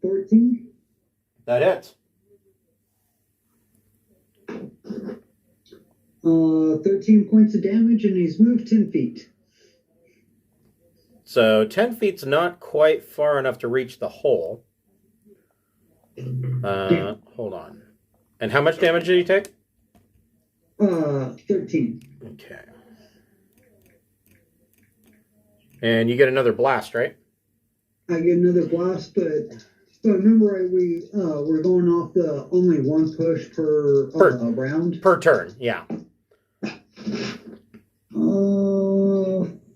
14. That hits. 13 points of damage, and he's moved 10 feet. So 10 feet's not quite far enough to reach the hole. Hold on. And how much damage did he take? 13. Okay. And you get another blast, right? I get another blast, but remember we're going off the only one push per round? Per turn, yeah.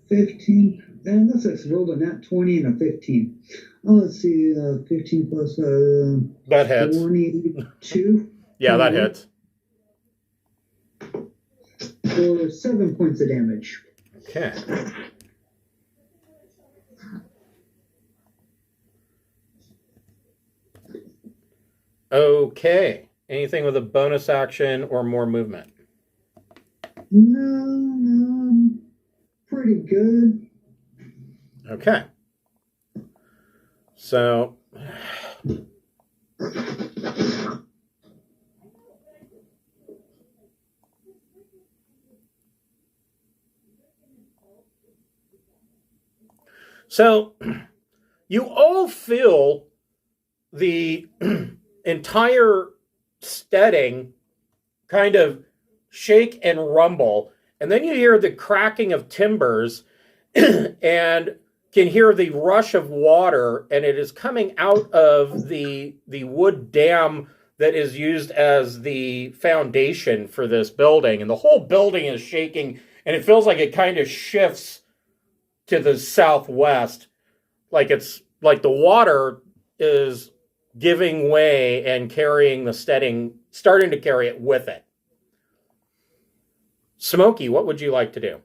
15. And that's a rolled a nat 20 and a 15. Let's see, 15 plus that hits. 22. Yeah, that hits. For 7 points of damage. Okay. Okay. Anything with a bonus action or more movement? No, I'm pretty good. Okay. So you all feel the entire steading kind of shake and rumble, and then you hear the cracking of timbers and can hear the rush of water, and it is coming out of the wood dam that is used as the foundation for this building, and the whole building is shaking, and it feels like it kind of shifts to the southwest, like it's like the water is giving way and carrying the steading, starting to carry it with it. Smokey, what would you like to do?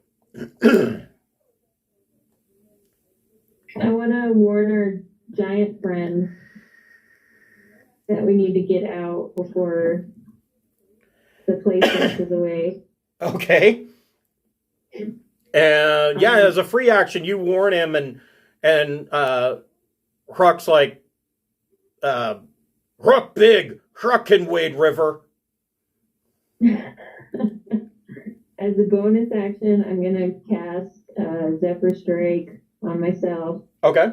I want to warn our giant friend that we need to get out before the place passes away. Okay. And yeah, as a free action, you warn him, and Hruck's like, Hruck big, Hruck can wade river. As a bonus action, I'm going to cast Zephyr Strike on myself. Okay.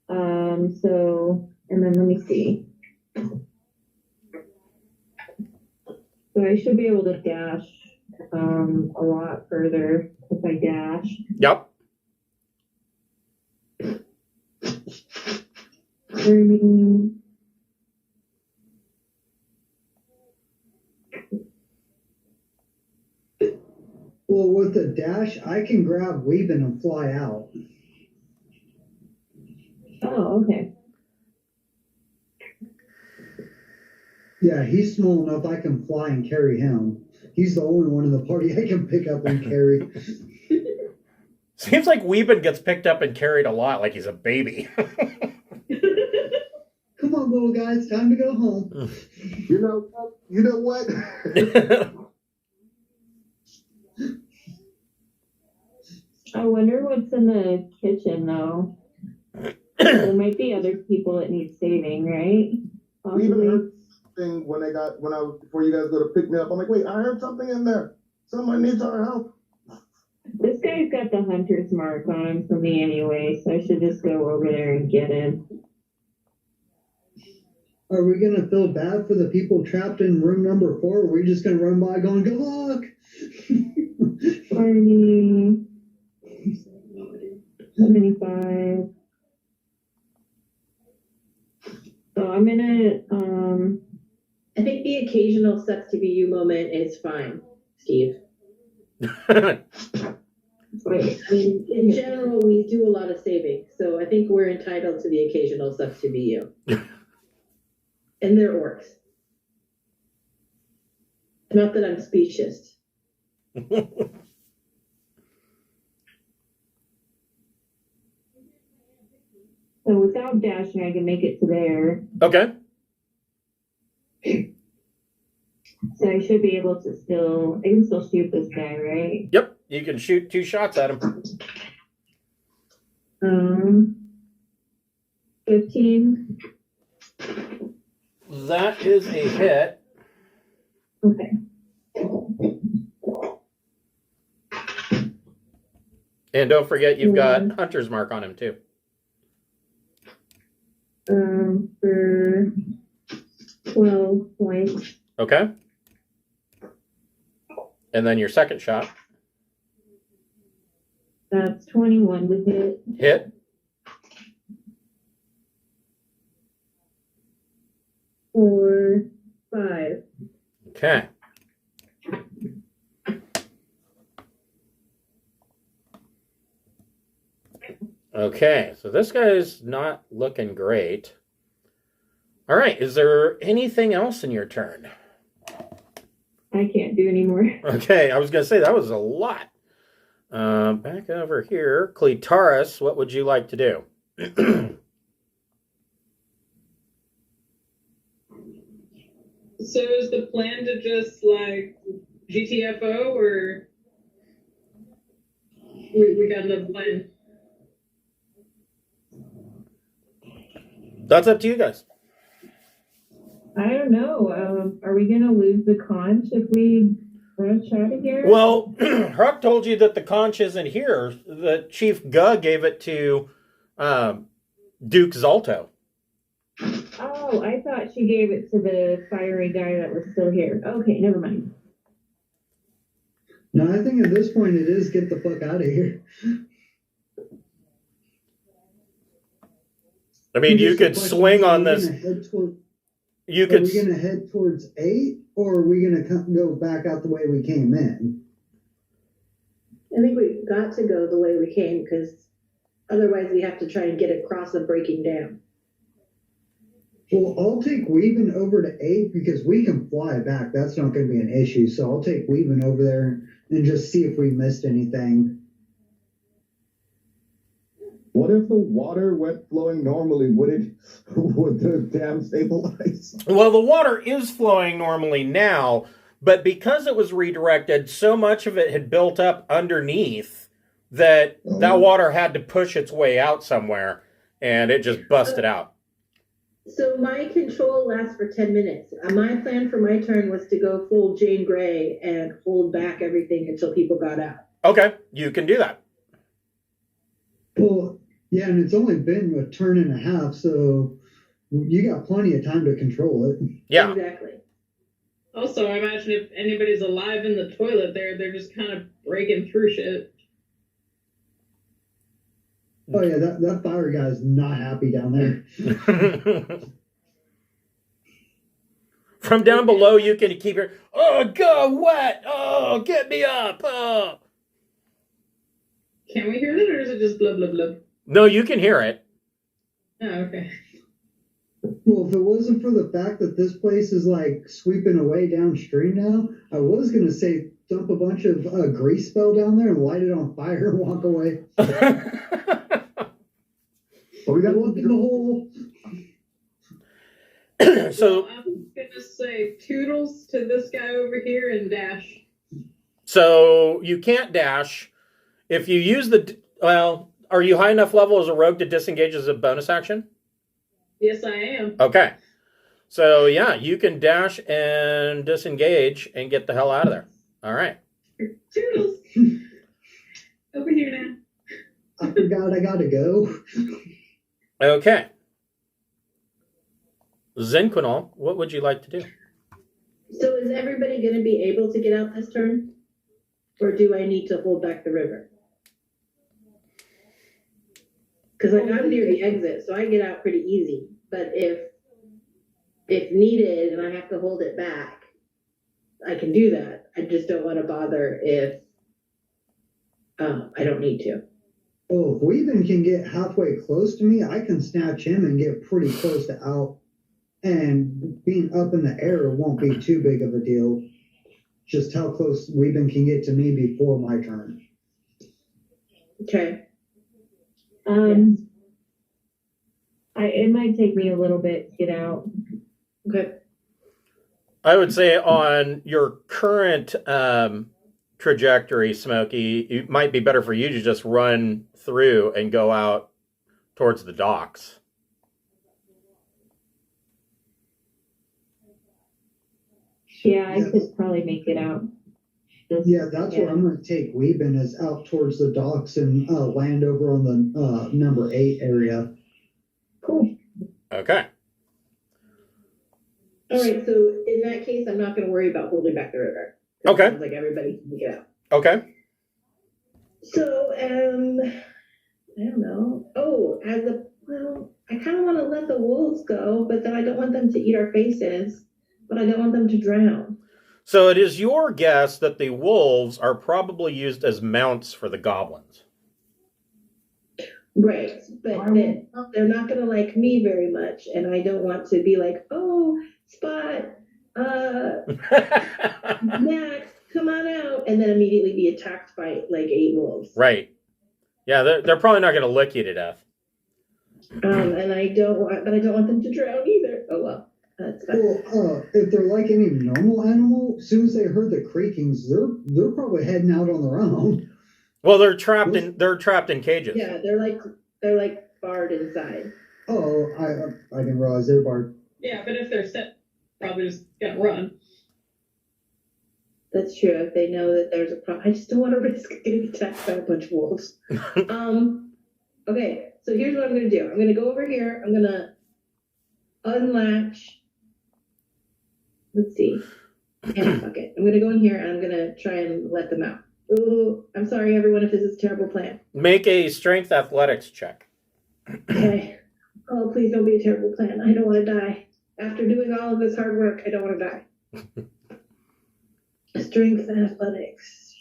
So, and then let me see. So I should be able to dash a lot further if I dash. Yep. Well, with the dash, I can grab Weeben and fly out. Oh, okay. Yeah, he's small enough I can fly and carry him. He's the only one in the party I can pick up and carry. Seems like Weeben gets picked up and carried a lot, like he's a baby. Come on, little guy, it's time to go home. You know what? I wonder what's in the kitchen, though. There might be other people that need saving, right? We even Possibly. heard something before you guys go to pick me up. I'm like, wait, I heard something in there. Someone needs our help. This guy's got the hunter's mark on him for me anyway, so I should just go over there and get him. Are we gonna feel bad for the people trapped in room number 4? Or are we just gonna run by going, good luck? 40, 75. So I'm gonna, I think the occasional sucks to be you moment is fine, Steve. wait, I mean, in general, we do a lot of saving, so I think we're entitled to the occasional sucks to be you. And they're orcs. Not that I'm specious. so without dashing, I can make it to there. Okay. So I should be able to I can still shoot this guy, right? Yep. You can shoot 2 shots at him. 15. That is a hit. Okay. And don't forget, you've got Hunter's Mark on him, too. For 12 points. Okay. And then your second shot. That's 21 to hit. Hit. For 5. Okay. Okay, so this guy's not looking great. All right, is there anything else in your turn? I can't do any more. Okay, I was going to say that was a lot. Back over here, Cletaris, what would you like to do? So is the plan to just like GTFO or we got another plan? That's up to you guys. I don't know. Are we going to lose the conch if we rush out of here? Well, Huck told you that the conch isn't here. The Chief Guh gave it to Duke Zalto. Oh, I thought she gave it to the fiery guy that was still here. Okay, never mind. No, I think at this point it is get the fuck out of here. I mean, you could swing on this. You could. Are we going to head towards 8, or are we going to go back out the way we came in? I think we've got to go the way we came, because otherwise we have to try and get across the breaking dam. Well, I'll take Weaving over to 8 because we can fly back. That's not going to be an issue. So I'll take Weaving over there and just see if we missed anything. What if the water went flowing normally? Would the dam stabilize? Well, the water is flowing normally now, but because it was redirected, so much of it had built up underneath that that water had to push its way out somewhere, and it just busted out. So my control lasts for 10 minutes. My plan for my turn was to go full Jane Grey and hold back everything until people got out. Okay, you can do that. Well, yeah, and it's only been a turn and a half, so you got plenty of time to control it. Yeah. Exactly. Also, I imagine if anybody's alive in the toilet there, they're just kind of breaking through shit. Oh yeah, that fire guy's not happy down there. From down below, you can keep your, oh, God, wet. Oh, get me up. Oh. Can we hear that, or is it just blub, blub, blub? No, you can hear it. Oh, okay. Well, if it wasn't for the fact that this place is like sweeping away downstream now, I was going to say dump a bunch of grease spell down there and light it on fire and walk away. Well, we got Look in the hole. So, I'm gonna say toodles to this guy over here and dash. so you can't dash. If you use are you high enough level as a rogue to disengage as a bonus action? Yes, I am. Okay. So, yeah, you can dash and disengage and get the hell out of there. All right. Toodles. Over here now. I forgot I gotta go. Okay. Zenquinol, what would you like to do? So is everybody going to be able to get out this turn? Or do I need to hold back the river? Because like I'm near the exit, so I get out pretty easy. But if needed and I have to hold it back, I can do that. I just don't want to bother if I don't need to. Oh, if Weeben can get halfway close to me, I can snatch him and get pretty close to out. And being up in the air won't be too big of a deal. Just how close Weeben can get to me before my turn. Okay. It might take me a little bit to get out. Okay. I would say on your current trajectory, Smokey, it might be better for you to just run through and go out towards the docks. Yeah, I could probably make it out. Yeah, that's where I'm going to take Weeben is out towards the docks and land over on the number 8 area. Cool. Okay. All right. So in that case, I'm not going to worry about holding back the river. Okay. It sounds like everybody can get out. Okay. So, I don't know. Oh, I kind of want to let the wolves go, but then I don't want them to eat our faces, but I don't want them to drown. So it is your guess that the wolves are probably used as mounts for the goblins. Right, but they're not going to like me very much, and I don't want to be like, oh, Spot, Max, come on out, and then immediately be attacked by like 8 wolves. Right. Yeah, they're probably not going to lick you to death. And I don't want them to drown either. Oh well, that's fine. Well, if they're like any normal animal, as soon as they heard the creakings, they're probably heading out on their own. Well, they're trapped in cages. Yeah, they're like barred inside. Oh, I didn't realize they're barred. Yeah, but if they're set, probably just gonna run. That's true. If they know that there's a problem, I just don't want to risk getting attacked by a bunch of wolves. Okay, so here's what I'm going to do. I'm going to go over here. I'm going to unlatch. Let's see. Yeah, fuck it. I'm going to go in here and I'm going to try and let them out. Ooh, I'm sorry, everyone, if this is a terrible plan. Make a strength athletics check. Okay. Oh, please don't be a terrible plan. I don't want to die. After doing all of this hard work, I don't want to die. Strength and athletics.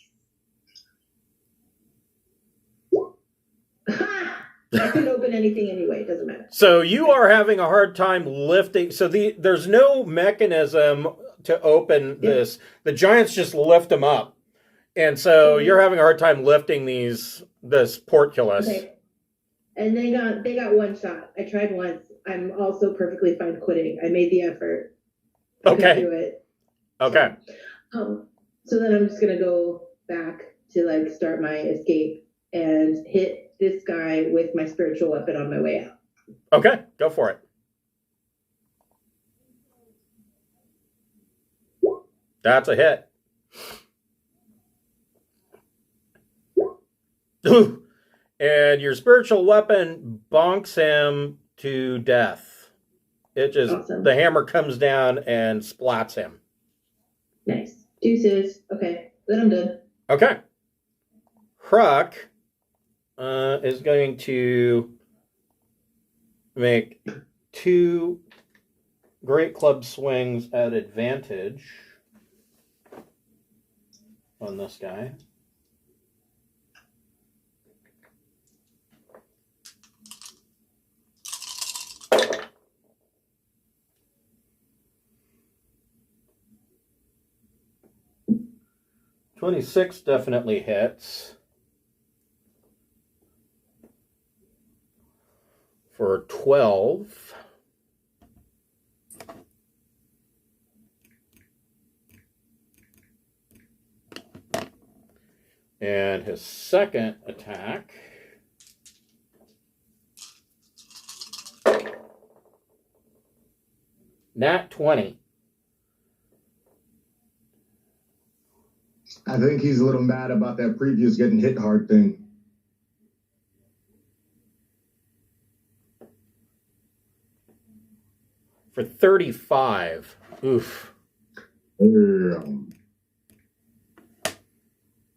Ha! I couldn't open anything anyway. It doesn't matter. So you are having a hard time lifting. So there's no mechanism to open this. The giants just lift them up. And so you're having a hard time lifting this portcullis. Okay. And they got one shot. I tried once. I'm also perfectly fine quitting. I made the effort. I couldn't do it. Okay. So then I'm just gonna go back to like start my escape and hit this guy with my spiritual weapon on my way out. Okay, go for it. That's a hit. And your spiritual weapon bonks him to death. It just, awesome. The hammer comes down and splats him. Nice. Deuces. Okay, then I'm done. Okay. Kruck is going to make 2 great club swings at advantage on this guy. .26 definitely hits for 12. And his second attack. Nat 20. I think he's a little mad about that previous getting hit hard thing. For 35. Oof. Damn.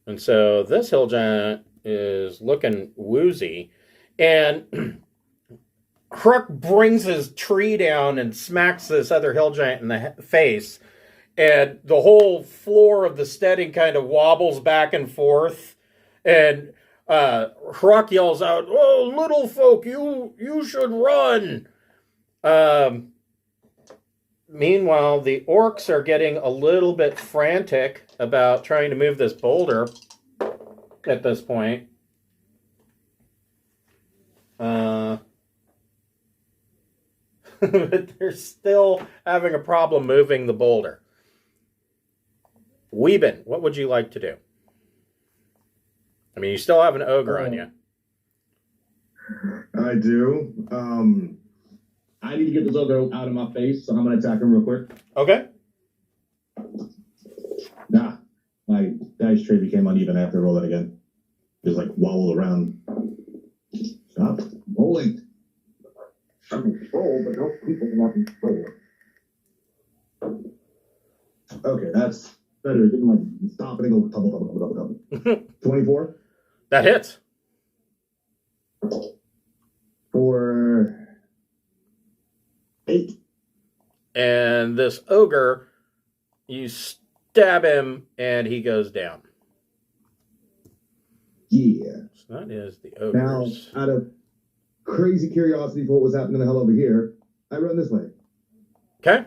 And so this hill giant is looking woozy. And Kruk brings his tree down and smacks this other hill giant in the face. And the whole floor of the steading kind of wobbles back and forth. And Kruk yells out, "Oh, little folk, you should run." Meanwhile, the orcs are getting a little bit frantic about trying to move this boulder at this point. But they're still having a problem moving the boulder. Weeben, what would you like to do? I mean, you still have an ogre on you. I do. I need to get this ogre out of my face, so I'm going to attack him real quick. Okay. Nah, my dice tray became uneven. I have to roll it again. Just like wobble around. Stop rolling. I can roll, but no people can roll. Okay, that's better. Didn't like stop and go double. 24 That hits. for 8. And this ogre, you stab him, and he goes down. Yeah. So that is the Now, ogres. out of crazy curiosity for what was happening the hell over here, I run this way. Okay.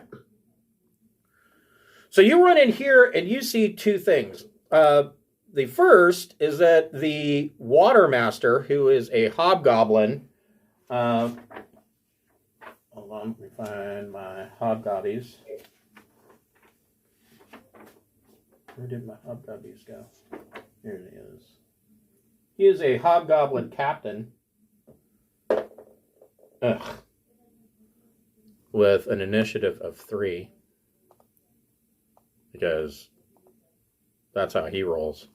So you run in here, and you see two things. The first is that the Watermaster, who is a hobgoblin, hold on, let me find my hobgobbies. Where did my hobgobbies go? Here it is. He is a hobgoblin captain. With an initiative of 3. Because that's how he rolls.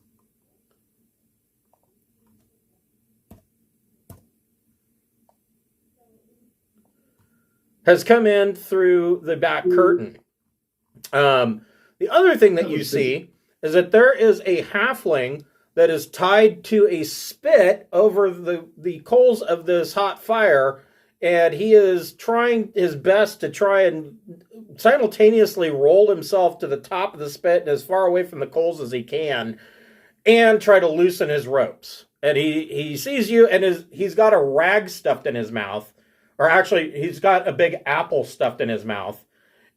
Has come in through the back curtain. The other thing that you see is that there is a halfling that is tied to a spit over the coals of this hot fire, and he is trying his best to try and simultaneously roll himself to the top of the spit and as far away from the coals as he can, and try to loosen his ropes. And he sees you, and he's got a rag stuffed in his mouth. Or actually, he's got a big apple stuffed in his mouth.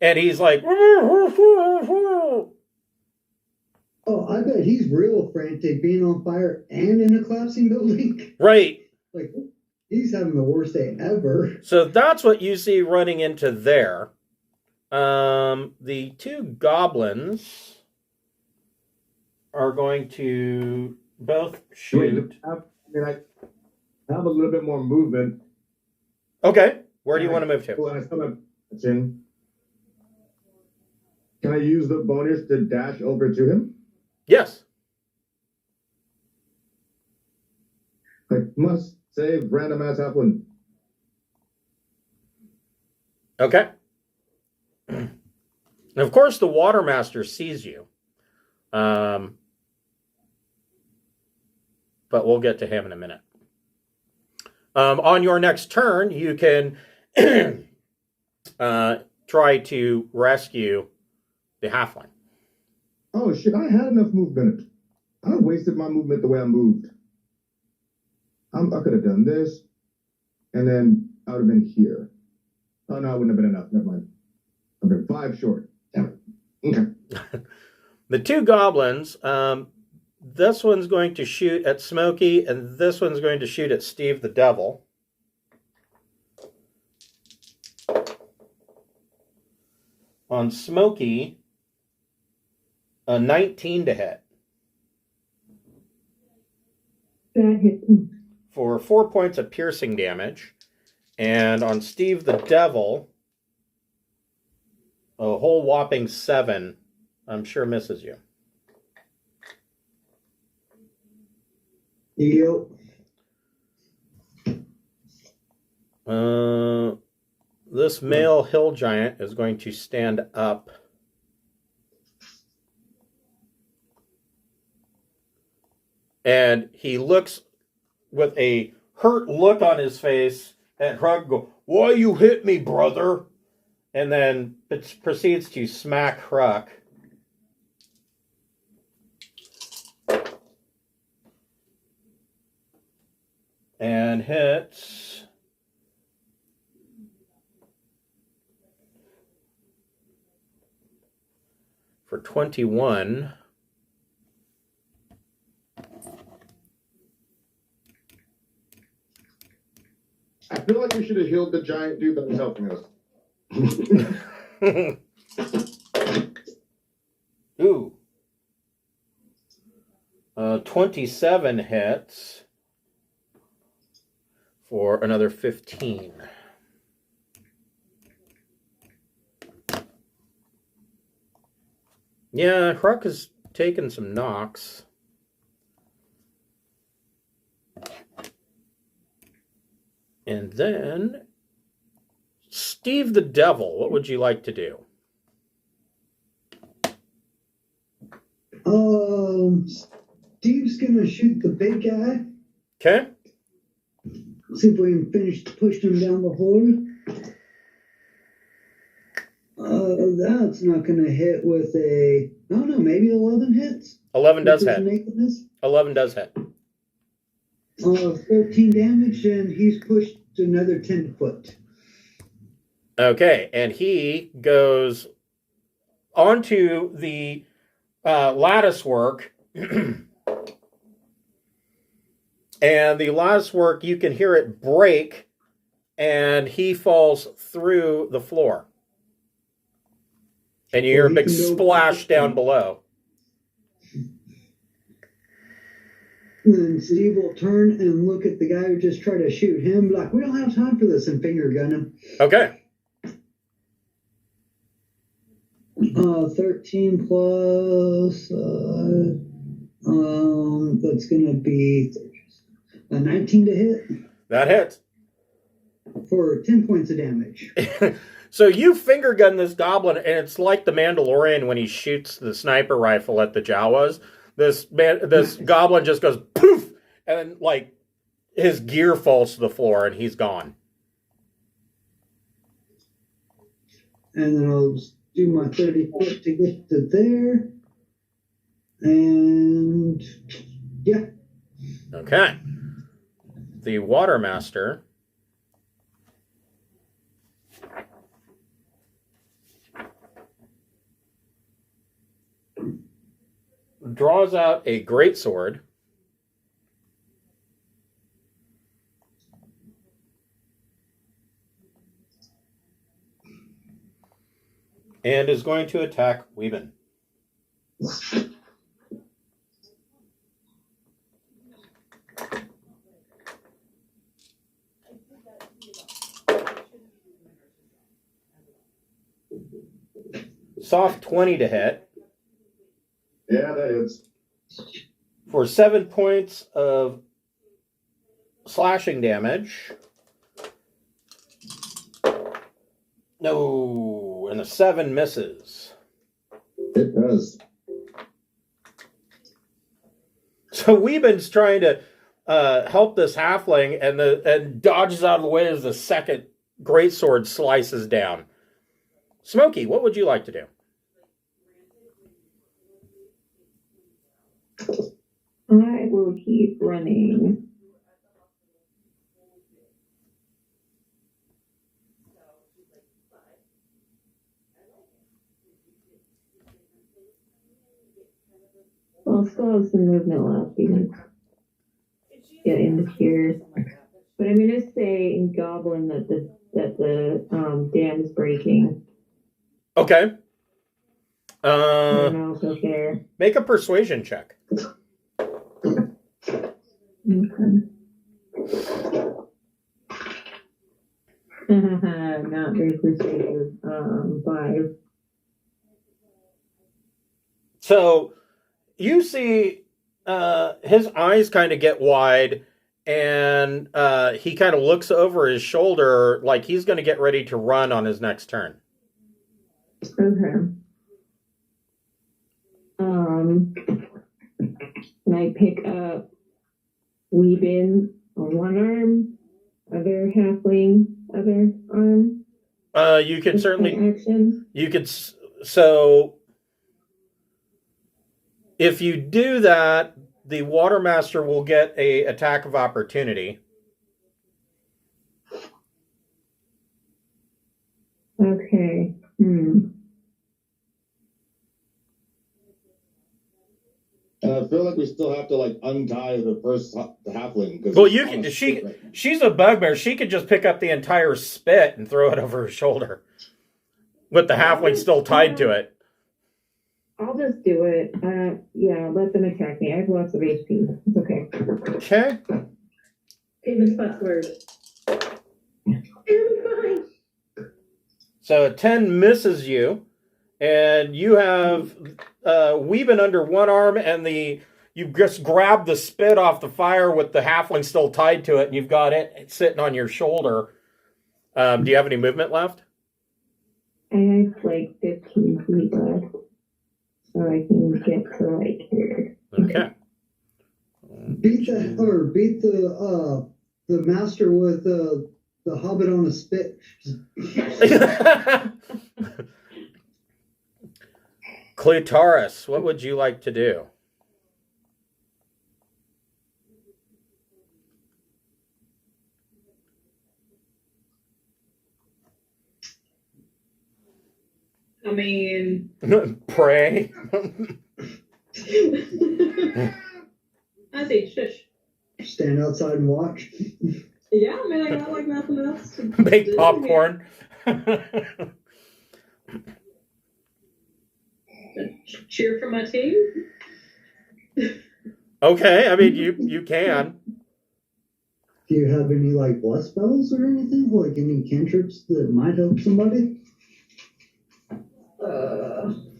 And he's like... Oh, I bet he's real frantic being on fire and in a collapsing building. Right. Like, he's having the worst day ever. So that's what you see running into there. The two goblins are going to both shoot. I have a little bit more movement. Okay. Where do you want to move to? When I start my chin, can I use the bonus to dash over to him? Yes. Like, must save random ass halfling. Okay. And of course, the Watermaster sees you. But we'll get to him in a minute. On your next turn, you can try to rescue the halfling. Oh shit, I had enough movement. I wasted my movement the way I moved. I could have done this, and then I would have been here. Oh no, it wouldn't have been enough. Never mind. I've been 5 short. Damn it. Okay. The two goblins, this one's going to shoot at Smokey, and this one's going to shoot at Steve the Devil. On Smokey, a 19 to hit. That hit. for 4 points of piercing damage. And on Steve the Devil, a whole whopping 7, I'm sure misses you. Yep. This male hill giant is going to stand up. And he looks with a hurt look on his face at Hrug. Go, "Why you hit me, brother?" And then it proceeds to smack Hrug. And hits for 21. I feel like we should have healed the giant dude that was helping us. Ooh. 27 hits for another 15. Yeah, Hrug has taken some knocks. And then, Steve the Devil, what would you like to do? Steve's gonna shoot the big guy. Okay. See if we can push him down the hole. That's not gonna hit with a. I don't know. Maybe 11 hits. 11 does hit. Nakedness. 11 does hit. 13 damage, and he's pushed another 10 foot. Okay, and he goes onto the lattice work. And the lattice work, you can hear it break, and he falls through the floor. And you hear a big splash down below. And Steve will turn and look at the guy who just tried to shoot him, like, we don't have time for this, and finger gun him. Okay. 13 plus, that's gonna be a 19 to hit That hits. for 10 points of damage. So you finger gun this goblin, and it's like the Mandalorian when he shoots the sniper rifle at the Jawas. This goblin just goes poof, and like his gear falls to the floor, and he's gone. And then I'll do my 30 foot to get to there. And yeah. Okay. The Watermaster draws out a greatsword and is going to attack Weeben. Soft 20 to hit. Yeah, that is. For 7 points of slashing damage. No, and a 7 misses. It does. So Weeben's trying to help this halfling and dodges out of the way as the second greatsword slices down. Smokey, what would you like to do? I will keep running. I'll still have some movement left, even get into here. But I'm gonna say in Goblin that the dam's breaking. Okay. I don't know if he'll care. Make a persuasion check. Not very persuasive. 5. So you see his eyes kind of get wide, and he kind of looks over his shoulder like he's going to get ready to run on his next turn. Okay. Can I pick up Weebin on one arm, other halfling, other arm? You can certainly action. You could so if you do that, the Watermaster will get a attack of opportunity. Okay. And I feel like we still have to like untie the halfling. Well, you can. She's a bugbear. She could just pick up the entire spit and throw it over her shoulder, with the halfling still tied to it. I'll just do it. Yeah, let them attack me. I have lots of HP. It's okay. Okay. Famous password. It'll be fine. So a 10 misses you, and you have Weebin under one arm, and you just grab the spit off the fire with the halfling still tied to it, and you've got it sitting on your shoulder. Do you have any movement left? I have like 15 feet left, so I can get to like here. Okay. Beat the master with the hobbit on a spit. Clitoris, what would you like to do? I mean, Pray. I say shush. Stand outside and watch. Yeah, I mean, I got like nothing else to Make do. popcorn. Cheer for my team. Okay, I mean you can. Do you have any like bless spells or anything? Like any cantrips that might help somebody?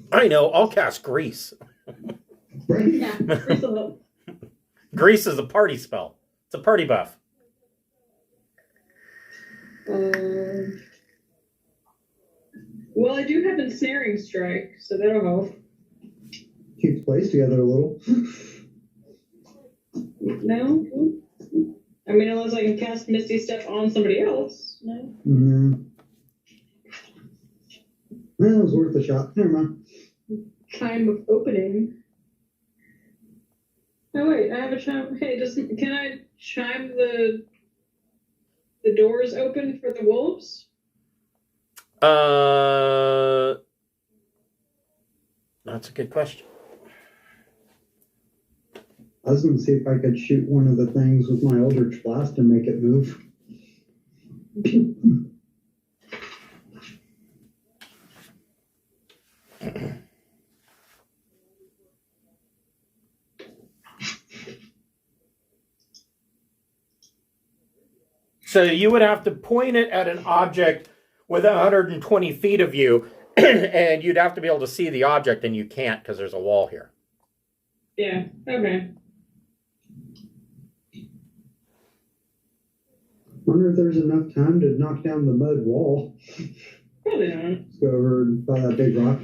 I know. I'll cast grease. Right? Yeah, result. Grease is a party spell. It's a party buff. Well, I do have ensnaring strike, so that'll help. Keep the place together a little. No? I mean, unless I can cast Misty Step on somebody else. No? Mm-hmm. Well, it was worth a shot. Never mind. Time of opening. Oh, wait, I have a chime. Hey, can I chime the doors open for the wolves? That's a good question. I was going to see if I could shoot one of the things with my Eldritch Blast and make it move. So you would have to point it at an object within 120 feet of you, and you'd have to be able to see the object, and you can't because there's a wall here. Yeah, okay. Wonder if there's enough time to knock down the mud wall. Probably not. Let's go over by that big rock.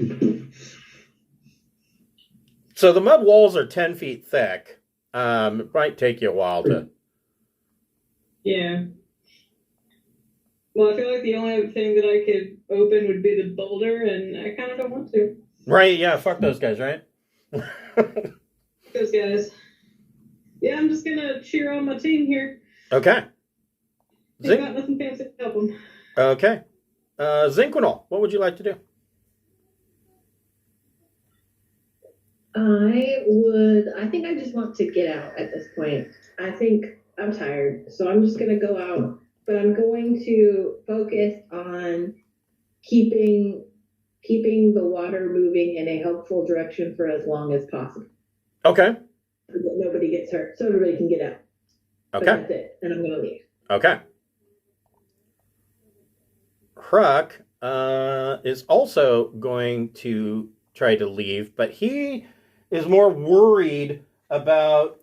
So the mud walls are 10 feet thick. It might take you a while to... Yeah. Well, I feel like the only other thing that I could open would be the boulder, and I kind of don't want to. Right, yeah, fuck those guys, right? Those guys. Yeah, I'm just gonna cheer on my team here. Okay. They got nothing fancy to help them. Okay. Zinquinol, what would you like to do? I think I just want to get out at this point. I think I'm tired, so I'm just going to go out, but I'm going to focus on keeping the water moving in a helpful direction for as long as possible. Okay. So that nobody gets hurt, so everybody can get out. But Okay. that's it, and I'm gonna leave. Okay. Huck is also going to try to leave, but he is more worried about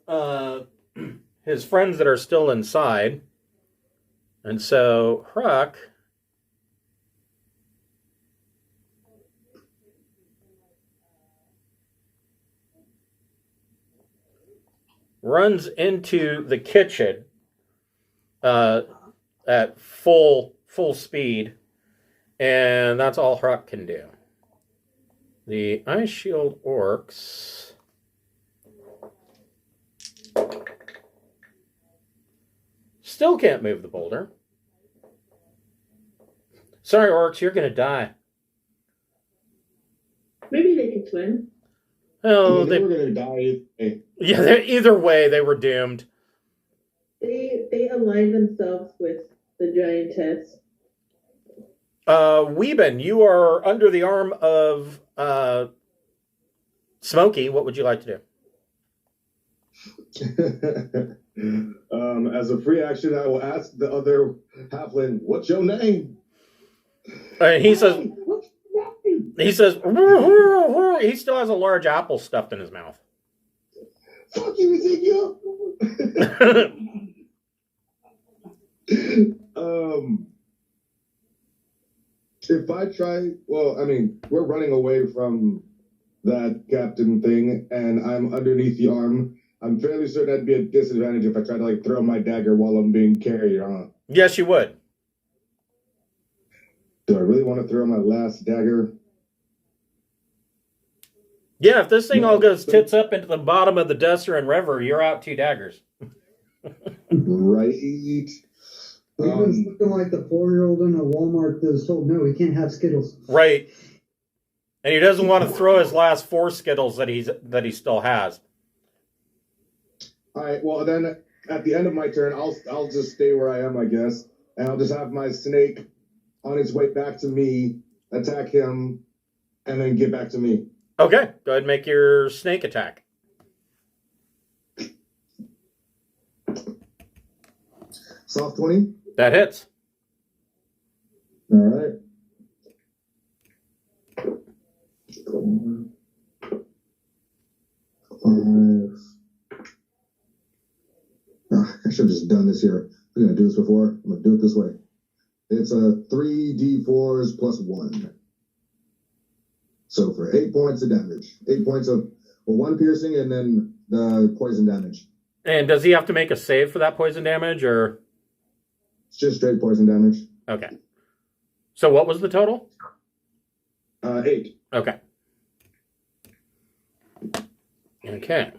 his friends that are still inside. And so Huck runs into the kitchen at full speed, and that's all Huck can do. The Ice Shield orcs still can't move the boulder. Sorry, orcs, you're going to die. Maybe they can swim. Oh, they were going to die. Yeah, either way, they were doomed. They aligned themselves with the giantess. Weeben, you are under the arm of Smokey. What would you like to do? As a free action, I will ask the other halfling, "What's your name?" And he says, he still has a large apple stuffed in his mouth. Fuck you, Ezekiel. If I try, well, I mean, we're running away from that captain thing, and I'm underneath the arm. I'm fairly certain I'd be at a disadvantage if I tried to like throw my dagger while I'm being carried, huh? Yes, you would. Do I really want to throw my last dagger? Yeah, if this thing all goes tits up into the bottom of the Desert River, you're out 2 daggers. Right. He's looking like the 4-year-old in a Walmart that was told, no, he can't have Skittles. Right. And he doesn't want to throw his last 4 Skittles that he still has. All right, well, then at the end of my turn, I'll just stay where I am, I guess. And I'll just have my snake on its way back to me, attack him, and then get back to me. Okay, go ahead and make your snake attack. Soft 20? That hits. All right. I should have just done this here. We're going to do this before. I'm going to do it this way. It's a 3d4s plus 1. So for 8 points of damage. 8 points of 1 piercing and then the poison damage. And does he have to make a save for that poison damage, or? It's just straight poison damage. Okay. So what was the total? 8. Okay. Okay.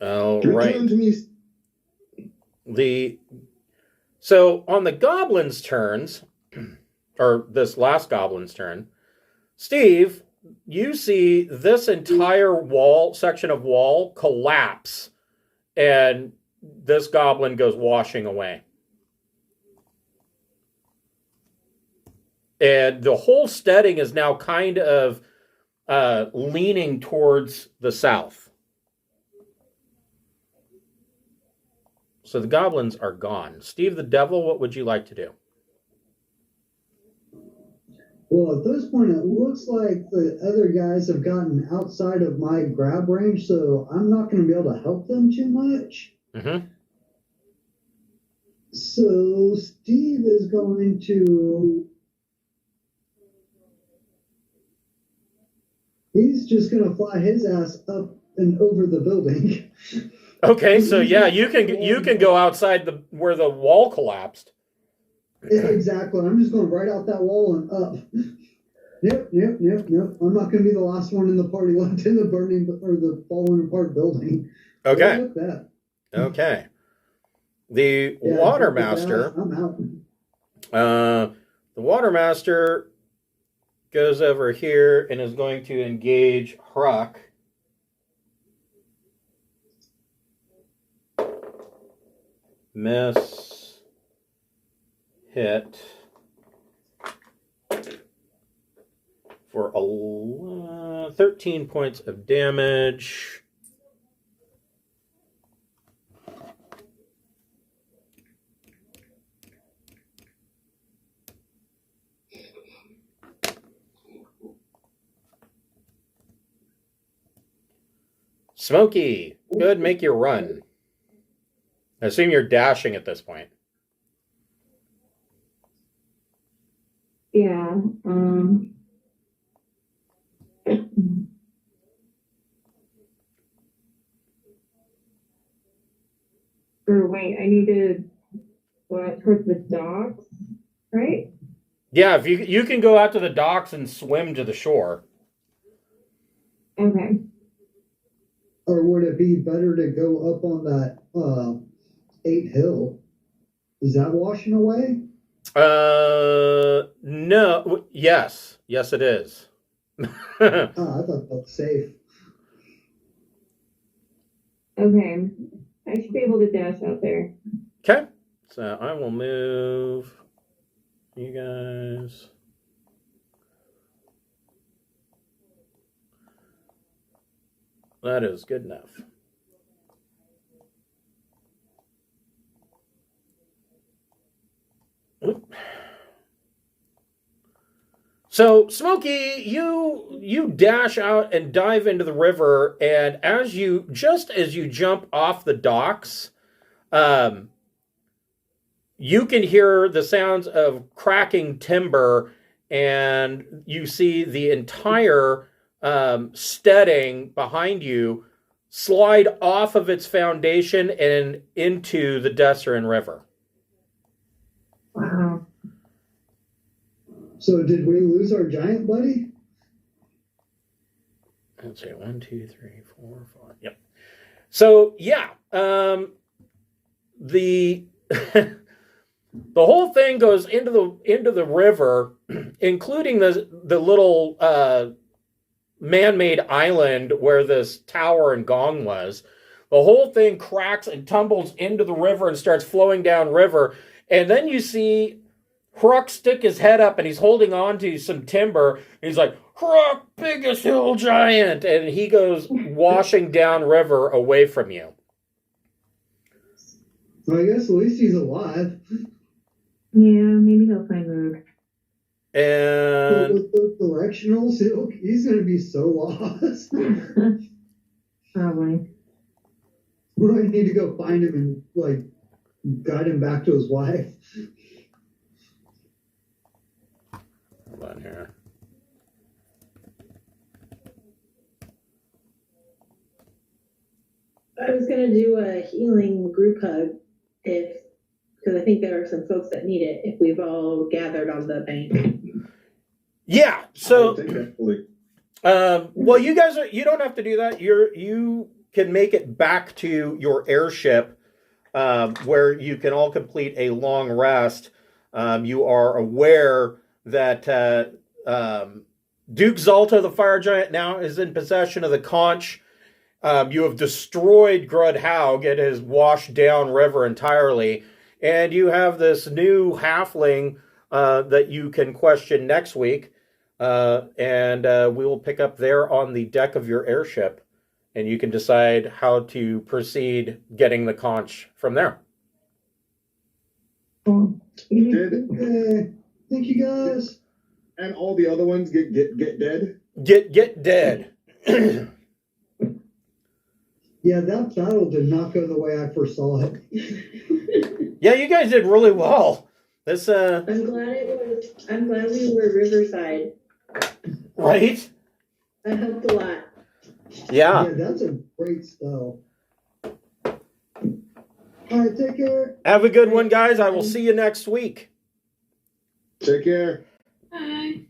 All right. Return to me. So on the goblins' turns, or this last goblin's turn, Steve, you see this entire section of wall collapse, and this goblin goes washing away. And the whole steading is now kind of leaning towards the south. So the goblins are gone. Steve the Devil, what would you like to do? Well, at this point, it looks like the other guys have gotten outside of my grab range, so I'm not going to be able to help them too much. Mm-hmm. So Steve is going to... He's just going to fly his ass up and over the building. Okay, so yeah, you can go outside where the wall collapsed. Exactly. I'm just going right out that wall and up. Yep. I'm not going to be the last one in the party left in the burning or the falling apart building. Okay. Look at that. Okay. The Watermaster. I'm out. The Watermaster goes over here and is going to engage Huck. Miss. Hit. for 13 points of damage. Smokey, good, make your run. I assume you're dashing at this point. Yeah. Or wait, I need to go out towards the docks, right? Yeah, if you can go out to the docks and swim to the shore. Okay. Or would it be better to go up on that 8 hill? Is that washing away? No. Yes, it is. I thought that was safe. Okay. I should be able to dash out there. Okay, so I will move you guys. That is good enough. Oop. So, Smokey, you dash out and dive into the river, and as you jump off the docks, you can hear the sounds of cracking timber, and you see the entire steading behind you slide off of its foundation and into the Desserin River. Wow. So did we lose our giant buddy? Let's see, 1, 2, 3, 4, 5. Yep. So yeah, the the whole thing goes into the river, including the little man-made island where this tower and gong was. The whole thing cracks and tumbles into the river and starts flowing down river. And then you see Hruk stick his head up and he's holding on to some timber. He's like, Hruk, biggest hill giant. And he goes washing down river away from you. Well, I guess at least he's alive. Yeah, maybe he'll find Rogue. And With the directionals, he's going to be so lost. Probably. We might need to go find him and guide him back to his wife. hold on here. I was gonna do a healing group hug because I think there are some folks that need it if we've all gathered on the bank. Yeah. So, Well, you guys you don't have to do that. You can make it back to your airship, where you can all complete a long rest. You are aware that Duke Zalta, the fire giant, now is in possession of the conch. You have destroyed Grudd Haug. It has washed down river entirely. And you have this new halfling that you can question next week. And we will pick up there on the deck of your airship. And you can decide how to proceed getting the conch from there. Did Thank you, guys. and all the other ones get dead? Get dead. Yeah, that battle did not go the way I foresaw it. Yeah, you guys did really well. This I'm glad we were Riverside. right? That helped a lot. Yeah. Yeah, that's a great spell. All right, take care. Have a good one, guys. I will see you next week. Take care. Bye.